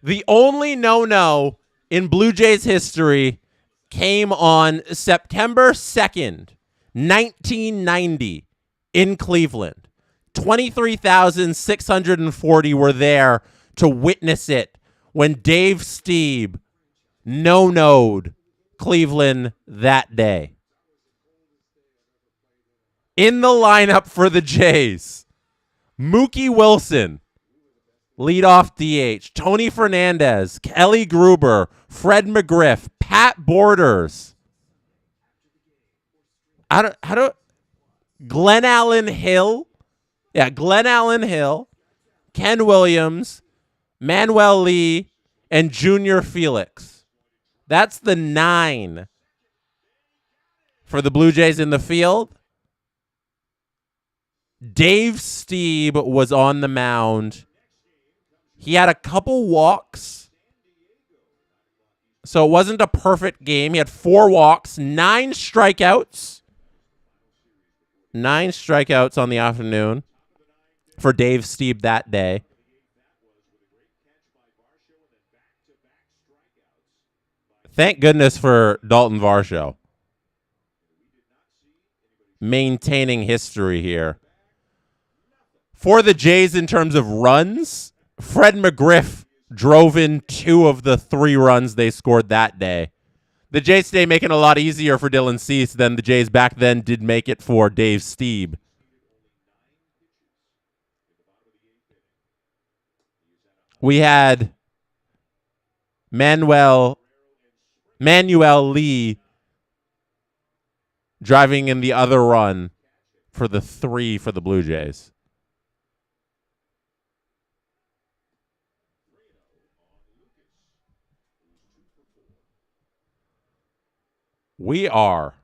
The only no-no in Blue Jays history came on September 2nd, 1990 in Cleveland. 23,640 were there to witness it when Dave Stieb no-no'd Cleveland that day. In the lineup for the Jays, Mookie Wilson, leadoff DH, Tony Fernandez, Kelly Gruber, Fred McGriff, Pat Borders. Glenn Allen Hill. Yeah, Glenn Allen Hill, Ken Williams, Manuel Lee, and Junior Felix. That's the 9 for the Blue Jays in the field. Dave Stieb was on the mound. He had a couple walks, so it wasn't a perfect game. He had 4 walks, 9 strikeouts. 9 strikeouts on the afternoon for Dave Stieb that day. Thank goodness for Dalton Varsho. Maintaining history here. For the Jays in terms of runs, Fred McGriff drove in 2 of the 3 runs they scored that day. The Jays today make it a lot easier for Dylan Cease than the Jays back then did make it for Dave Stieb. We had Manuel Lee driving in the other run for the 3 for the Blue Jays. We are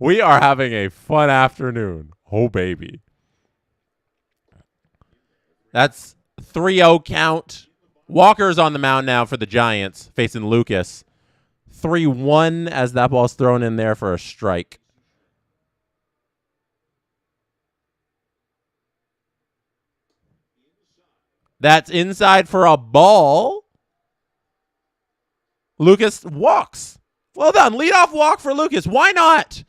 having a fun afternoon. Oh, baby. That's 3-0 count. Walker's on the mound now for the Giants, facing Lucas. 3-1 as that ball's thrown in there for a strike. That's inside for a ball. Lucas walks. Well done. Leadoff walk for Lucas. Why not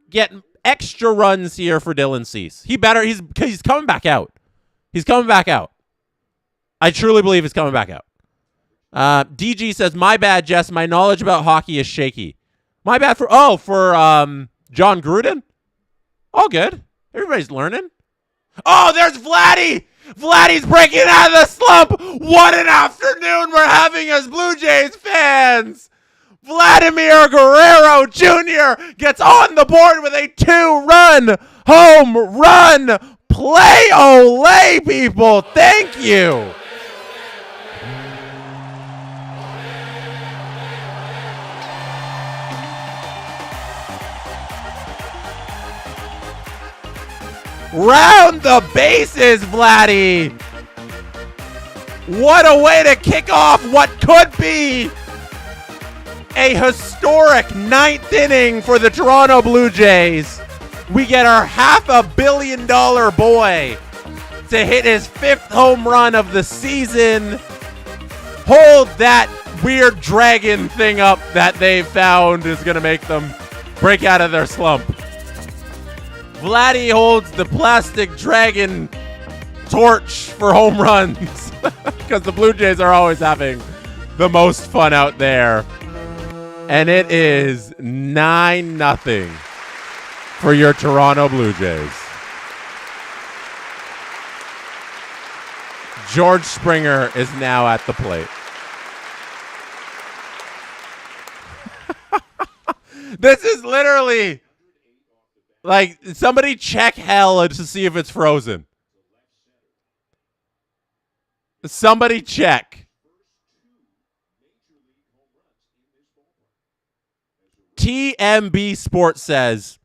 get extra runs here for Dylan Cease? He's coming back out. He's coming back out. I truly believe he's coming back out. DG says, my bad, Jess. My knowledge about hockey is shaky. My bad for John Gruden? All good. Everybody's learning. Oh, there's Vladdy. Vladdy's breaking out of the slump. What an afternoon we're having as Blue Jays fans. Vladimir Guerrero Jr. gets on the board with a 2-run home run. Play Olay, people. Thank you. Round the bases, Vladdy. What a way to kick off what could be a historic ninth inning for the Toronto Blue Jays. We get our $500 million boy to hit his 5th home run of the season. Hold that weird dragon thing up that they found is going to make them break out of their slump. Vladdy holds the plastic dragon torch for home runs because the Blue Jays are always having the most fun out there. And it is 9-0 for your Toronto Blue Jays. George Springer is now at the plate. This is literally like somebody check hell to see if it's frozen. Somebody check. TMB Sports says,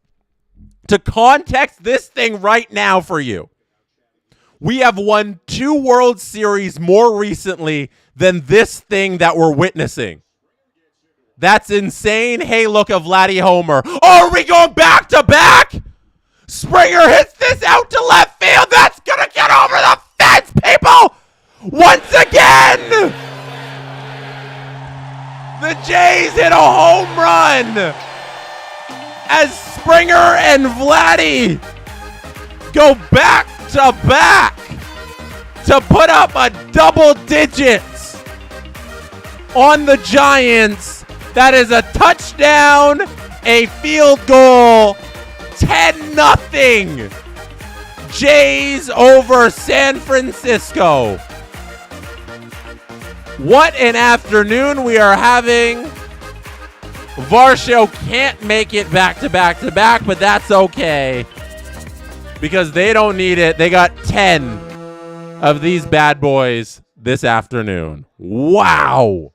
to context this thing right now for you, we have won 2 World Series more recently than this thing that we're witnessing. That's insane. Hey, look, a Vladdy homer. Oh, are we going back to back? Springer hits this out to left field. That's going to get over the fence, people. Once again, the Jays hit a home run as Springer and Vladdy go back to back to put up a double digits on the Giants. That is a touchdown, a field goal, 10-0. Jays over San Francisco. What an afternoon we are having. Varsho can't make it back to back to back, but that's okay because they don't need it. They got 10 of these bad boys this afternoon. Wow.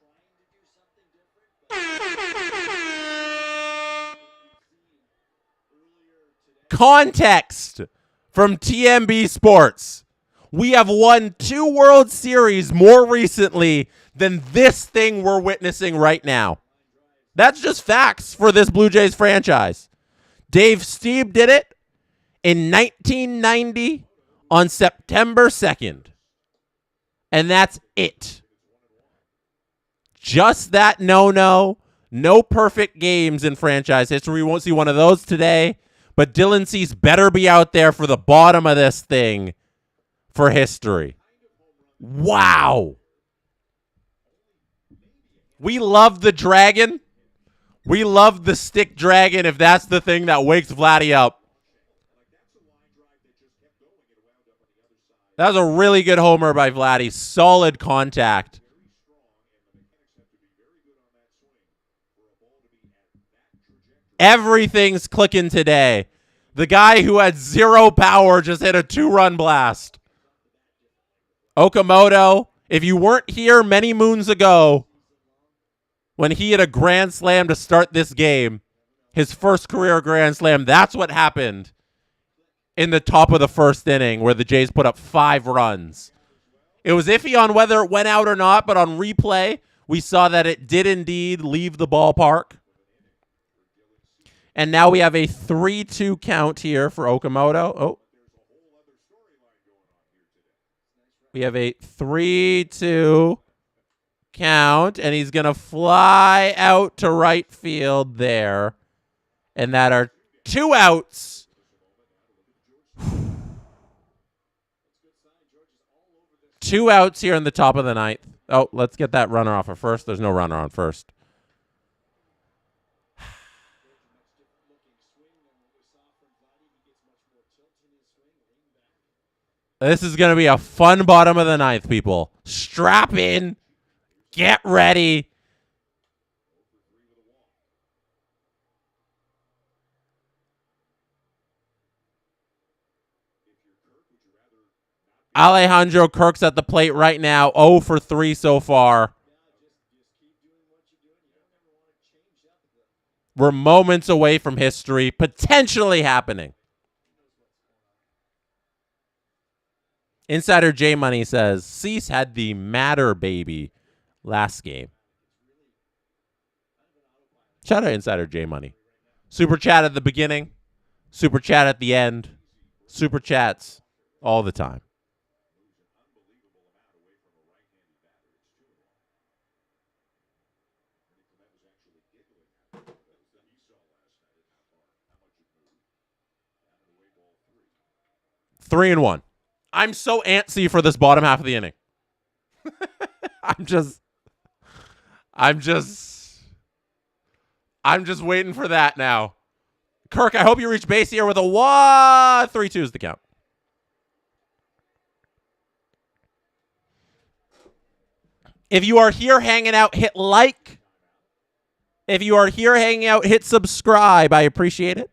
Context from TMB Sports. We have won 2 World Series more recently than this thing we're witnessing right now. That's just facts for this Blue Jays franchise. Dave Stieb did it in 1990 on September 2nd. And that's it. Just that no perfect games in franchise history. We won't see one of those today. But Dylan Cease better be out there for the bottom of this thing for history. Wow. We love the dragon. We love the stick dragon if that's the thing that wakes Vladdy up. That was a really good homer by Vladdy. Solid contact. Everything's clicking today. The guy who had 0 power just hit a 2-run blast. Okamoto, if you weren't here many moons ago when he hit a grand slam to start this game, his first career grand slam, that's what happened in the top of the first inning where the Jays put up 5 runs. It was iffy on whether it went out or not, but on replay, we saw that it did indeed leave the ballpark. And now we have a 3-2 count here for Okamoto. Oh. We have a 3-2 count, and he's going to fly out to right field there. And that are 2 outs. Two outs here in the top of the ninth. Oh, let's get that runner off of first. There's no runner on first. This is going to be a fun bottom of the ninth, people. Strap in. Get ready. Alejandro Kirk's at the plate right now. 0 for 3 so far. We're moments away from history potentially happening. Insider J Money says Cease had the matter baby last game. Shout out Insider J Money. Super chat at the beginning, super chat at the end, super chats all the time. Three and one. I'm so antsy for this bottom half of the inning. I'm just waiting for that now. Kirk, I hope you reach base here with a 3-2 is the count. If you are here hanging out, hit like. If you are here hanging out, hit subscribe. I appreciate it.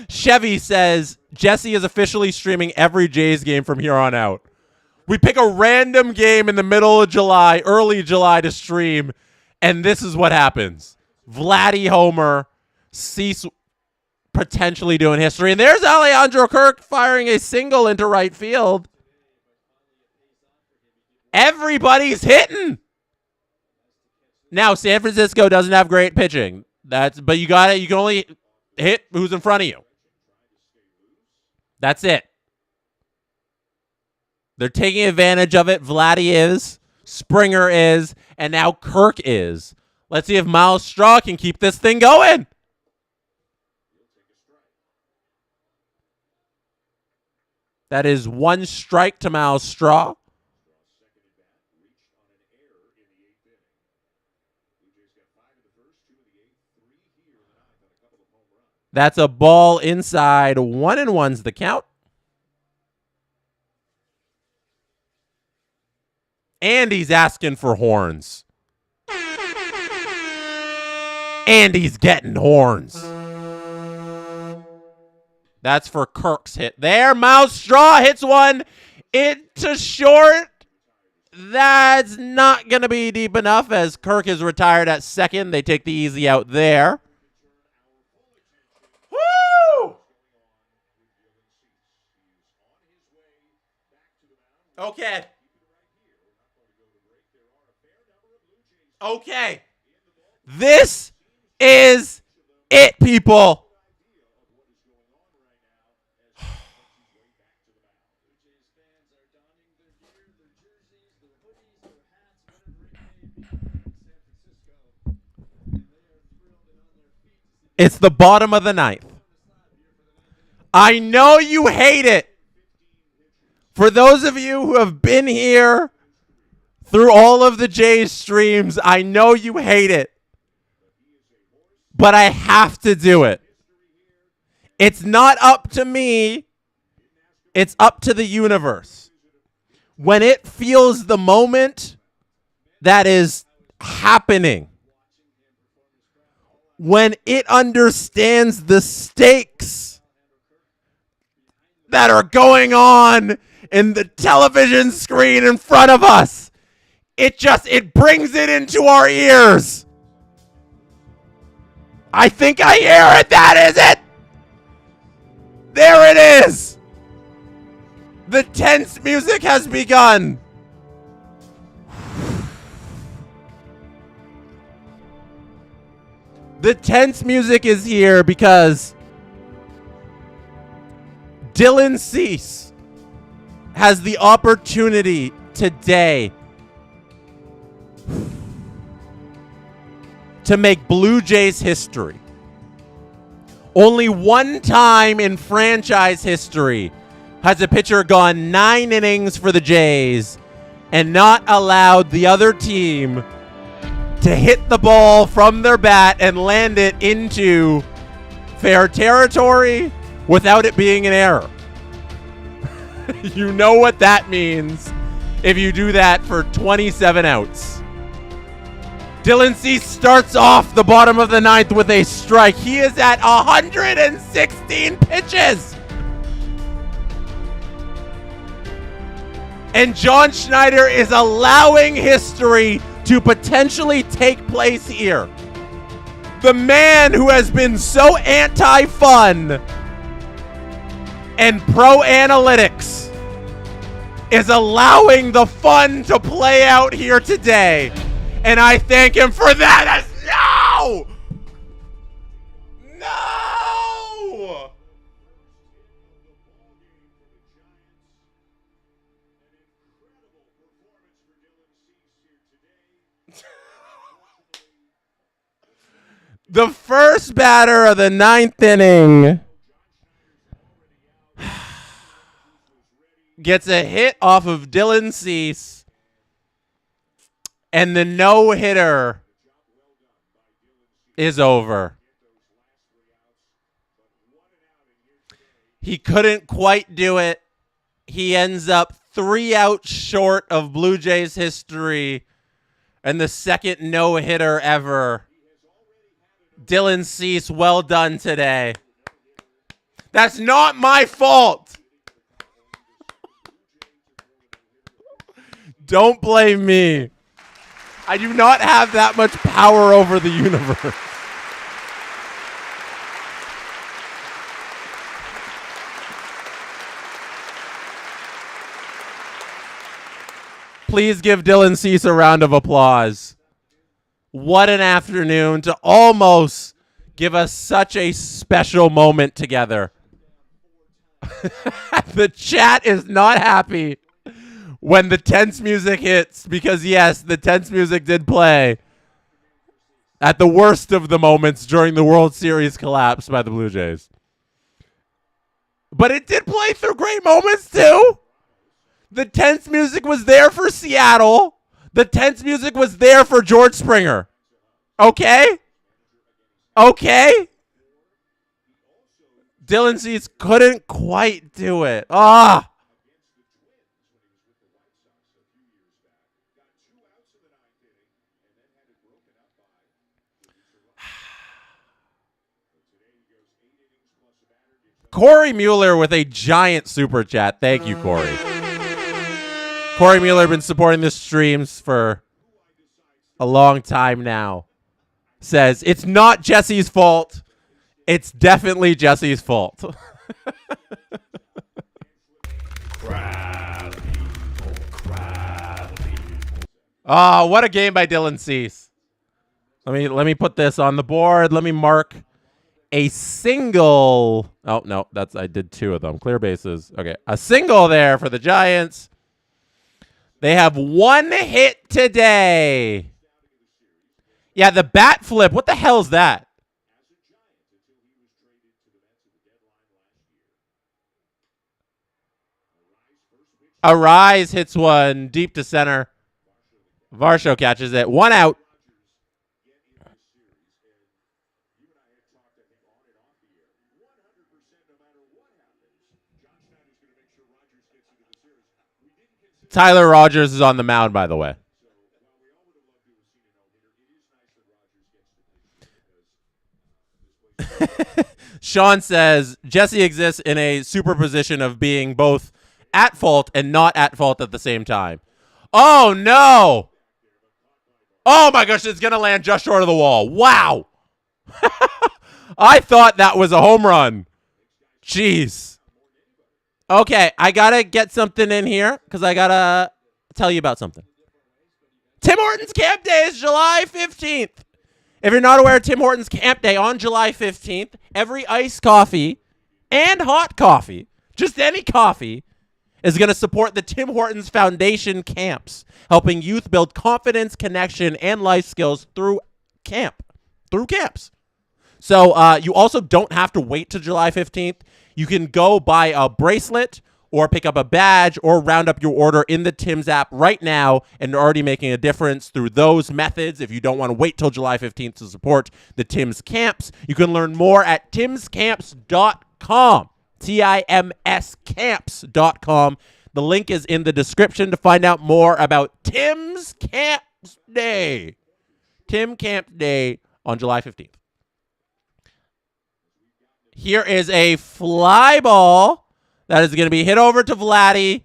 Chevy says, Jesse is officially streaming every Jays game from here on out. We pick a random game in the middle of July, early July to stream, and this is what happens. Vladdy homer, Cease potentially doing history. And there's Alejandro Kirk firing a single into right field. Everybody's hitting. Now, San Francisco doesn't have great pitching. But you got it. You can only hit who's in front of you. That's it. They're taking advantage of it. Vladdy is. Springer is. And now Kirk is. Let's see if Miles Straw can keep this thing going. That is one strike to Miles Straw. That's a ball inside. 1-1's the count. And he's asking for horns. And he's getting horns. That's for Kirk's hit there. Miles Straw hits one into short. That's not going to be deep enough as Kirk is retired at second. They take the easy out there. Woo! Okay. Okay. This is it, people. It's the bottom of the ninth. I know you hate it. For those of you who have been here through all of the Jays streams, I know you hate it. But I have to do it. It's not up to me. It's up to the universe. When it feels the moment that is happening, when it understands the stakes that are going on in the television screen in front of us, it brings it into our ears. I think I hear it. That is it. There it is. The tense music has begun. The tense music is here because Dylan Cease has the opportunity today to make Blue Jays history. Only one time in franchise history has a pitcher gone 9 innings for the Jays and not allowed the other team to hit the ball from their bat and land it into fair territory without it being an error. You know what that means if you do that for 27 outs. Dylan Cease starts off the bottom of the ninth with a strike. He is at 116 pitches. And John Schneider is allowing history to potentially take place here. The man who has been so anti-fun And Pro Analytics is allowing the fun to play out here today. And I thank him for that. No! No! The first batter of the 9th inning gets a hit off of Dylan Cease, and the no-hitter is over. He couldn't quite do it. He ends up 3 outs short of Blue Jays history and the second no-hitter ever. Dylan Cease, well done today. That's not my fault. Don't blame me. I do not have that much power over the universe. Please give Dylan Cease a round of applause. What an afternoon to almost give us such a special moment together. The chat is not happy when the tense music hits because, yes, the tense music did play at the worst of the moments during the World Series collapse by the Blue Jays. But it did play through great moments, too. The tense music was there for Seattle. The tense music was there for George Springer. Okay? Okay? Dylan Cease couldn't quite do it. Ah! Corey Mueller with a giant super chat. Thank you, Corey. Corey Mueller been supporting the streams for a long time now. Says, it's not Jesse's fault. It's definitely Jesse's fault. Oh, what a game by Dylan Cease. Let me put this on the board. Let me mark a single. Oh, no, I did 2 of them. Clear bases. Okay, a single there for the Giants. They have 1 hit today. Yeah, the bat flip. What the hell is that? Arise hits one deep to center. Varsho catches it. 1 out. Tyler Rogers is on the mound, by the way. Sean says, Jesse exists in a superposition of being both at fault and not at fault at the same time. Oh, no. Oh, my gosh, it's going to land just short of the wall. Wow. I thought that was a home run. Jeez. Okay, I got to get something in here because I got to tell you about something. Tim Hortons Camp Day is July 15th. If you're not aware of Tim Hortons Camp Day on July 15th, every iced coffee and hot coffee, just any coffee, is going to support the Tim Hortons Foundation camps, helping youth build confidence, connection, and life skills through camps. So you also don't have to wait till July 15th. You can go buy a bracelet or pick up a badge or round up your order in the Tim's app right now, and they're already making a difference through those methods. If you don't want to wait till July 15th to support the Tim's camps, you can learn more at timscamps.com, Tims camps.com. The link is in the description to find out more about Tim's Camps Day. Tim Camps Day on July 15th. Here is a fly ball that is going to be hit over to Vladdy,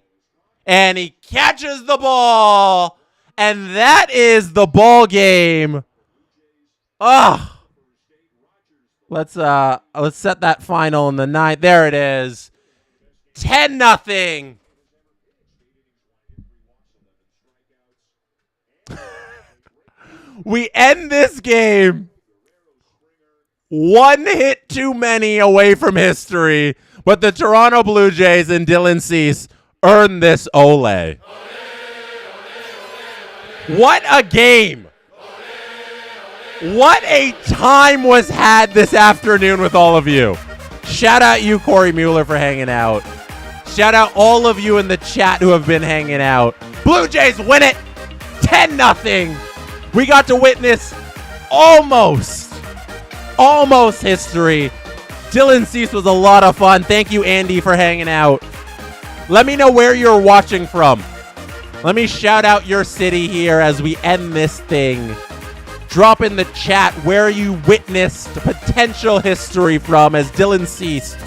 and he catches the ball, and that is the ball game. Oh, let's set that final in the 9th. There it is. 10-0. We end this game one hit too many away from history, but the Toronto Blue Jays and Dylan Cease earned this ole. What a game. What a time was had this afternoon with all of you. Shout out you, Corey Mueller, for hanging out. Shout out all of you in the chat who have been hanging out. Blue Jays win it 10-0. We got to witness almost history. Dylan Cease was a lot of fun. Thank you, Andy, for hanging out. Let me know where you're watching from. Let me shout out your city here as we end this thing. Drop in the chat where you witnessed potential history from as Dylan Cease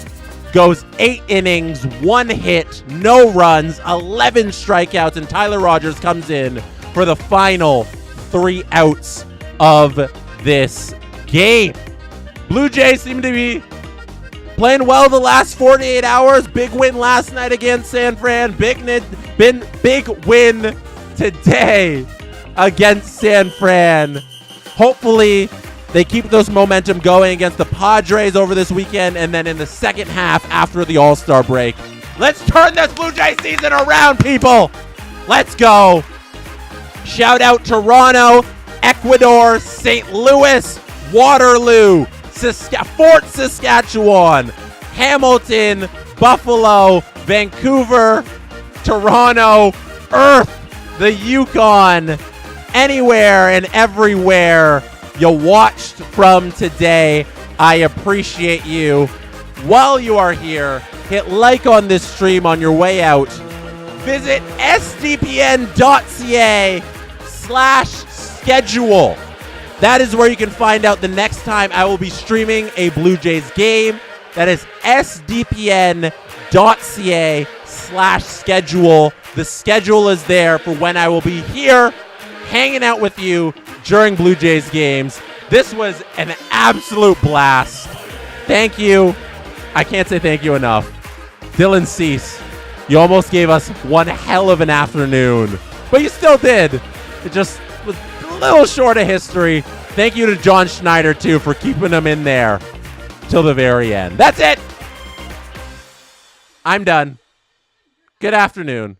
goes 8 innings, 1 hit, no runs, 11 strikeouts, and Tyler Rogers comes in for the final 3 outs of this game. Blue Jays seem to be playing well the last 48 hours. Big win last night against San Fran. Big win today against San Fran. Hopefully, they keep this momentum going against the Padres over this weekend and then in the second half after the All-Star break. Let's turn this Blue Jay season around, people. Let's go. Shout out Toronto, Ecuador, St. Louis, Waterloo, Fort Saskatchewan, Hamilton, Buffalo, Vancouver, Toronto, Earth, the Yukon, anywhere and everywhere you watched from today. I appreciate you. While you are here, hit like on this stream on your way out. Visit sdpn.ca/schedule. That is where you can find out the next time I will be streaming a Blue Jays game. That is sdpn.ca/schedule. The schedule is there for when I will be here hanging out with you during Blue Jays games. This was an absolute blast. Thank you. I can't say thank you enough. Dylan Cease, you almost gave us one hell of an afternoon, but you still did. It just was a little short of history. Thank you to John Schneider, too, for keeping him in there till the very end. That's it. I'm done. Good afternoon.